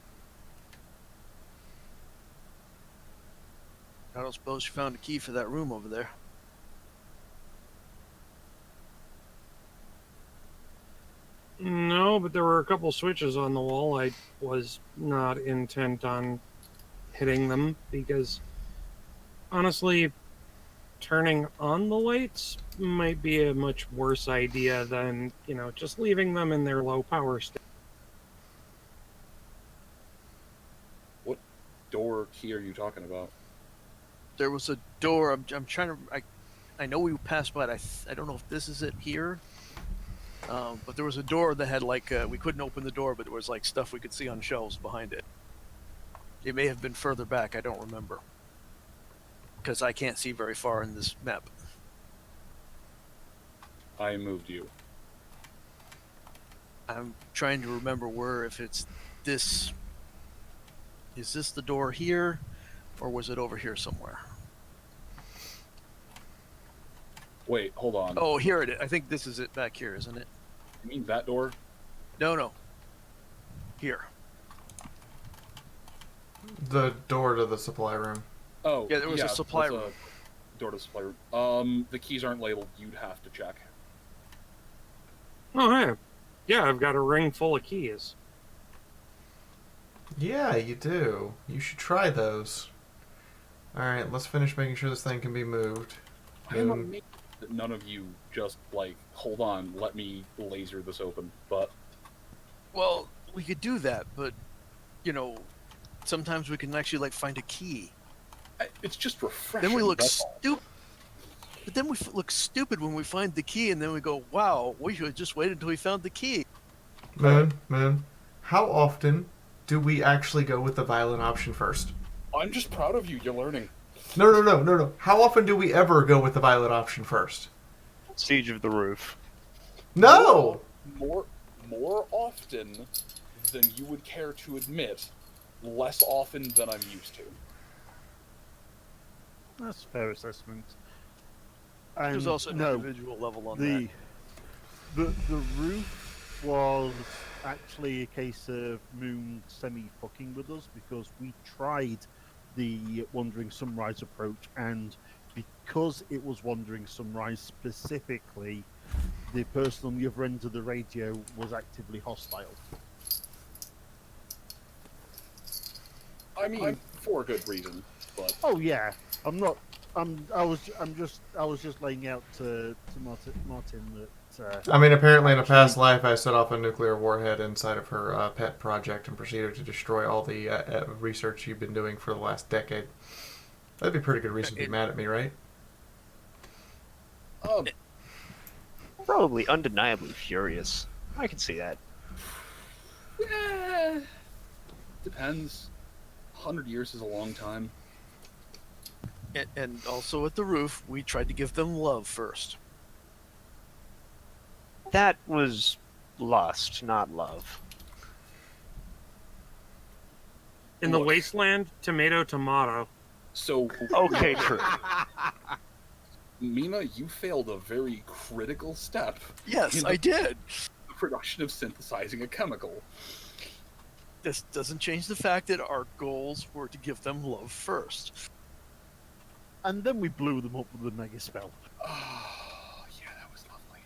I don't suppose you found a key for that room over there. No, but there were a couple switches on the wall. I was not intent on hitting them because, honestly, turning on the lights might be a much worse idea than, just leaving them in their low power state. What door key are you talking about? There was a door. I'm trying to. I know we passed by it. I don't know if this is it here. But there was a door that had we couldn't open the door, but there was stuff we could see on shelves behind it. It may have been further back. I don't remember because I can't see very far in this map. I moved you. I'm trying to remember if it's this. Is this the door here, or was it over here somewhere? Wait, hold on. Oh, here it is. I think this is it back here, isn't it? You mean that door? No. Here. The door to the supply room. Oh, yeah, there was a supply room. Door to the supply room. The keys aren't labeled. You'd have to check. Oh, hey. Yeah, I've got a ring full of keys. Yeah, you do. You should try those. Alright, let's finish making sure this thing can be moved. I'm amazed that none of you just, hold on, let me laser this open, but... Well, we could do that, but, sometimes we can actually, find a key. It's just refreshing. Then we look stupid. But then we look stupid when we find the key, and then we go, wow, we should have just waited until we found the key. Moon, how often do we actually go with the violent option first? I'm just proud of you. You're learning. No. How often do we ever go with the violent option first? Siege of the Roof. No! More often than you would care to admit. Less often than I'm used to. That's a fair assessment. There's also an individual level on that. The roof was actually a case of Moon semi-fucking with us because we tried the Wandering Sunrise approach and because it was wandering sunrise specifically, the person on the other end of the radio was actively hostile. I mean, for a good reason, but Oh yeah, I'm not. I was just laying out to Martin that. I mean, apparently in a actually- past life, I set off a nuclear warhead inside of her pet project and proceeded to destroy all the research you've been doing for the last decade. That'd be a pretty good reason to be mad at me, right? Probably undeniably furious. I can see that. depends. 100 years is a long time. And also at the roof, we tried to give them love first. That was lust, not love. In the wasteland, tomato, tomato. So okay, true. Mina, you failed a very critical step. Yes, in I did. The production of synthesizing a chemical. This doesn't change the fact that our goals were to give them love first. And then we blew them up with a mega spell. Oh, yeah, that was lovely.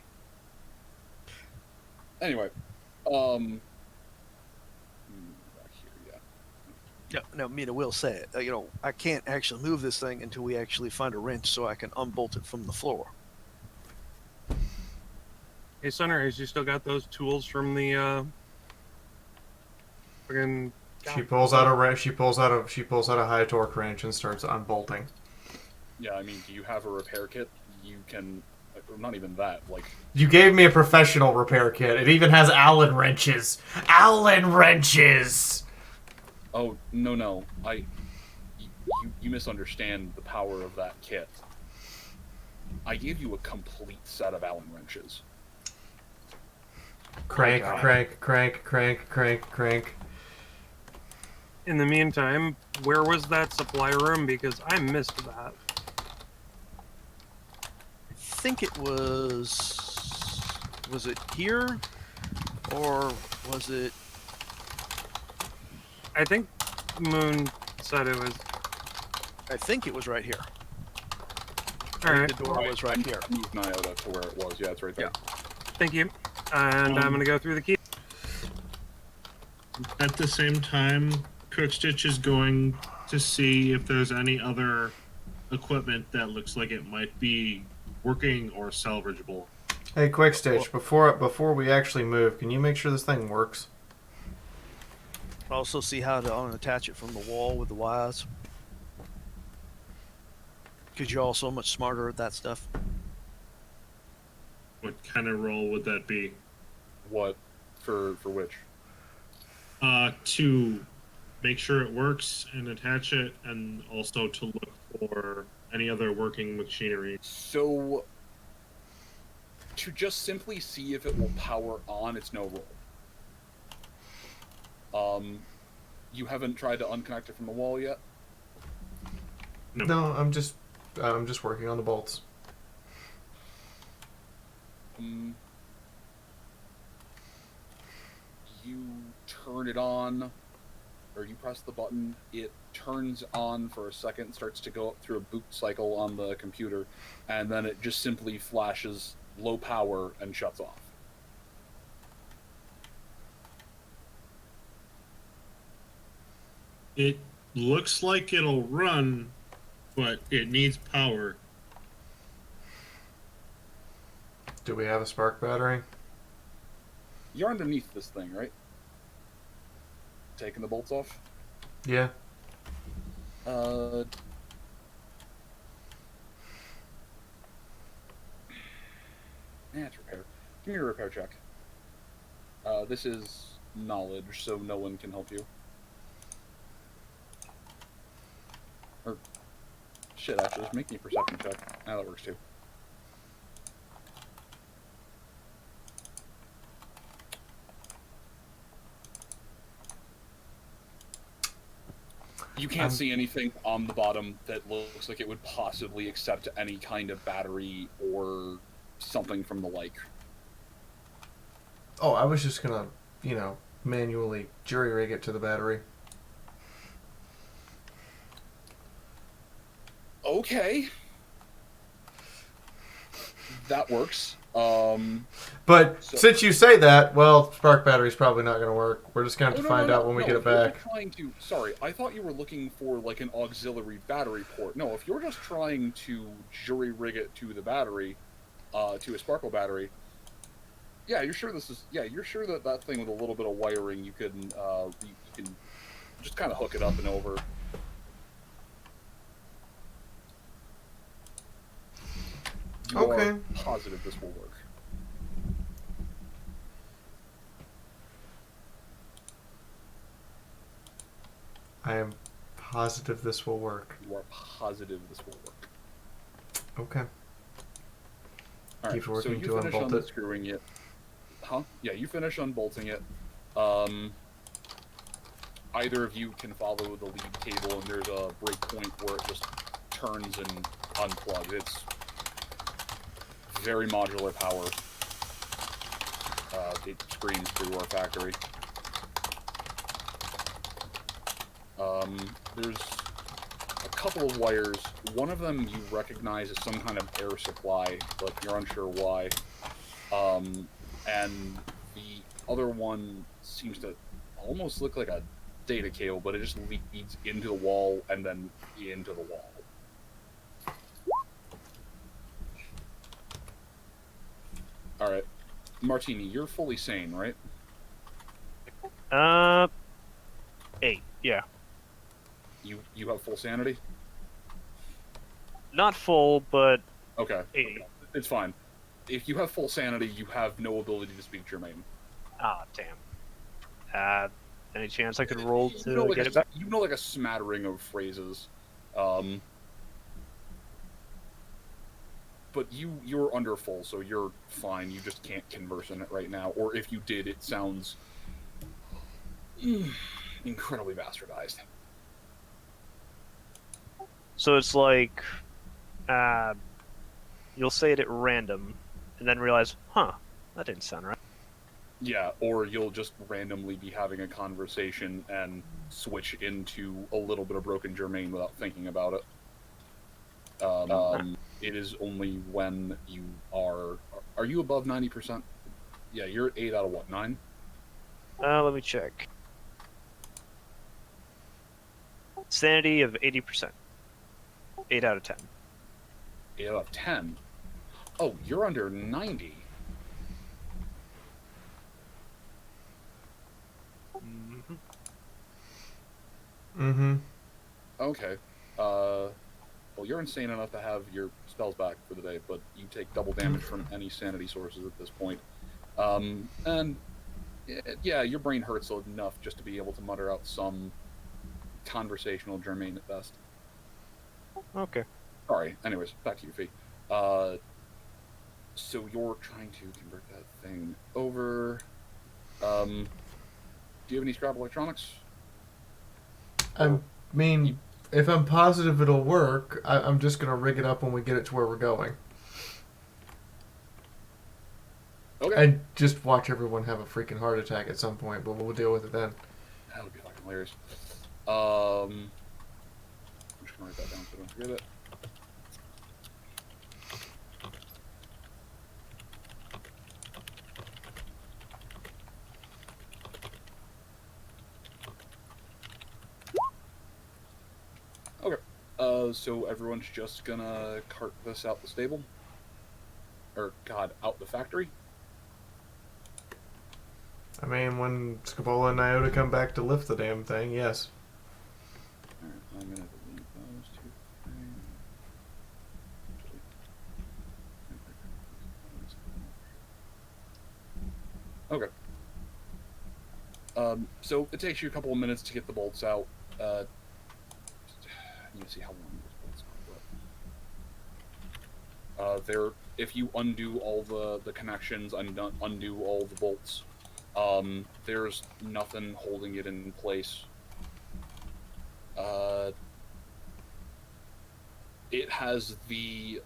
Anyway, back here, yeah. Now, Mina will say it. I can't actually move this thing until we actually find a wrench so I can unbolt it from the floor. Hey, Sunrise, you still got those tools from the fucking. She pulls out a wrench. She pulls out a high torque wrench and starts unbolting. Yeah, I mean, do you have a repair kit? You can, not even that, like... You gave me a professional repair kit. It even has Allen wrenches. Allen wrenches! Oh, no. You misunderstand the power of that kit. I gave you a complete set of Allen wrenches. Crank. In the meantime, where was that supply room? Because I missed that. I think it was... Was it here? Or was it... I think Moon said it was... I think it was right here. Alright. The door was right here. Moved Nyota to where it was. Yeah, it's right there. Thank you. And I'm going to go through the key. At the same time, Quickstitch is going to see if there's any other equipment that looks like it might be working or salvageable. Hey, Quickstitch, before we actually move, can you make sure this thing works? Also see how to unattach it from the wall with the wires. Because you're all so much smarter at that stuff. What kind of role would that be? What? For which? To make sure it works and attach it, and also to look for any other working machinery. So, to just simply see if it will power on, it's no roll. You haven't tried to unconnect it from the wall yet? No, I'm just working on the bolts. You turn it on, or you press the button, it turns on for a second, starts to go up through a boot cycle on the computer, and then it just simply flashes low power and shuts off. It looks like it'll run, but it needs power. Do we have a spark battery? You're underneath this thing, right? Taking the bolts off? Yeah. Yeah, it's repair. Give me a repair check. This is knowledge, so no one can help you. Or, shit, actually, just make me a perception check. Now that works too. You can't see anything on the bottom that looks like it would possibly accept any kind of battery or something from the like. Oh, I was just gonna, manually jury rig it to the battery. Okay. that works. But So- since you say that, well, spark battery's probably not going to work. We're just going to Oh, have to no, find no, out no, when we no, get it if you're back. just trying to, sorry, I thought you were looking for like an auxiliary battery port. No, if you're just trying to jury rig it to the battery, to a sparkle battery, yeah, you're sure this is, yeah, you're sure that that thing with a little bit of wiring, you can just kind of hook it up and over. You Okay. are positive this will work. I am positive this will work. You are positive this will work. Okay. All right, Keeps so working you to finish unbolt it. unscrewing it. Huh? Yeah, you finish unbolting it. Either of you can follow the lead cable, and there's a break point where it just turns and unplugs. It's very modular power. It screams through our factory. There's a couple of wires. One of them you recognize as some kind of air supply, but you're unsure why. And the other one seems to almost look like a data cable, but it just leads into the wall and then into the wall. Alright. Martini, you're fully sane, right? 8, yeah. You have full sanity? Not full, but Okay. 80. It's fine. If you have full sanity, you have no ability to speak German. Ah, damn. Any chance I could roll to You know, like get it back? you know, like a smattering of phrases. But you're under full, so you're fine. You just can't converse in it right now. Or if you did, it sounds incredibly bastardized. So it's like, you'll say it at random, and then realize, huh, that didn't sound right. Yeah, or you'll just randomly be having a conversation and switch into a little bit of broken German without thinking about it. It is only when you are... Are you above 90%? Yeah, you're at 8 out of what, 9? Let me check. Sanity of 80%. 8 out of 10. 8 out of 10? Oh, you're under 90. Mm-hmm. Okay. Well, you're insane enough to have your spells back for the day, but you take double damage from any sanity sources at this point. And yeah, your brain hurts enough just to be able to mutter out some conversational German at best. Okay. Sorry. Anyways, back to you, Fee. So you're trying to convert that thing over. Do you have any scrap electronics? I mean, if I'm positive it'll work, I'm just going to rig it up when we get it to where we're going. Okay. And just watch everyone have a freaking heart attack at some point, but we'll deal with it then. That would be fucking hilarious. I'm just gonna write that down so I don't forget it. Okay. So everyone's just gonna cart this out the stable? Or, God, out the factory? I mean, when Scapola and Iota come back to lift the damn thing, yes. Alright, I'm gonna delete those two things. Okay. So it takes you a couple of minutes to get the bolts out. You see how long those bolts are. If you undo all the connections, undo all the bolts, there's nothing holding it in place. It has the...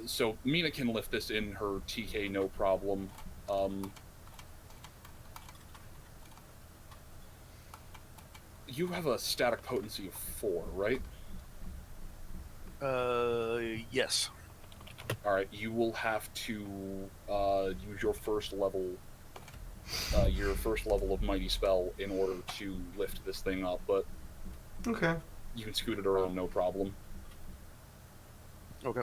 So Mina can lift this in her TK no problem. You have a static potency of 4, right? Yes. All right, you will have to use your first level of mighty spell in order to lift this thing up, but Okay. you can scoot it around no problem. Okay.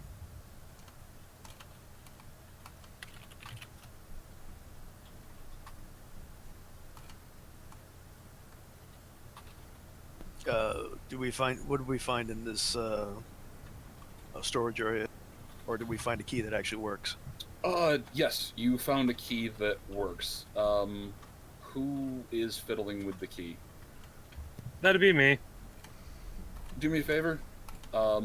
What did we find in this storage area, or did we find a key that actually works? Yes, you found a key that works. Who is fiddling with the key? That'd be me. Do me a favor. Roll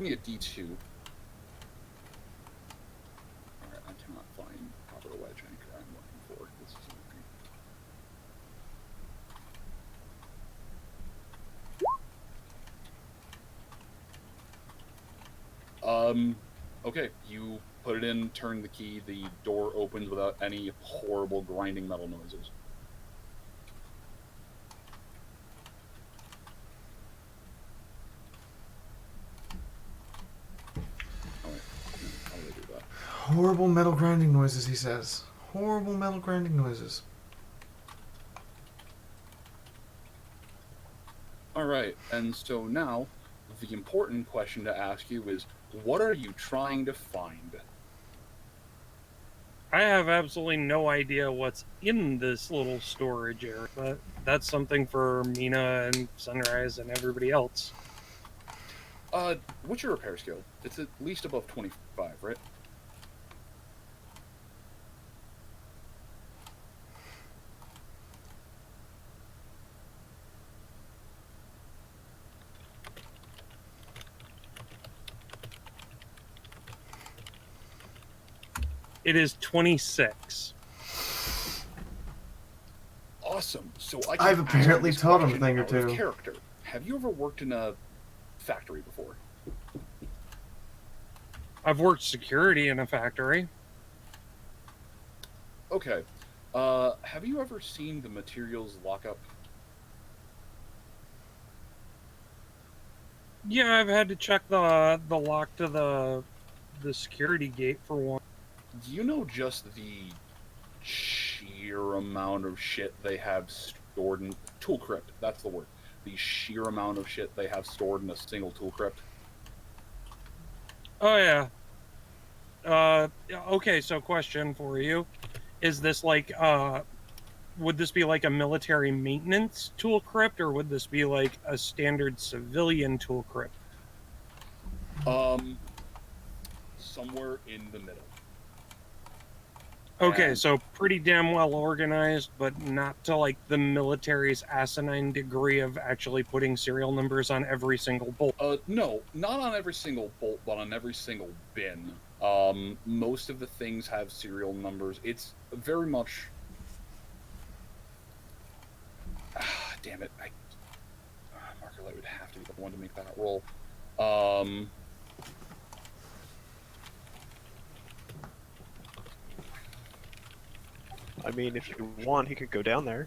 me a D2. Alright, I cannot find proper wedge anchor I'm looking for. This is okay, you put it in, turn the key, the door opens without any horrible grinding metal noises. How do they do that? Horrible metal grinding noises, he says. Horrible metal grinding noises. Alright, and so now, the important question to ask you is, what are you trying to find? I have absolutely no idea what's in this little storage area, but that's something for Mina and Sunrise and everybody else. What's your repair skill? It's at least above 25, right? It is 26. Awesome. So I I've apparently taught him a thing or two. Character. Have you ever worked in a factory before? I've worked security in a factory. Okay. Have you ever seen the materials lockup? Yeah, I've had to check the lock to the security gate for one. Do you know just the sheer amount of shit they have stored in tool crypt? That's the word. The sheer amount of shit they have stored in a single tool crypt. Oh yeah. Okay, so question for you. Is this like would this be like a military maintenance tool crypt, or would this be like a standard civilian tool crypt? Somewhere in the middle. Okay, so pretty damn well organized, but not to like the military's asinine degree of actually putting serial numbers on every single bolt. No, not on every single bolt, but on every single bin. Most of the things have serial numbers. It's very much... damn it. Marker Light would have to be the one to make that roll. I mean, if you want, he could go down there.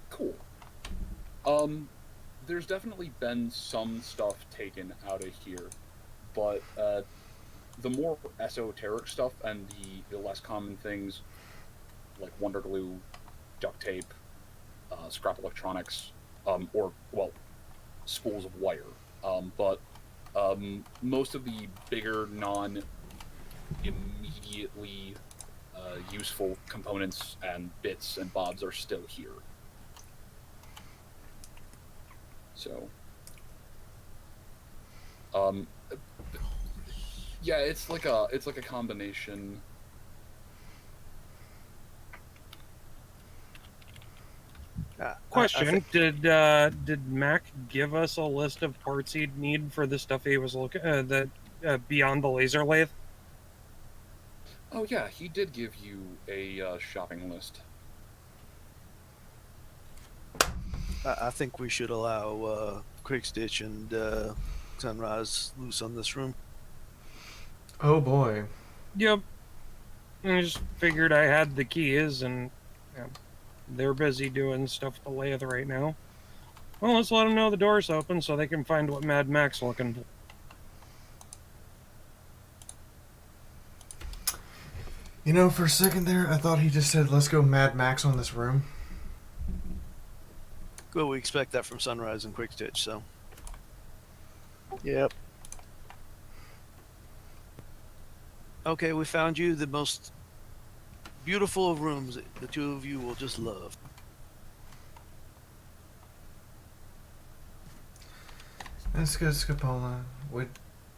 Cool. There's definitely been some stuff taken out of here, but the more esoteric stuff and the less common things, like wonder glue, duct tape, scrap electronics, or, well, spools of wire. But most of the bigger, non-immediately useful components and bits and bobs are still here. So, yeah, it's like a combination. Question: Did Mac give us a list of parts he'd need for the stuff he was looking beyond the laser lathe? Oh yeah, he did give you a shopping list. I think we should allow Quickstitch and Sunrise loose on this room. Oh boy. Yep. I just figured I had the keys, and they're busy doing stuff with the lathe right now. Well, let's let them know the door's open so they can find what Mad Mac's looking for. You know, for a second there, I thought he just said, let's go Mad Max on this room. Well, we expect that from Sunrise and Quick Stitch, so. Yep. Okay, we found you the most beautiful of rooms that the two of you will just love. That's good, Scapola. Would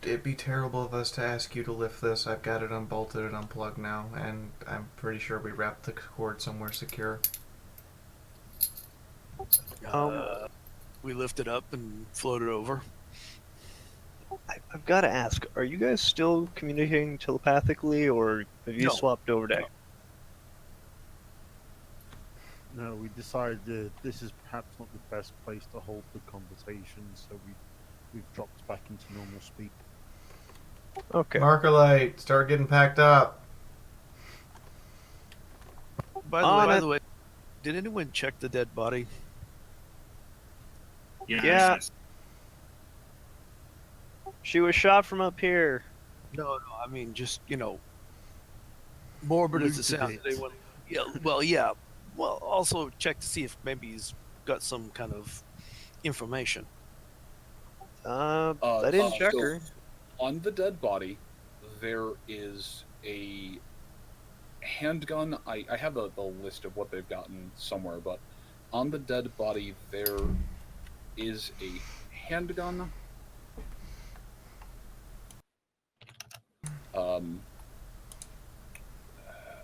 it be terrible of us to ask you to lift this? I've got it unbolted and unplugged now, and I'm pretty sure we wrapped the cord somewhere secure. We lift it up and float it over. I've got to ask, are you guys still communicating telepathically, or have you No. swapped over deck? No, we decided this is perhaps not the best place to hold the conversation, so we've dropped back into normal speak. Okay. Markerlight, start getting packed up. By the way, did anyone check the dead body? Yeah. She was shot from up here. No, I mean just morbid as it sounds. Anyone? Yeah, yeah. Well, also check to see if maybe he's got some kind of information. I didn't check so her. On the dead body, there is a handgun. I have the list of what they've gotten somewhere, but on the dead body there is a handgun.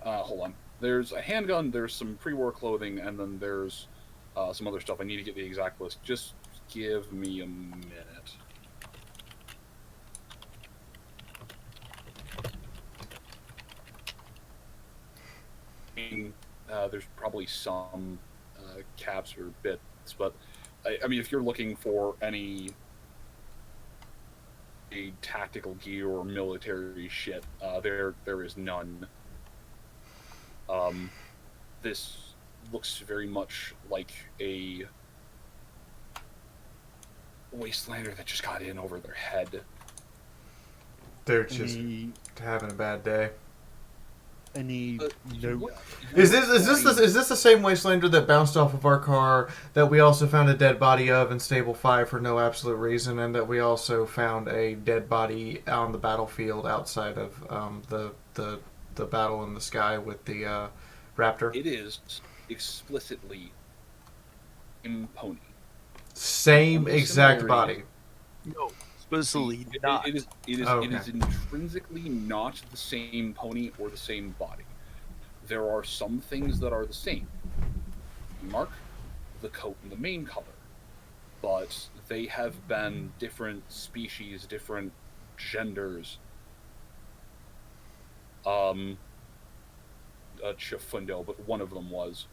Hold on. There's a handgun, there's some pre-war clothing, and then there's some other stuff. I need to get the exact list. Just give me a minute. There's probably some caps or bits, but I mean, if you're looking for any tactical gear or military shit, there is none. This looks very much like a wastelander that just got in over their head. They're just having a bad day. Any no? Is this the same wastelander that bounced off of our car that we also found a dead body of in Stable 5 for no absolute reason, and that we also found a dead body on the battlefield outside of the battle in the sky with the raptor? It is explicitly in pony. Same exact body. No, explicitly not. It is intrinsically not the same pony or the same body. There are some things that are the same. Mark, the coat and the mane color. But they have been different species, different genders. Chifundo, but one of them was.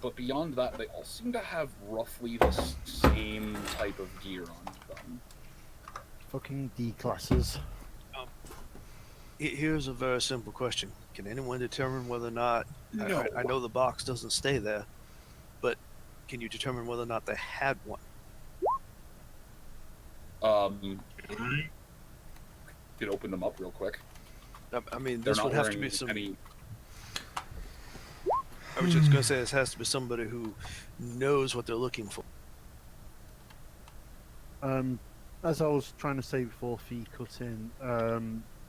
But beyond that, they all seem to have roughly the same type of gear on them. Fucking D classes. Here's a very simple question: can anyone determine whether or not? No. I know the box doesn't stay there, but can you determine whether or not they had one? Could open them up real quick. I mean, They're this not would have to wearing be some. any. I was just gonna say this has to be somebody who knows what they're looking for. As I was trying to say before Fee cut in,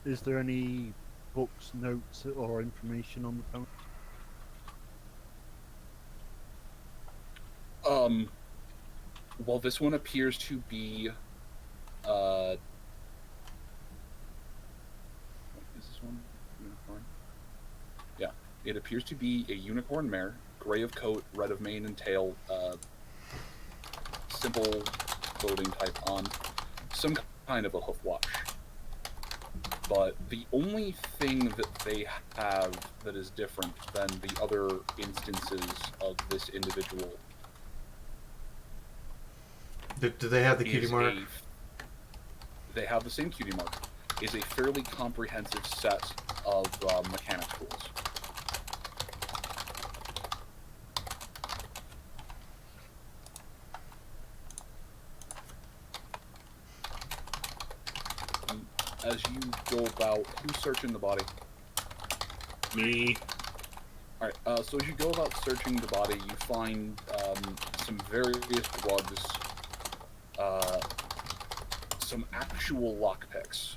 is there any books, notes, or information on the phone? Well, this one appears to be. Is this one unicorn? Yeah, it appears to be a unicorn mare, gray of coat, red of mane and tail, simple clothing type on, some kind of a hoof wash. But the only thing that they have that is different than the other instances of this individual. Do they have the cutie mark? They have the same cutie mark. is a fairly comprehensive set of mechanic tools. As you go about, who's searching the body? Me. Alright, so as you go about searching the body, you find some various drugs, some actual lockpicks.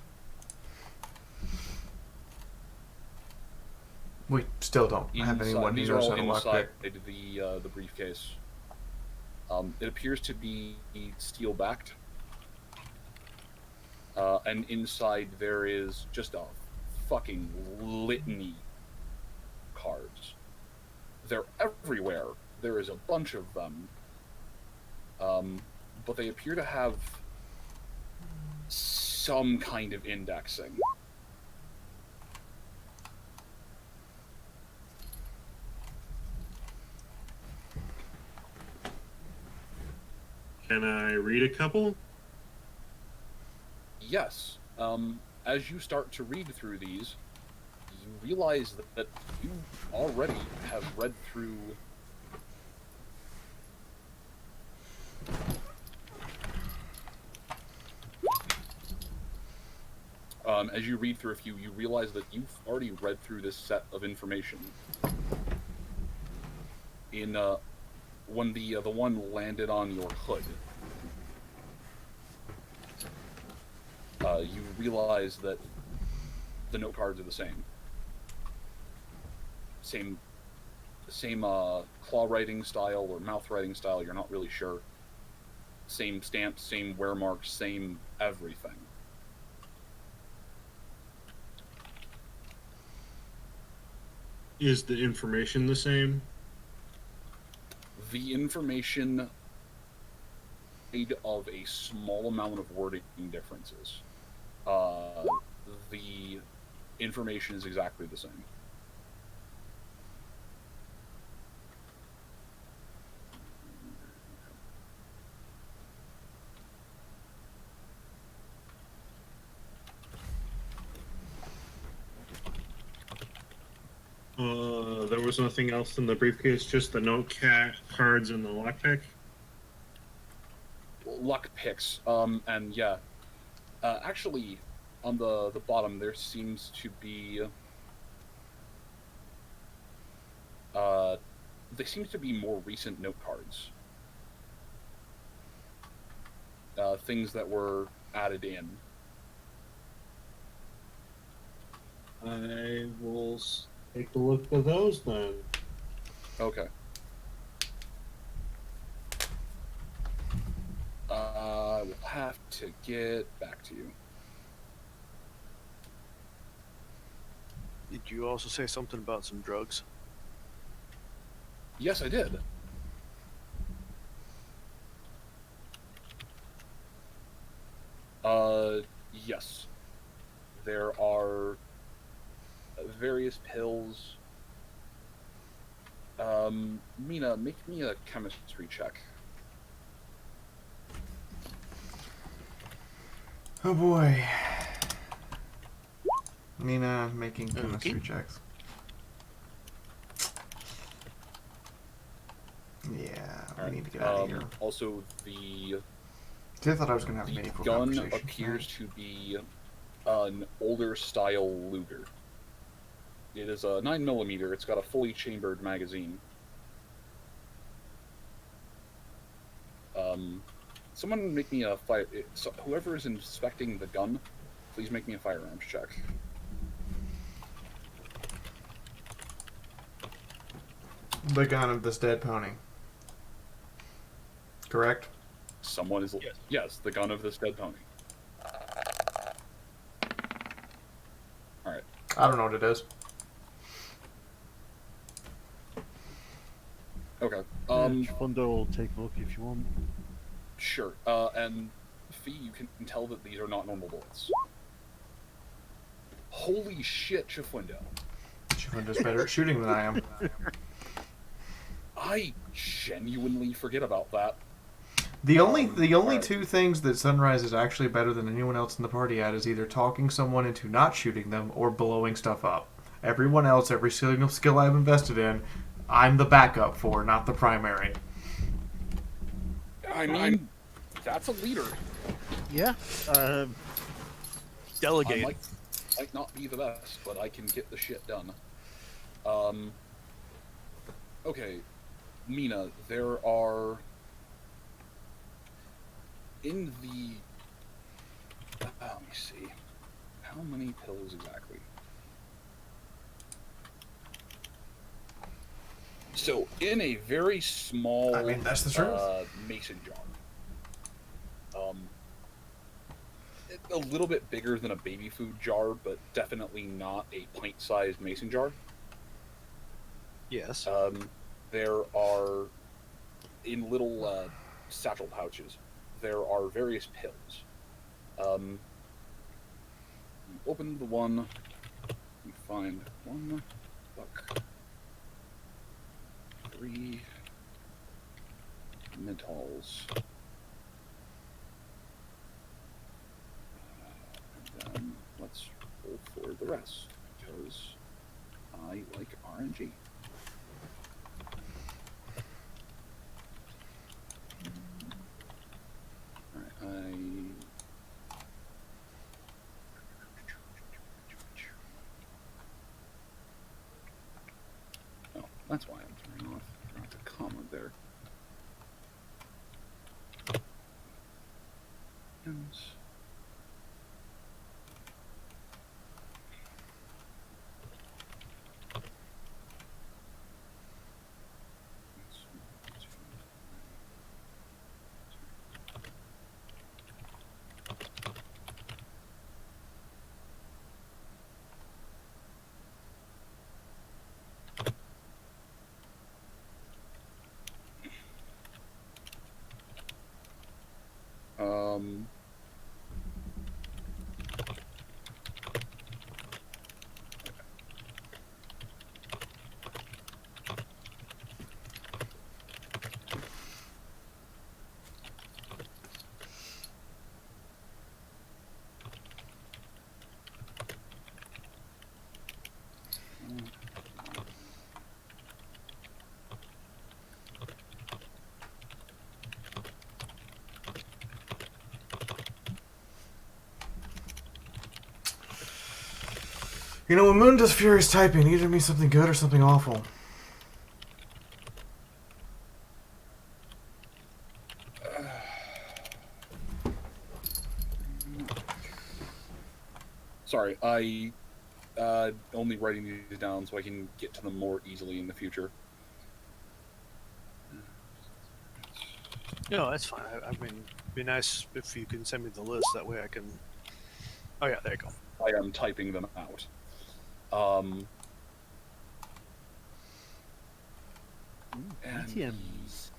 We still don't have anyone who These are knows all how to lockpick. inside the briefcase. It appears to be steel-backed. And inside there is just a fucking litany of cards. They're everywhere. There is a bunch of them. But they appear to have some kind of indexing. Can I read a couple? Yes. As you start to read through these, you realize that you already have read through as you read through a few, you realize that you've already read through this set of information. In when the one landed on your hood, you realize that the note cards are the same. Same claw writing style or mouth writing style. You're not really sure. Same stamps, same wear marks, same everything. Is the information the same? The information made of a small amount of wording differences. The information is exactly the same. There was nothing else in the briefcase, just the note cards and the lockpick? Luck picks. And yeah. Actually, on the bottom, there seems to be... they seem to be more recent note cards. Things that were added in. I will take a look at those then. Okay. I will have to get back to you. Did you also say something about some drugs? Yes, I did. Yes. There are various pills. Mina, make me a chemistry check. Oh boy. Mina making chemistry checks. Yeah, we need to get out of here. Also, the I thought I was going to have a meaningful gun conversation. appears to be an older style Luger. It is a 9mm. It's got a fully chambered magazine. Someone make me a fire. So whoever is inspecting the gun, please make me a firearms check. The gun of this dead pony. Correct? Someone is... Yes, the gun of this dead pony. Alright. I don't know what it is. Okay. Fundo will take a look if you want. Sure. And Fee, you can tell that these are not normal bullets. Holy shit, Chifundo. Chifundo's better at shooting than I am. I genuinely forget about that. The only two things that Sunrise is actually better than anyone else in the party at is either talking someone into not shooting them or blowing stuff up. Everyone else, every single skill I've invested in, I'm the backup for, not the primary. I mean, that's a leader. Yeah. Delegate. I might not be the best, but I can get the shit done. Okay, Mina, there are in the. Let me see. How many pills exactly? So, in a very small, I mean, that's the truth. Mason jar. A little bit bigger than a baby food jar, but definitely not a pint-sized mason jar. Yes. There are, in little satchel pouches, there are various pills. Open the one, you find 1 buck, 3 menthols. And then let's roll for the rest, because I like RNG. Alright, Oh, that's why I'm turning off. Not the comma there. Ends. You know, when Moon does furious typing, either means something good or something awful. Sorry, I only writing these down so I can get to them more easily in the future. No, that's fine. I mean, it'd be nice if you can send me the list. That way I can. Oh yeah, there you go. I am typing them out. And ATMs.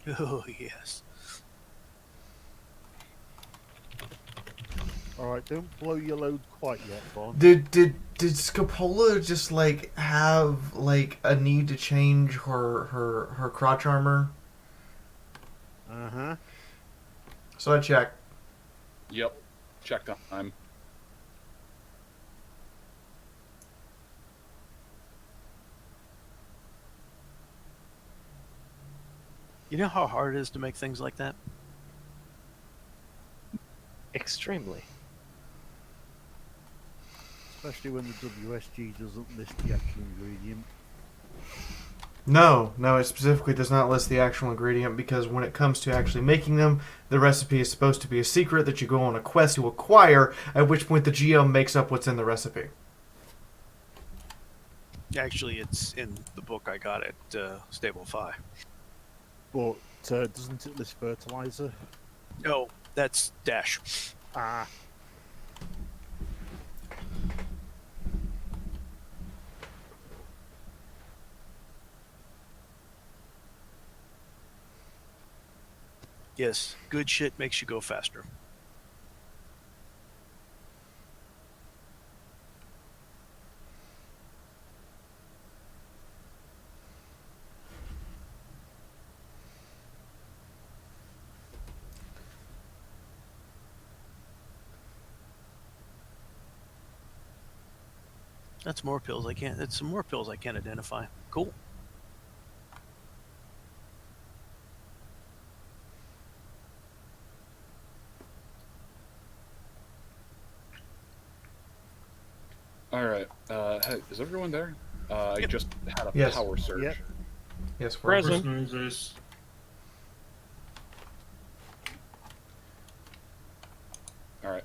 Oh yes. Alright, don't blow your load quite yet, Bon. Did Scapola just like have like a need to change her crotch armor? Uh-huh. So I checked. Yep. Check time. You know how hard it is to make things like that? Extremely. Especially when the WSG doesn't list the actual ingredient. No, it specifically does not list the actual ingredient because when it comes to actually making them, the recipe is supposed to be a secret that you go on a quest to acquire, at which point the GM makes up what's in the recipe. Actually, it's in the book I got at Stable 5. But doesn't it list fertilizer? No, that's Dash. Ah. Yes, good shit makes you go faster. That's more pills. I can't. It's some more pills I can't identify. Cool. All right. Hey, is everyone there? I just had a Yes. power surge. Yep. Yes, we're Present. Noises. All right.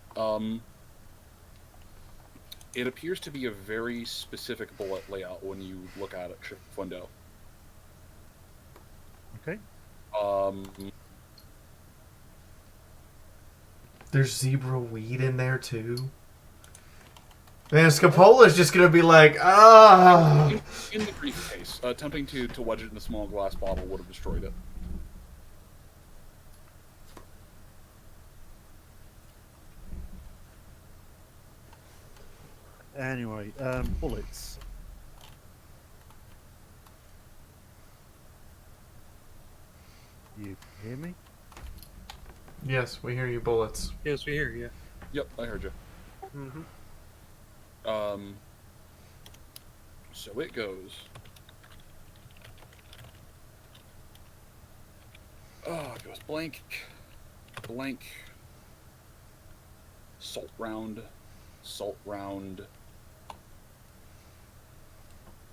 It appears to be a very specific bullet layout when you look at it, window. Okay. There's zebra weed in there too. Man, Scapola's just gonna be like, ah. In the briefcase, attempting to wedge it in a small glass bottle would have destroyed it. Anyway, bullets. You hear me? Yes, we hear you, bullets. Yes, we hear you. Yep, I heard you. Mm-hmm. So it goes. Oh, it goes blank, blank, salt round,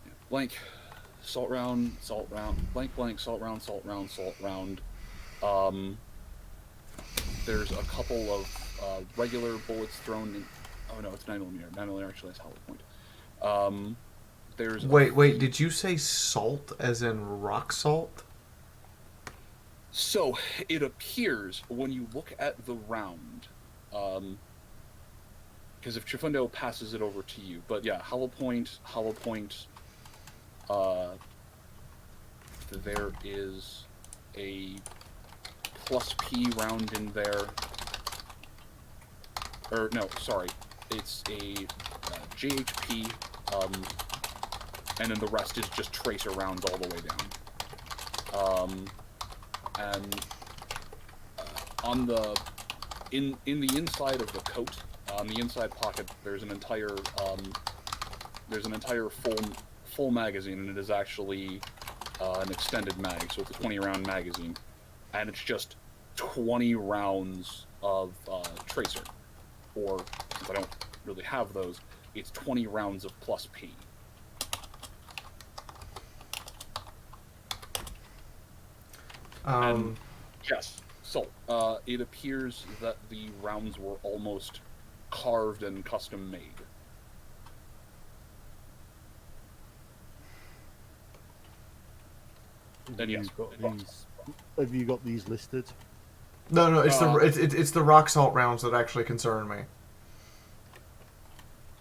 yeah, blank, salt round, blank, blank, salt round. There's a couple of regular bullets thrown in. Oh no, it's 9mm. 9mm actually has hollow point. There's Wait, did you say salt as in rock salt? So it appears when you look at the round, because if Chifundo passes it over to you, but yeah, hollow point. There is a plus P round in there. Or no, sorry, it's a JHP, and then the rest is just tracer rounds all the way down. And on the in the inside of the coat, on the inside pocket, there's an entire full magazine, and it is actually an extended mag, so it's a 20-round magazine, and it's just 20 rounds of tracer. Or, since I don't really have those, it's 20 rounds of plus P. And yes, so it appears that the rounds were almost carved and custom made. And yes, Have you got these listed? No, it's the rock salt rounds that actually concern me.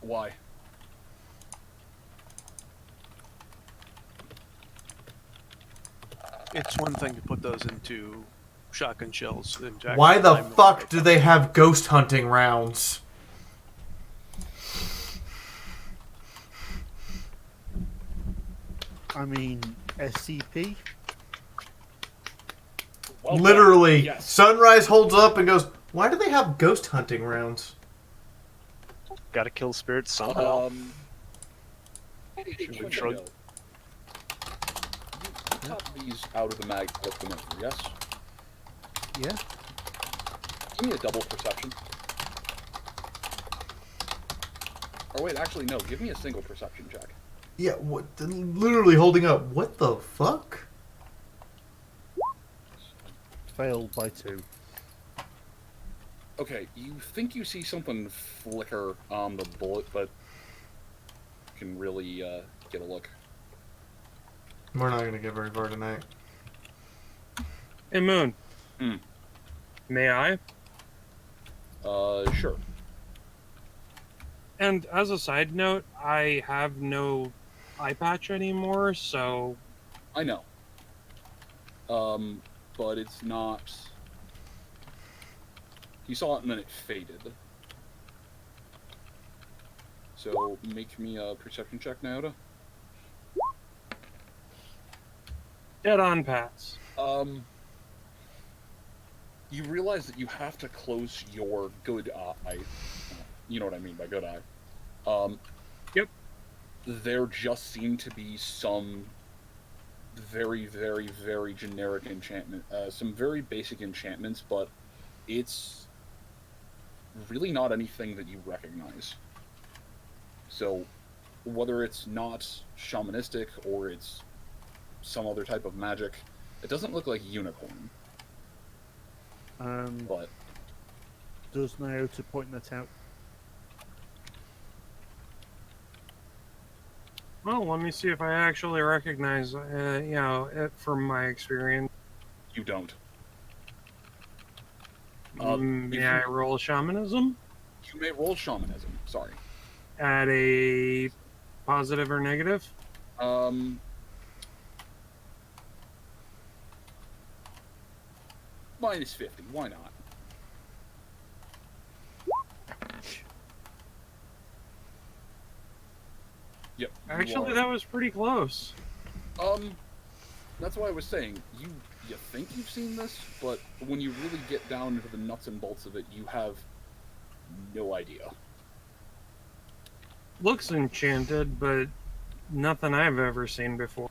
Why? It's one thing to put those into shotgun shells. Why the fuck do they have ghost hunting rounds? I mean, SCP? Well, Literally, yes. Sunrise holds up and goes, "Why do they have ghost hunting rounds?" Gotta kill spirits somehow. You pop these out of the mag, flip them in, yes? Yeah. Give me a double perception. Or wait, actually no, give me a single perception check. Yeah, what? Literally holding up. What the fuck? Failed by 2. Okay, you think you see something flicker on the bullet, but you can really get a look. We're not gonna get very far tonight. Hey, Moon. Hmm. May I? Sure. And as a side note, I have no eye patch anymore, so... I know. But it's not... You saw it and then it faded. So, make me a perception check, Naota. Dead on pass. You realize that you have to close your good eye. You know what I mean by good eye. Yep. there just seem to be some very, very, very generic enchantment, some very basic enchantments, but it's really not anything that you recognize. So, whether it's not shamanistic or it's some other type of magic, it doesn't look like unicorn. But does Nyota point that out? Well, let me see if I actually recognize, it from my experience. You don't. May I roll shamanism? You may roll shamanism. Sorry. At a positive or negative? Minus 50. Why not? Yep. Actually, that was pretty close. That's why I was saying, you think you've seen this, but when you really get down into the nuts and bolts of it, you have no idea. Looks enchanted, but nothing I've ever seen before.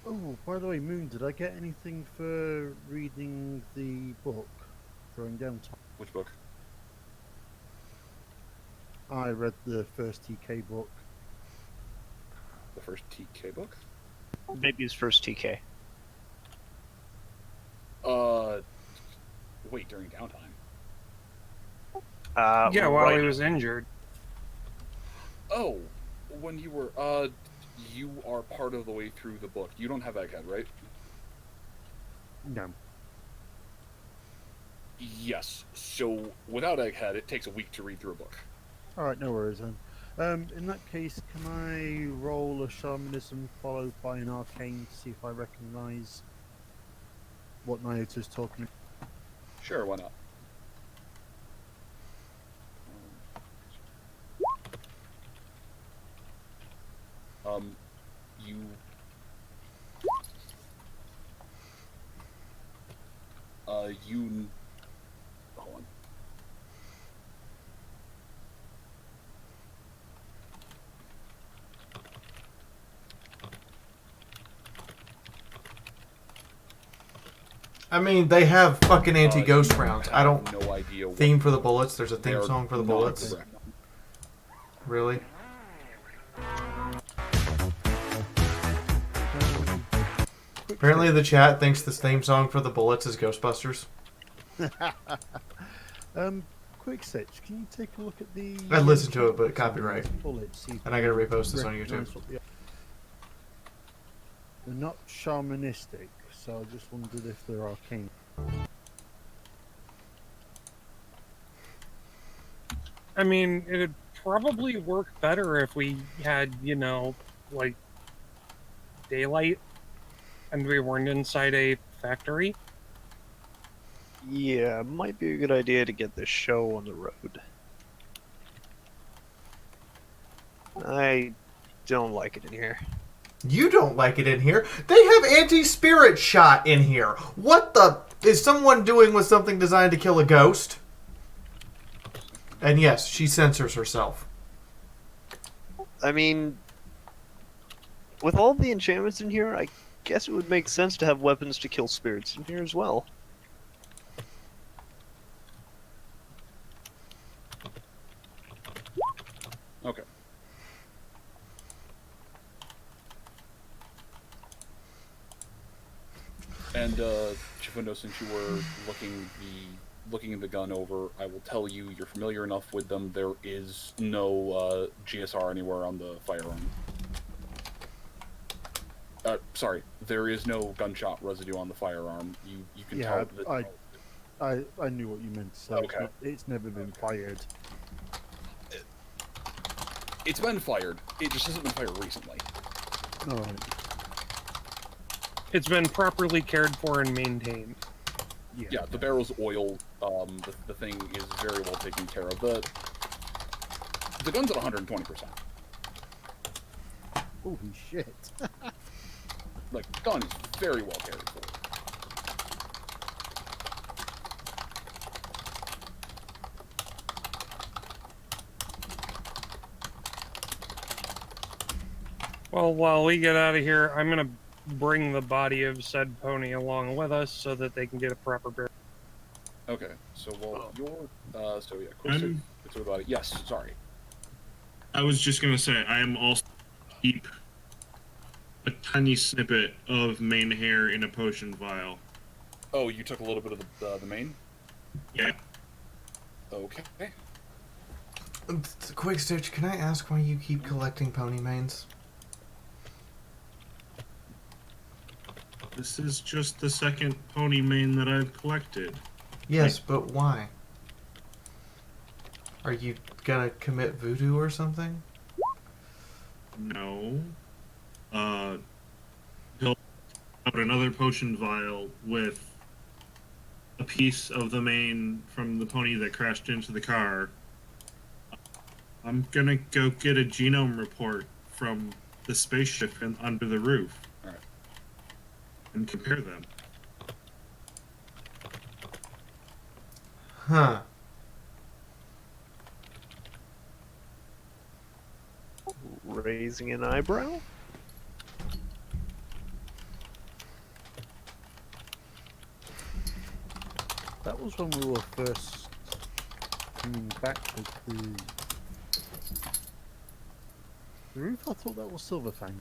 Oh, by the way, Moon, did I get anything for reading the book? Throwing down time. Which book? I read the first TK book. The first TK book? Maybe his first TK. Wait, during downtime? Yeah, while right. he was injured. Oh, when you were, you are part of the way through the book. You don't have Egghead, right? No. Yes. So, without Egghead, it takes a week to read through a book. Alright, no worries then. In that case, can I roll a shamanism followed by an arcane to see if I recognise what Nyota's talking about? Sure, why not? You... Hold on. I mean, they have fucking anti-ghost rounds. I don't... No idea what Theme for the bullets? There's a theme they're song for the not bullets? correct. Really? Apparently the chat thinks this theme song for the bullets is Ghostbusters. Quick Sitch, can you take a look at the... I listened to it, but copyright. Bullets, see if And I you gotta repost this on recognise YouTube. what they are. They're not shamanistic, so I just wondered if they're arcane. I mean, it'd probably work better if we had, like, daylight and we weren't inside a factory. Yeah, might be a good idea to get this show on the road. I don't like it in here. You don't like it in here? They have anti-spirit shot in here. What the... Is someone doing with something designed to kill a ghost? And yes, she censors herself. I mean, with all the enchantments in here, I guess it would make sense to have weapons to kill spirits in here as well. Okay. And Chifundo, since you were looking the gun over, I will tell you you're familiar enough with them. There is no GSR anywhere on the firearm. Sorry, there is no gunshot residue on the firearm. You can tell that. I knew what you meant to say. Okay. It's never been fired. It's been fired. It just hasn't been fired recently. Alright. It's been properly cared for and maintained. Yeah, the barrel's oil. The thing is very well taken care of. The gun's at 120%. Holy shit. Like, the gun is very well cared for. Well, while we get out of here, I'm gonna bring the body of said pony along with us so that they can get a proper burial. Okay, so while you're so yeah, quick I'm- it's about it. Yes, sorry. I was just gonna say I am also keep a tiny snippet of mane hair in a potion vial. Oh, you took a little bit of the main. Yeah. Okay. Quick Stitch, can I ask why you keep collecting pony manes? This is just the second pony mane that I've collected. Yes, but why? Are you gonna commit voodoo or something? No. He'll out another potion vial with a piece of the mane from the pony that crashed into the car. I'm gonna go get a genome report from the spaceship under the roof. Alright. And compare them. Huh. Raising an eyebrow? That was when we were first coming back with the roof. I thought that was Silverfang.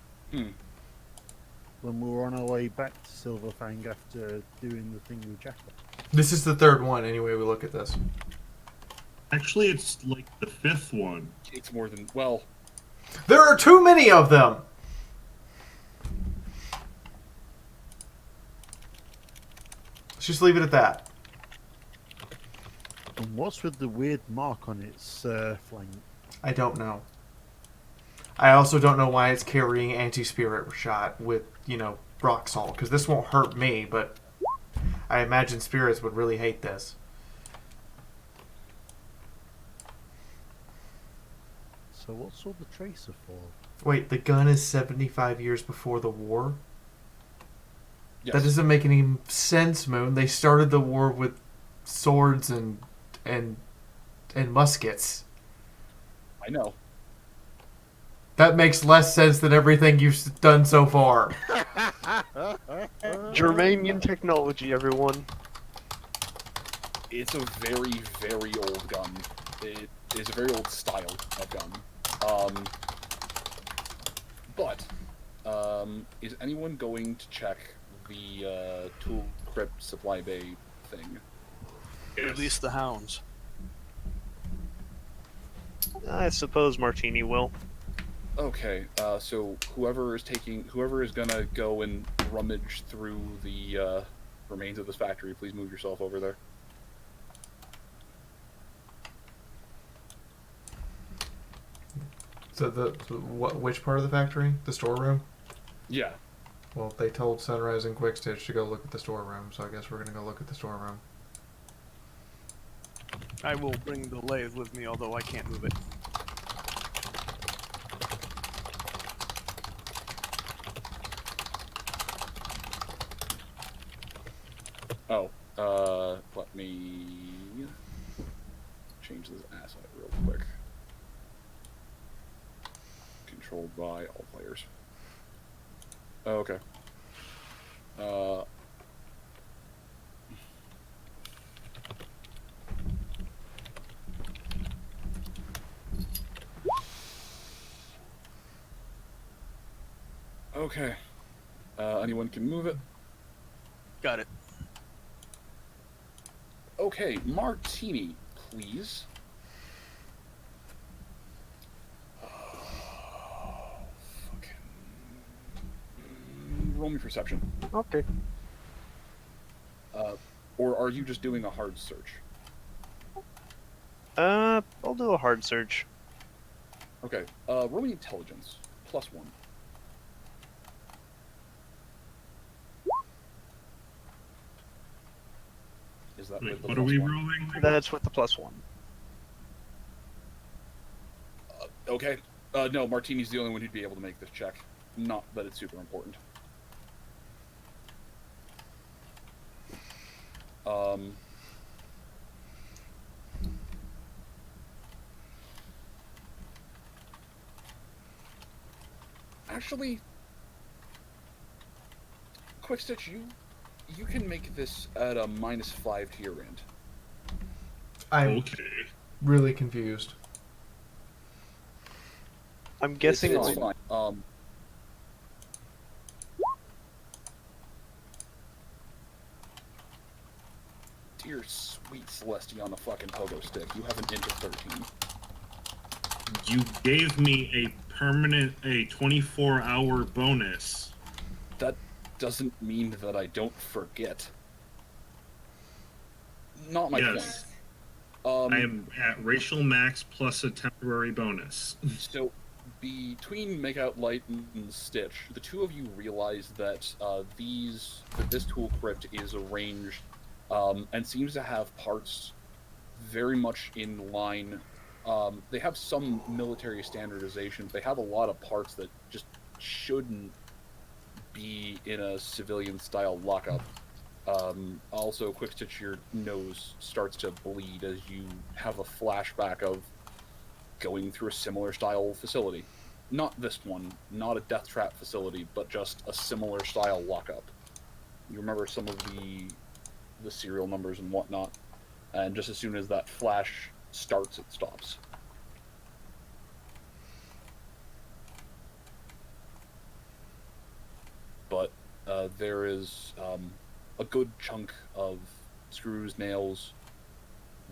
When we were on our way back to Silverfang after doing the thing with Jack. This is the third one, anyway we look at this. Actually, it's like the fifth one. It's more than well. There are too many of them! Let's just leave it at that. And what's with the weird mark on its flank? I don't know. I also don't know why it's carrying anti-spirit shot with, rock salt, because this won't hurt me, but I imagine spirits would really hate this. So what's all the tracer for? Wait, the gun is 75 years before the war? Yes. That doesn't make any sense, Moon. They started the war with swords and muskets. I know. That makes less sense than everything you've done so far. Germanian technology, everyone. It's a very, very old gun. It is a very old style of gun. Is anyone going to check the tool crypt supply bay thing? At least the hounds. I suppose Martini will. Okay, so whoever is gonna go and rummage through the remains of this factory, please move yourself over there. So which part of the factory? The storeroom? Yeah. Well, they told Sunrise and Quickstitch to go look at the storeroom, so I guess we're gonna go look at the storeroom. I will bring the lathe with me, although I can't move it. Let me change this asset real quick. Controlled by all players. Okay. Okay. Anyone can move it? Got it. Okay, Martini, please. Roll me perception. Okay. Or are you just doing a hard search? I'll do a hard search. Okay, roll me intelligence. +1. Is that Wait, with the what are we +1? rolling? That's with the +1. Okay. No, Martini's the only one who'd be able to make this check. Not that it's super important. Actually, Quick Stitch, you can make this at a -5 to your int. I'm really confused. I'm guessing it's it's fine. Dear sweet Celestia on a fucking pogo stick, you have an int of 13. You gave me a permanent, a 24-hour bonus. That doesn't mean that I don't forget. Not my Yes. point. I am at racial max plus a temporary bonus. So, between Makeout Light and Stitch, the two of you realize that this tool crypt is arranged and seems to have parts very much in line. They have some military standardization. They have a lot of parts that just shouldn't be in a civilian-style lockup. Also, Quick Stitch, your nose starts to bleed as you have a flashback of going through a similar style facility. Not this one, not a death trap facility, but just a similar style lockup. You remember some of the serial numbers and whatnot, and just as soon as that flash starts, it stops. But there is a good chunk of screws, nails.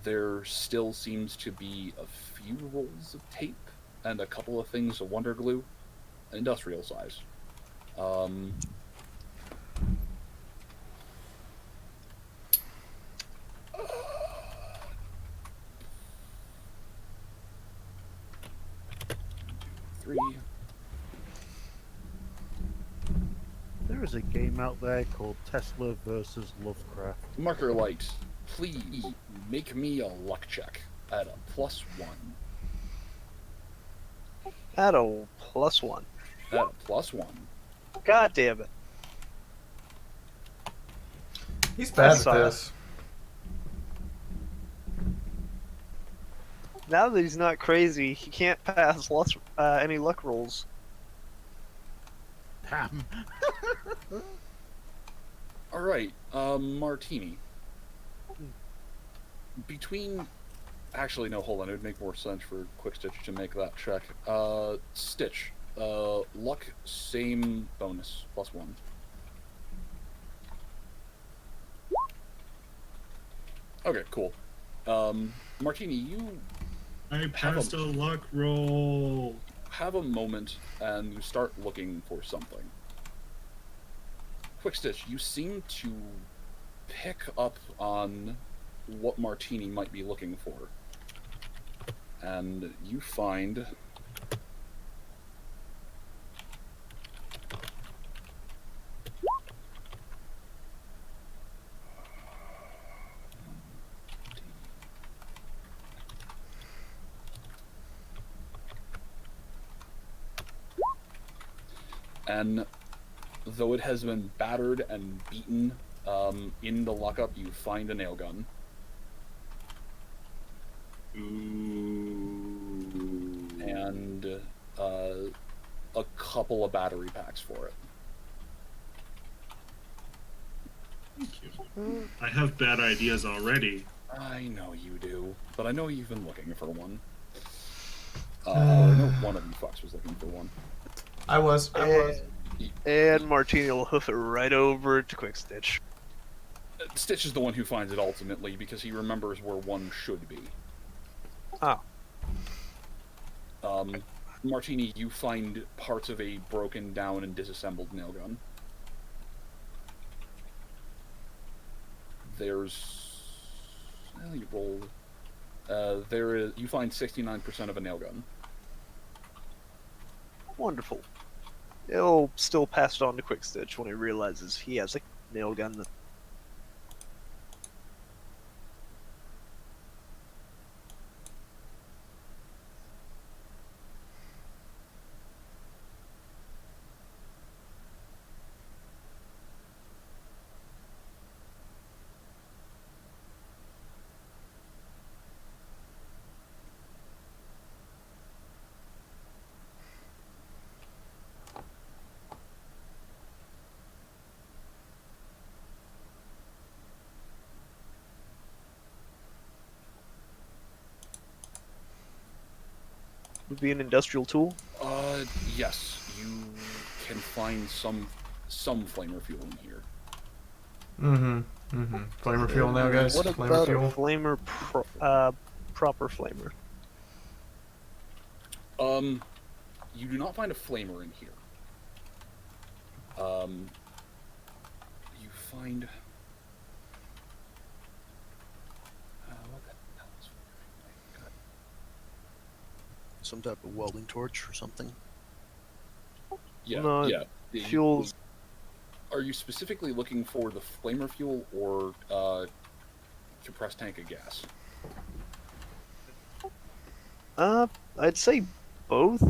There still seems to be a few rolls of tape and a couple of things of wonder glue, industrial size. Three. There is a game out there called Tesla versus Lovecraft. Marker Light, please make me a luck check at a +1. at a +1. At a +1. God damn it. He's bad at saw this. Now that he's not crazy, he can't pass any luck rolls. Damn. Alright, Martini. Between... Actually, no, hold on. It would make more sense for Quick Stitch to make that check. Stitch. Luck, same bonus, +1. Okay, cool. Martini, you... I passed a luck roll. Have a moment, and you start looking for something. Quick Stitch, you seem to pick up on what Martini might be looking for. And you find... And though it has been battered and beaten in the lockup, you find a nail gun. Ooh. And a couple of battery packs for it. Thank you. I have bad ideas already. I know you do, but I know you've been looking for one. I know one of you fucks was looking for one. I was. And Martini will hoof it right over to Quick Stitch. Stitch is the one who finds it ultimately because he remembers where one should be. Oh. Martini, you find parts of a broken down and disassembled nail gun. There's... Well, you rolled... you find 69% of a nail gun. Wonderful. He'll still pass it on to Quick Stitch when he realizes he has a nail gun that... would be an industrial tool? Yes, you can find some flamer fuel in here. Flamer fuel now, guys. What Flamer about fuel. a flamer proper flamer? You do not find a flamer in here. You find. What the hell is flamer? God. Some type of welding torch or something. Yeah, No, yeah. fuels. Are you specifically looking for the flamer fuel or compressed tank of gas? I'd say both,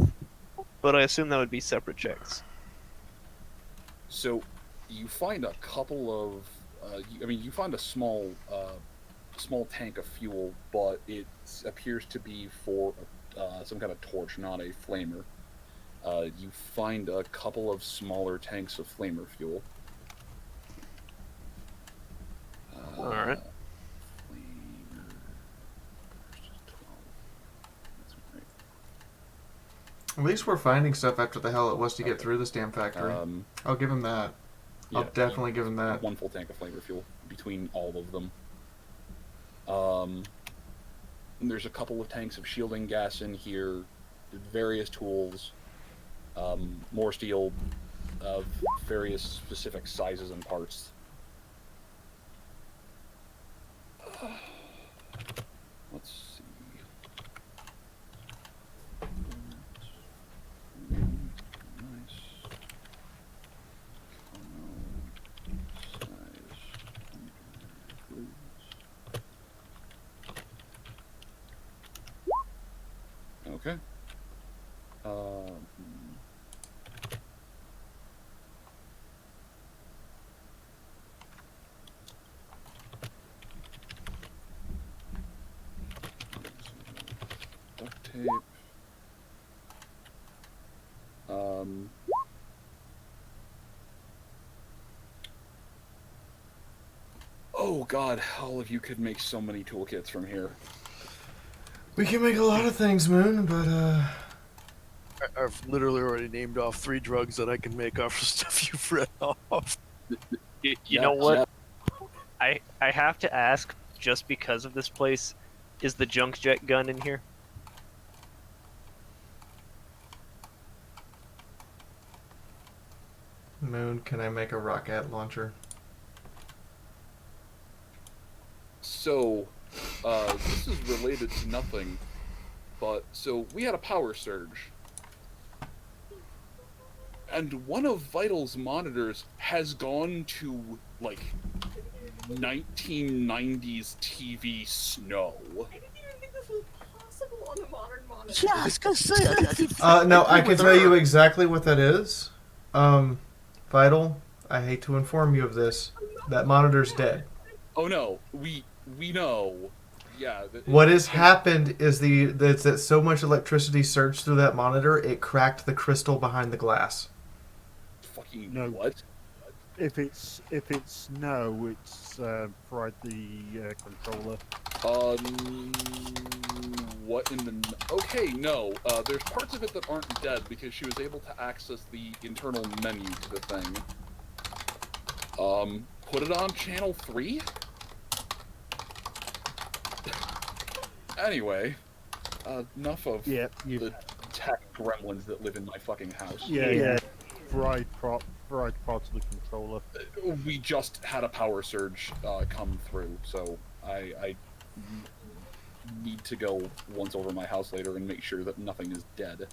but I assume that would be separate checks. So, you find a couple of. You find a small tank of fuel, but it appears to be for some kind of torch, not a flamer. You find a couple of smaller tanks of flamer fuel. All right. At least we're finding stuff after the hell it was to get through this damn factory. I'll give him that. I'll definitely give him that. One full tank of flamer fuel between all of them. And there's a couple of tanks of shielding gas in here, various tools, more steel of various specific sizes and parts. Let's see. Nice. Okay. Duct tape. Oh god, all of you could make so many toolkits from here. We can make a lot of things, Moon, but I've literally already named off 3 drugs that I can make off of stuff you've read off. You know what? I have to ask, just because of this place, is the junk jet gun in here? Moon, can I make a rocket launcher? So, this is related to nothing, but so we had a power surge. And one of Vital's monitors has gone to, like, 1990s TV snow. Yeah, I was gonna say. No, I can tell you exactly what that is. Vital, I hate to inform you of this. That monitor's dead. Oh no, we know. Yeah. What has happened is that so much electricity surged through that monitor, it cracked the crystal behind the glass. Fucking No. what? If it's no, it's fried the controller. What in the... Okay, no. There's parts of it that aren't dead because she was able to access the internal menu to the thing. Put it on channel 3? Anyway, enough of the tech gremlins that live in my fucking house. Yeah. Fried parts of the controller. We just had a power surge come through, so I need to go once over my house later and make sure that nothing is dead.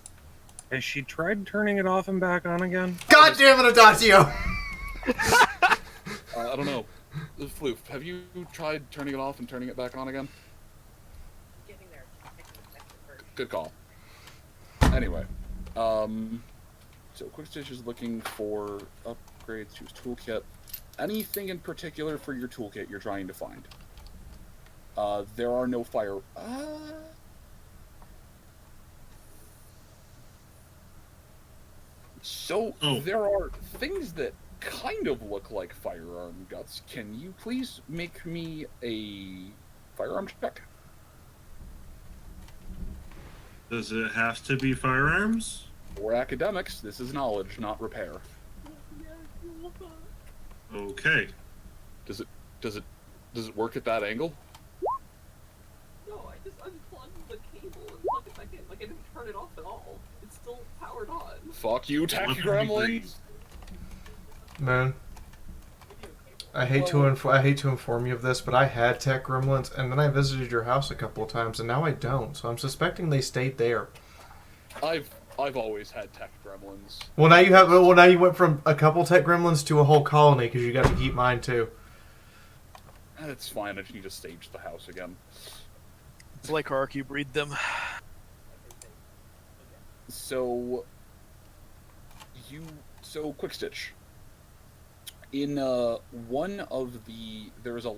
Has she tried turning it off and back on again? God damn it, Adatio! I don't know. Floof, have you tried turning it off and turning it back on again? Good call. Anyway, so Quick Stitch is looking for upgrades to his toolkit. Anything in particular for your toolkit you're trying to find? There are no fire... So, there are things that kind of look like firearm guts. Can you please make me a firearm check? Does it have to be firearms? For academics, this is knowledge, not repair. Okay. Does it work at that angle? No, I just unplugged the cable and plugged it back in. Like, I didn't turn it off at all. It's still powered on. Fuck you, tech gremlins! Man, I hate to inform you of this, but I had tech gremlins, and then I visited your house a couple of times, and now I don't. So I'm suspecting they stayed there. I've always had tech gremlins. Well, now you have. Well, now you went from a couple tech gremlins to a whole colony because you got to keep mine too. That's fine. I just need to stage the house again. It's like Ark, you breed them. So Quick Stitch. In one of there's a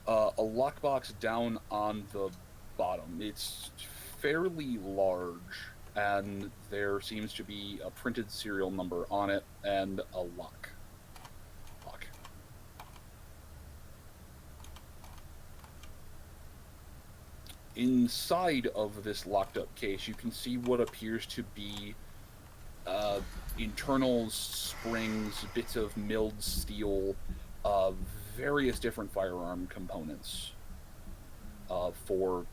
lockbox down on the bottom. It's fairly large, and there seems to be a printed serial number on it and a lock. Inside of this locked up case, you can see what appears to be internals, springs, bits of milled steel, various different firearm components for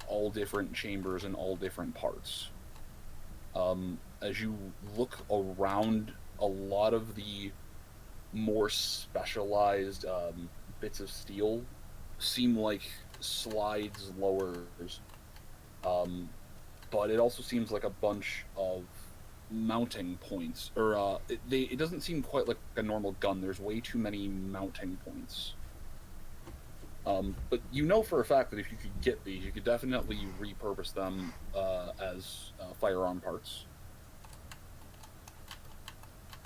all different chambers and all different parts. As you look around, a lot of the more specialized bits of steel seem like slides, lowers, but it also seems like a bunch of mounting points, or it doesn't seem quite like a normal gun. There's way too many mounting points. But you know for a fact that if you could get these, you could definitely repurpose them as firearm parts.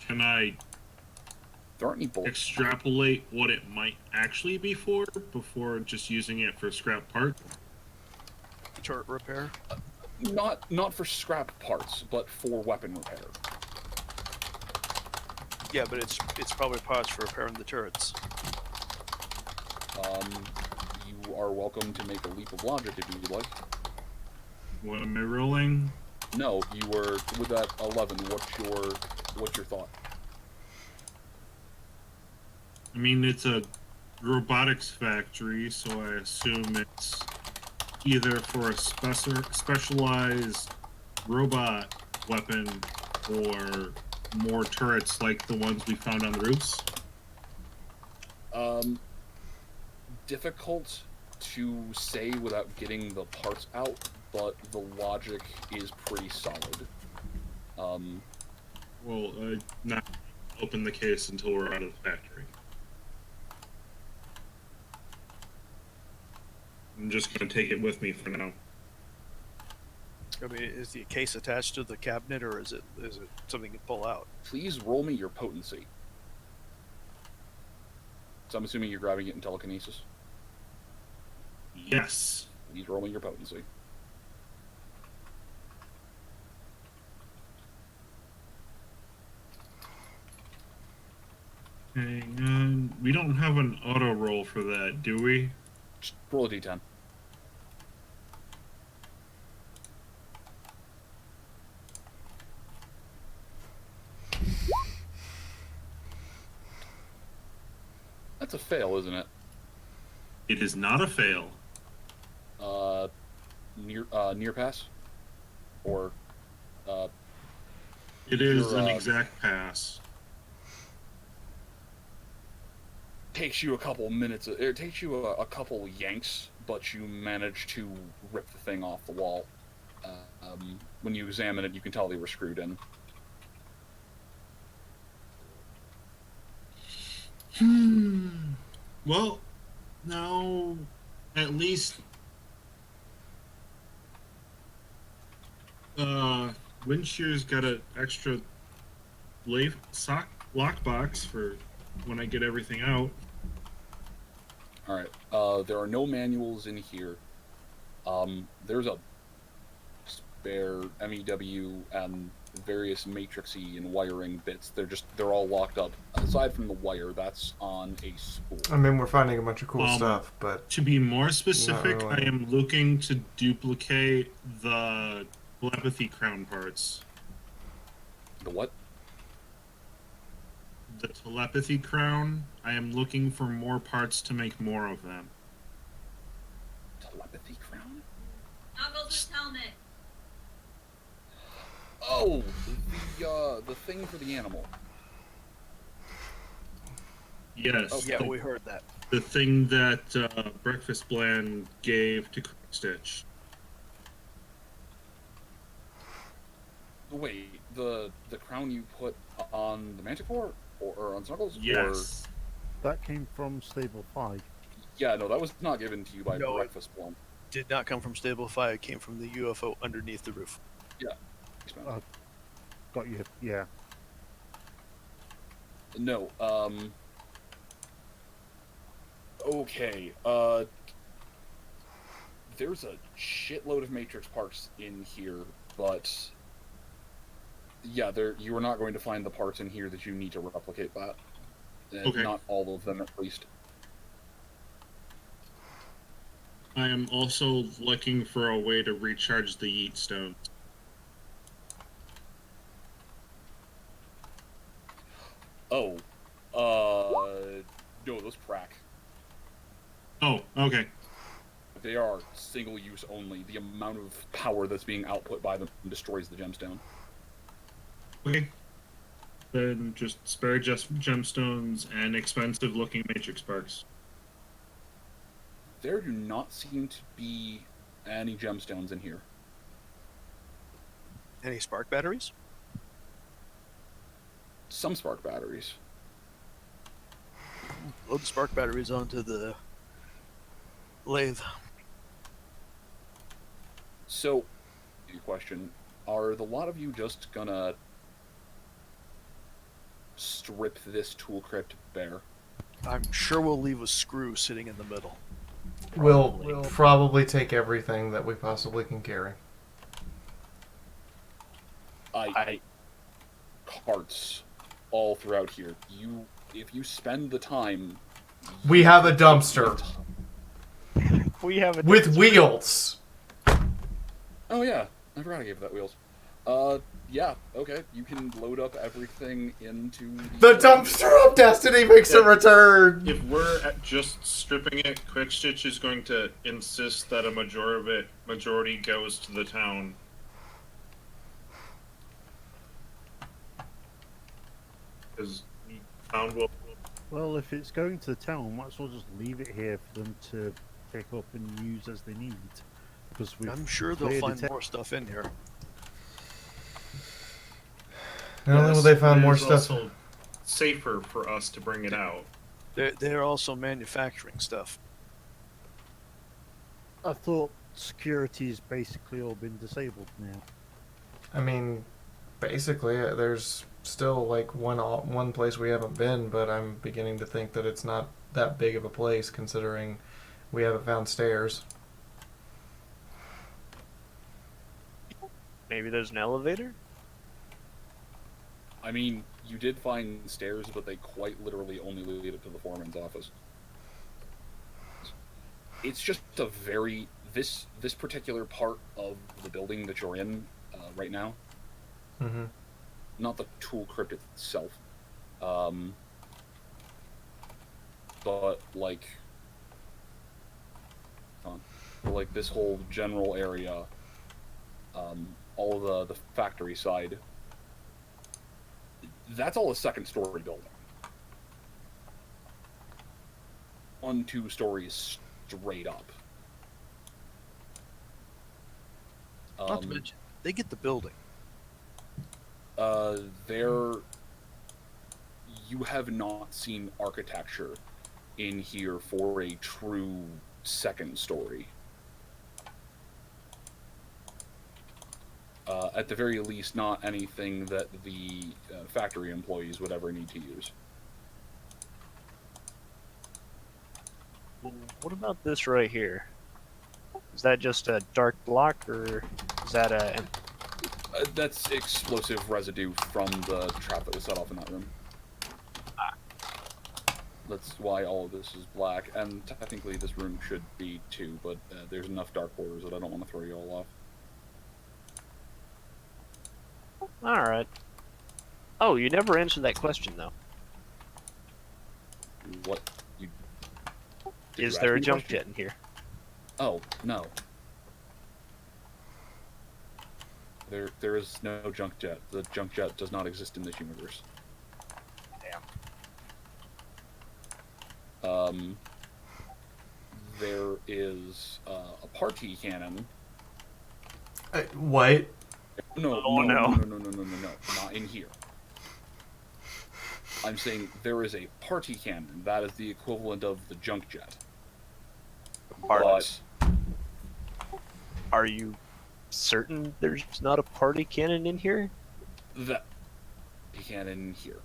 Can I there aren't any bolts. Extrapolate what it might actually be for before just using it for scrap part? Turret repair? Not for scrap parts, but for weapon repair. Yeah, but it's probably parts for repairing the turrets. You are welcome to make a leap of logic if you would like. What am I rolling? No, you were with that 11. What's your thought? I mean, it's a robotics factory, so I assume it's either for a specialized robot weapon or more turrets like the ones we found on the roofs. Difficult to say without getting the parts out, but the logic is pretty solid. Well, not open the case until we're out of the factory. I'm just going to take it with me for now. I mean, is the case attached to the cabinet, or is it something you can pull out? Please roll me your potency. So I'm assuming you're grabbing it in telekinesis? Yes. Please roll me your potency. Hang on. We don't have an auto roll for that, do we? Just roll a d10. That's a fail, isn't it? It is not a fail. Near pass? Or, It is an exact pass. Takes you a couple minutes, it takes you a couple yanks, but you manage to rip the thing off the wall. When you examine it, you can tell they were screwed in. Well, now at least Windshear's got an extra lockbox for when I get everything out. Alright, there are no manuals in here. There's a spare MEW and various matrixy and wiring bits. They're all locked up. Aside from the wire, that's on a spool. I mean, we're finding a bunch of cool stuff, but to be more specific, not really. I am looking to duplicate the telepathy crown parts. The what? The telepathy crown. I am looking for more parts to make more of them. Telepathy crown? Knuckles' helmet. Oh, the thing for the animal. Yes. Oh, Yeah, we heard that. The thing that Breakfast Bland gave to Stitch. Wait, the crown you put on the Manticore or on Snuggles? Yes. That came from Stable 5. Yeah, no, that was not given to you by No, Breakfast Bland. Did not come from Stable 5. It came from the UFO underneath the roof. Yeah. Got you. Yeah. No, okay, there's a shitload of Matrix parts in here, but yeah, you are not going to find the parts in here that you need to replicate that. Okay. Not all of them, at least. I am also looking for a way to recharge the Yeet Stones. Oh, no, those crack. Oh, okay. They are single use only. The amount of power that's being output by them destroys the gemstone. Okay. Then just spare gemstones and expensive looking matrix sparks. There do not seem to be any gemstones in here. Any spark batteries? Some spark batteries. Load the spark batteries onto the lathe. So, your question, are the lot of you just gonna strip this tool crypt bare? I'm sure we'll leave a screw sitting in the middle. We'll probably take everything that we possibly can carry. Carts all throughout here. If you spend the time, We have a dumpster We have a with wheels. Oh yeah, I forgot I gave that wheels. Yeah, okay. You can load up everything into The dumpster of destiny makes a return. If we're just stripping it, Quick Stitch is going to insist that a majority goes to the town. Because town will. Well, if it's going to the town, might as well just leave it here for them to pick up and use as they need. Because I'm sure they'll find more stuff in here. Not only will they find more stuff. Also safer for us to bring it out. They're also manufacturing stuff. I thought security's basically all been disabled now. I mean, basically, there's still like one place we haven't been, but I'm beginning to think that it's not that big of a place considering we haven't found stairs. Maybe there's an elevator? I mean, you did find stairs, but they quite literally only lead up to the foreman's office. It's just a very this particular part of the building that you're in right now. Mm-hmm. Not the tool crypt itself, but like this whole general area, all of the factory side. That's all a second-story building. 1-2 stories straight up. Not to mention, they get the building. You have not seen architecture in here for a true second story. At the very least, not anything that the factory employees would ever need to use. Well, what about this right here? Is that just a dark block, or is that a... That's explosive residue from the trap that was set off in that room. That's why all of this is black, and technically this room should be too, but there's enough dark quarters that I don't want to throw you all off. Alright. Oh, you never answered that question, though. What? Did Is you there ask a me junk question? jet in here? Oh, no. There is no junk jet. The junk jet does not exist in this universe. Damn. There is a party cannon. What? No, Oh, no, no. no, not in here. I'm saying there is a party cannon. That is the equivalent of the junk jet. But are you certain there's not a party cannon in here? That cannon here.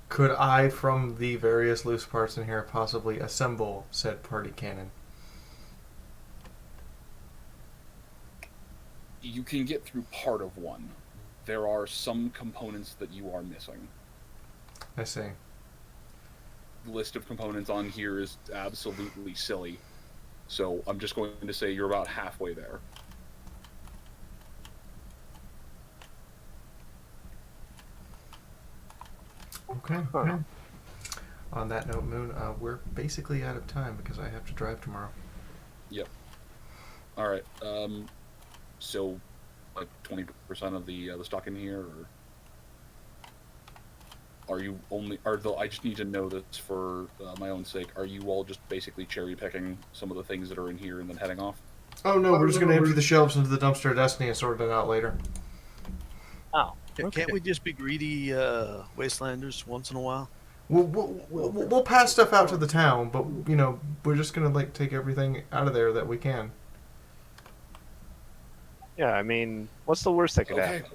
Could I, from the various loose parts in here, possibly assemble said party cannon? You can get through part of one. There are some components that you are missing. I see. The list of components on here is absolutely silly. So I'm just going to say you're about halfway there. Okay. Okay. On that note, Moon, we're basically out of time because I have to drive tomorrow. Yep. All right. So, like 20% of the stock in here, or are you only? I just need to know this for my own sake. Are you all just basically cherry picking some of the things that are in here and then heading off? Oh no, we're just going to empty the shelves into the dumpster of destiny and sort it out later. Oh. Can't we just be greedy wastelanders once in a while? We'll pass stuff out to the town, but you know we're just gonna like take everything out of there that we can. Yeah, I mean, what's the worst that could happen?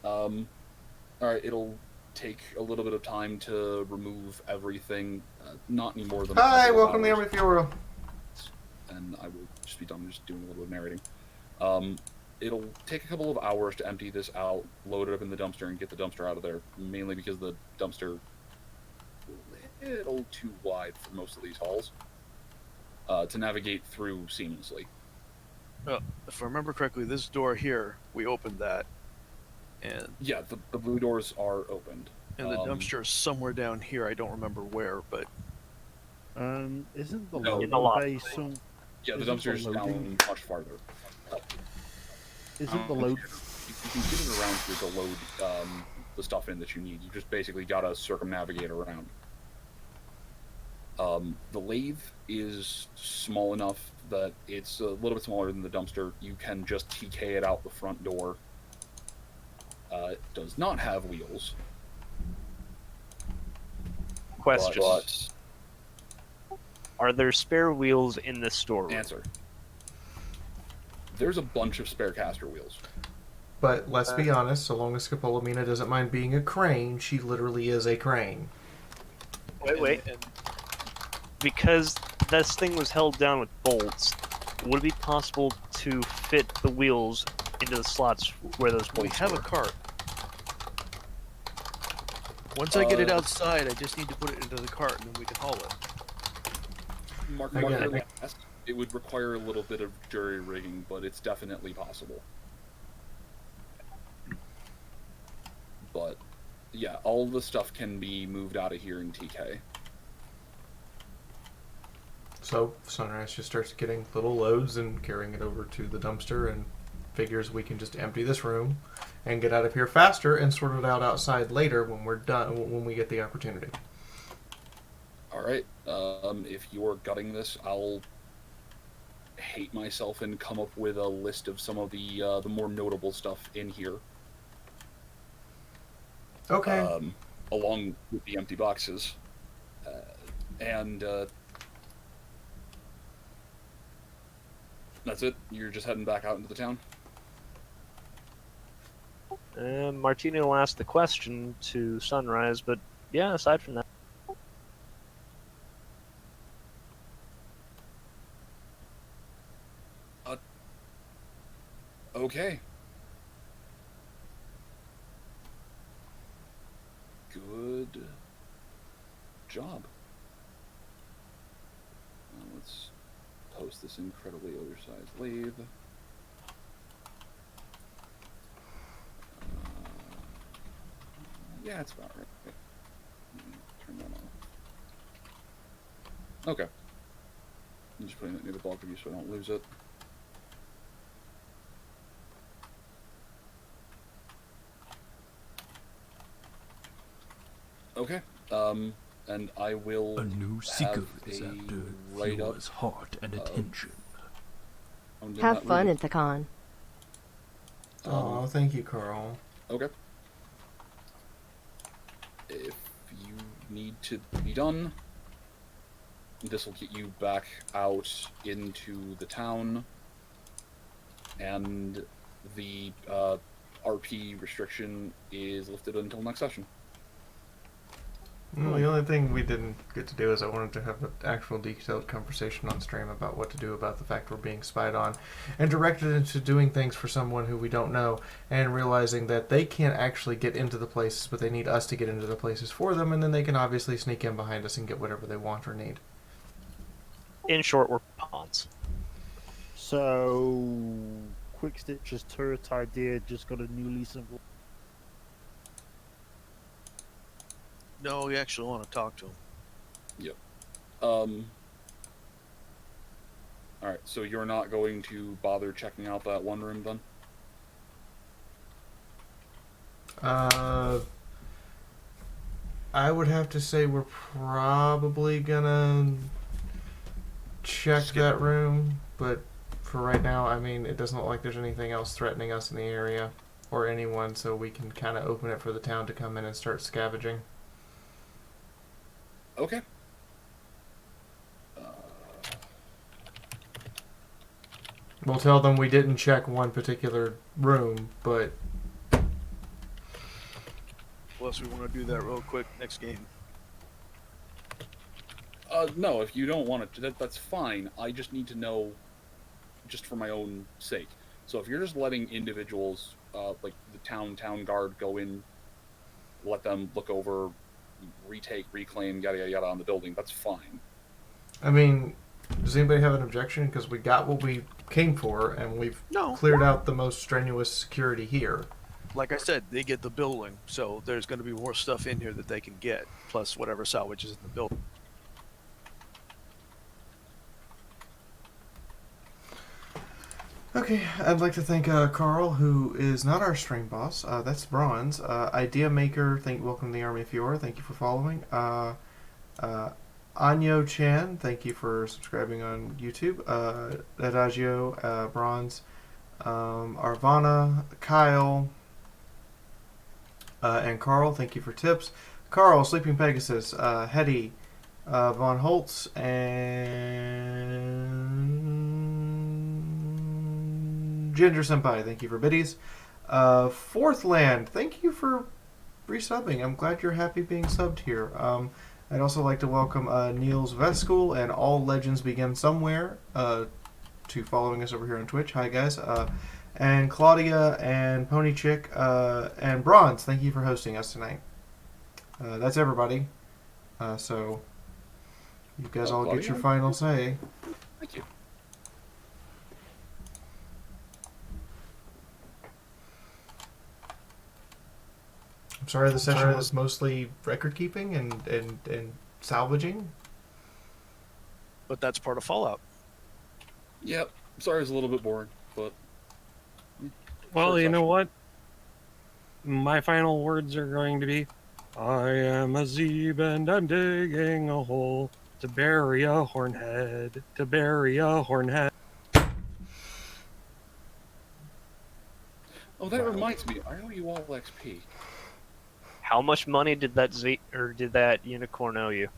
Alright, it'll take a little bit of time to remove everything. Not any more than. Hi, welcome to the Army Fiaura. And I will just be done just doing a little bit of narrating. It'll take a couple of hours to empty this out, load it up in the dumpster, and get the dumpster out of there. Mainly because the dumpster is a little too wide for most of these halls to navigate through seamlessly. If I remember correctly, this door here, we opened that, and yeah, the blue doors are opened. And the dumpster is somewhere down here. I don't remember where, but isn't the No, loading bay some? Yeah, the isn't dumpster is down much farther. Isn't the load? You can get it around here to load the stuff in that you need. You just basically gotta circumnavigate around. The lathe is small enough that it's a little bit smaller than the dumpster. You can just TK it out the front door. It does not have wheels. Question. But Are there spare wheels in this storeroom? answer. There's a bunch of spare caster wheels. But let's be honest, so long as Scopolamina doesn't mind being a crane, she literally is a crane. Wait. Because this thing was held down with bolts, would it be possible to fit the wheels into the slots where those bolts we have were? a cart. Once I get it outside, I just need to put it into the cart, and then we can haul it. Mark Again, your last. It would require a little bit of jury rigging, but it's definitely possible. But yeah, all the stuff can be moved out of here in TK. So Sunrise just starts getting little loads and carrying it over to the dumpster and figures we can just empty this room and get out of here faster and sort it out outside later when we're done, when we get the opportunity. All right. If you're gutting this, I'll hate myself and come up with a list of some of the more notable stuff in here. Okay. Along with the empty boxes, and that's it. You're just heading back out into the town. Martina will ask the question to Sunrise, but yeah, aside from that. Okay. Good job. Now let's post this incredibly oversized lathe. Yeah, it's about right. Let me turn that off. Okay. I'm just putting that near the bulk of you so I don't lose it. Okay. And I will. A new seeker is after Fiora's heart and attention. Have fun at the con. Oh, thank you, Carl. Okay. If you need to be done, this will get you back out into the town, and the RP restriction is lifted until next session. Well, the only thing we didn't get to do is I wanted to have an actual detailed conversation on stream about what to do about the fact we're being spied on and directed into doing things for someone who we don't know and realizing that they can't actually get into the places, but they need us to get into the places for them, and then they can obviously sneak in behind us and get whatever they want or need. In short, we're pawns. So, Quick Stitch's turret idea just got a new lease of life. No, we actually want to talk to him. Yep. Alright, so you're not going to bother checking out that one room then? I would have to say we're probably gonna check that room, but for right now, I mean, it doesn't look like there's anything else threatening us in the area or anyone, so we can kind of open it for the town to come in and start scavenging. Okay. We'll tell them we didn't check one particular room, but... Plus, we want to do that real quick next game. No, if you don't want to, that's fine. I just need to know, just for my own sake. So if you're just letting individuals, like the town guard, go in, let them look over, retake, reclaim, yada yada yada on the building, that's fine. I mean, does anybody have an objection? Because we got what we came for, and we've cleared out the most strenuous security here. Like I said, they get the building, so there's going to be more stuff in here that they can get, plus whatever salvage is in the building. Okay, I'd like to thank Carl, who is not our stream boss. That's Bronze. Idea Maker, welcome to the Army of Fiaura. Thank you for following. Anyo Chan, thank you for subscribing on YouTube. Adagio, Bronze. Arvana, Kyle, and Carl, thank you for tips. Carl, Sleeping Pegasus, Hetty, Von Holtz, and Ginger Senpai, thank you for biddies. Fourth Land, thank you for resubbing. I'm glad you're happy being subbed here. I'd also like to welcome Niels Veskull and All Legends Begin Somewhere to following us over here on Twitch. Hi, guys. And Claudia and Pony Chick and Bronze, thank you for hosting us tonight. That's everybody. So you guys all get your final say. Thank you. I'm sorry the session was mostly record keeping and salvaging. But that's part of Fallout. Yep. Sorry it's a little bit boring, but... Well, you know what? My final words are going to be, I am a Zeeb and I'm digging a hole to bury a hornhead, to bury a hornhead. Oh, that reminds me. I owe you all XP. How much money did that did that unicorn owe you?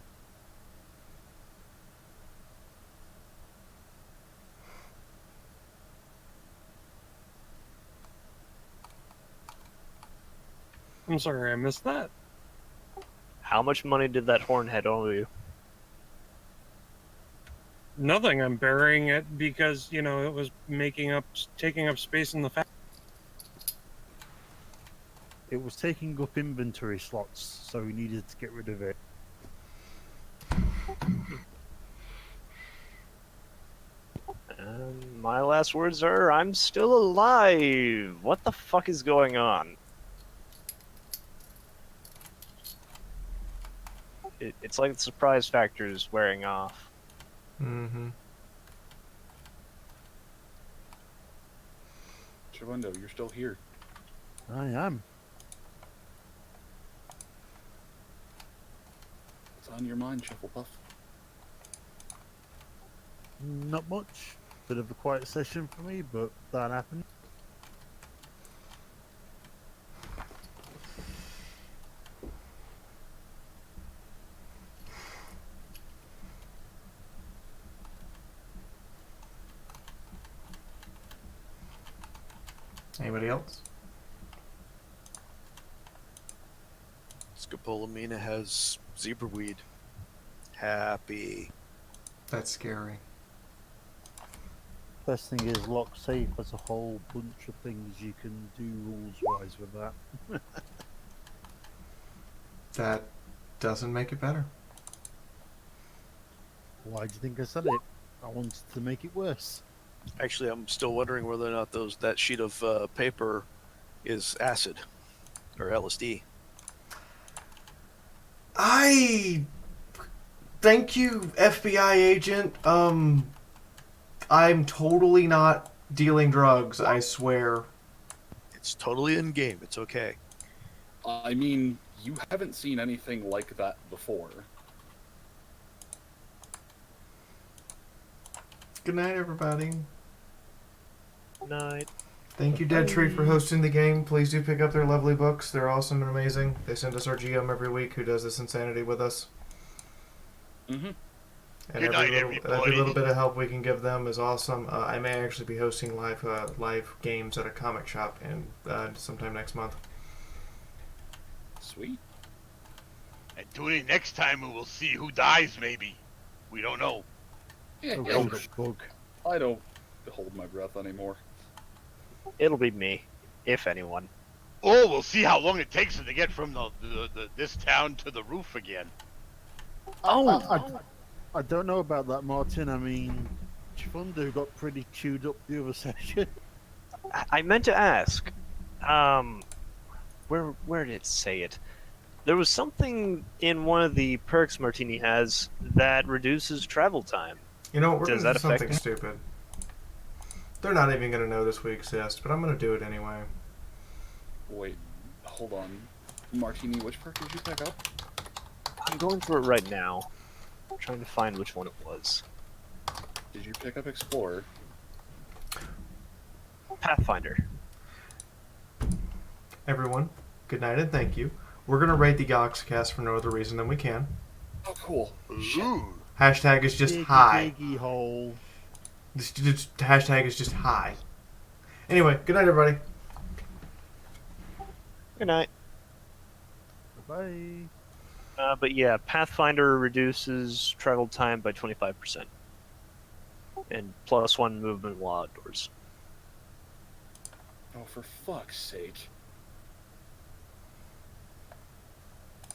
I'm sorry, I missed that. How much money did that hornhead owe you? Nothing. I'm burying it because, you know, it was taking up space in the factory. It was taking up inventory slots, so we needed to get rid of it. My last words are, I'm still alive. What the fuck is going on? It's like the surprise factor is wearing off. Mm-hmm. Chivundo, you're still here. I am. What's on your mind, Shufflepuff? Not much. Bit of a quiet session for me, but that happened. Anybody else? Scopolamina has zebraweed. Happy. That's scary. Best thing is lock safe has a whole bunch of things you can do rules-wise with that. That doesn't make it better. Why do you think I said it? I wanted to make it worse. Actually, I'm still wondering whether or not that sheet of paper is acid or LSD. Thank you, FBI agent. I'm totally not dealing drugs, I swear. It's totally in game. It's okay. I mean, you haven't seen anything like that before. Good night, everybody. Good night. Thank you, Dead Tree, for hosting the game. Please do pick up their lovely books. They're awesome and amazing. They send us our GM every week who does this insanity with us. Mm-hmm. And Good night, every little bit of help we can give them is awesome. I may actually be hosting live games at a comic shop in sometime next month. Sweet. And tune in next time and we'll see who dies, maybe. We don't know. Yeah, I don't hold my breath anymore. It'll be me, if anyone. Oh, we'll see how long it takes them to get from this town to the roof again. I don't know about that, Martin. I mean, Chifundo got pretty chewed up the other session. I meant to ask, where did it say it? There was something in one of the perks Martini has that reduces travel time. You know, we're Does going that to do affect something me? stupid. They're not even going to know this we exist, but I'm going to do it anyway. Wait, hold on. Martini, which perk did you pick up? I'm going through it right now. I'm trying to find which one it was. Did you pick up Explorer? Pathfinder. Everyone, good night and thank you. We're going to raid the Galaxycast for no other reason than we can. Oh, cool. Hashtag is just hi. Diggy hole. Hashtag is just hi. Anyway, good night, everybody. Good night. Bye. But yeah, Pathfinder reduces travel time by 25%. And +1 movement while outdoors. Oh, for fuck's sake.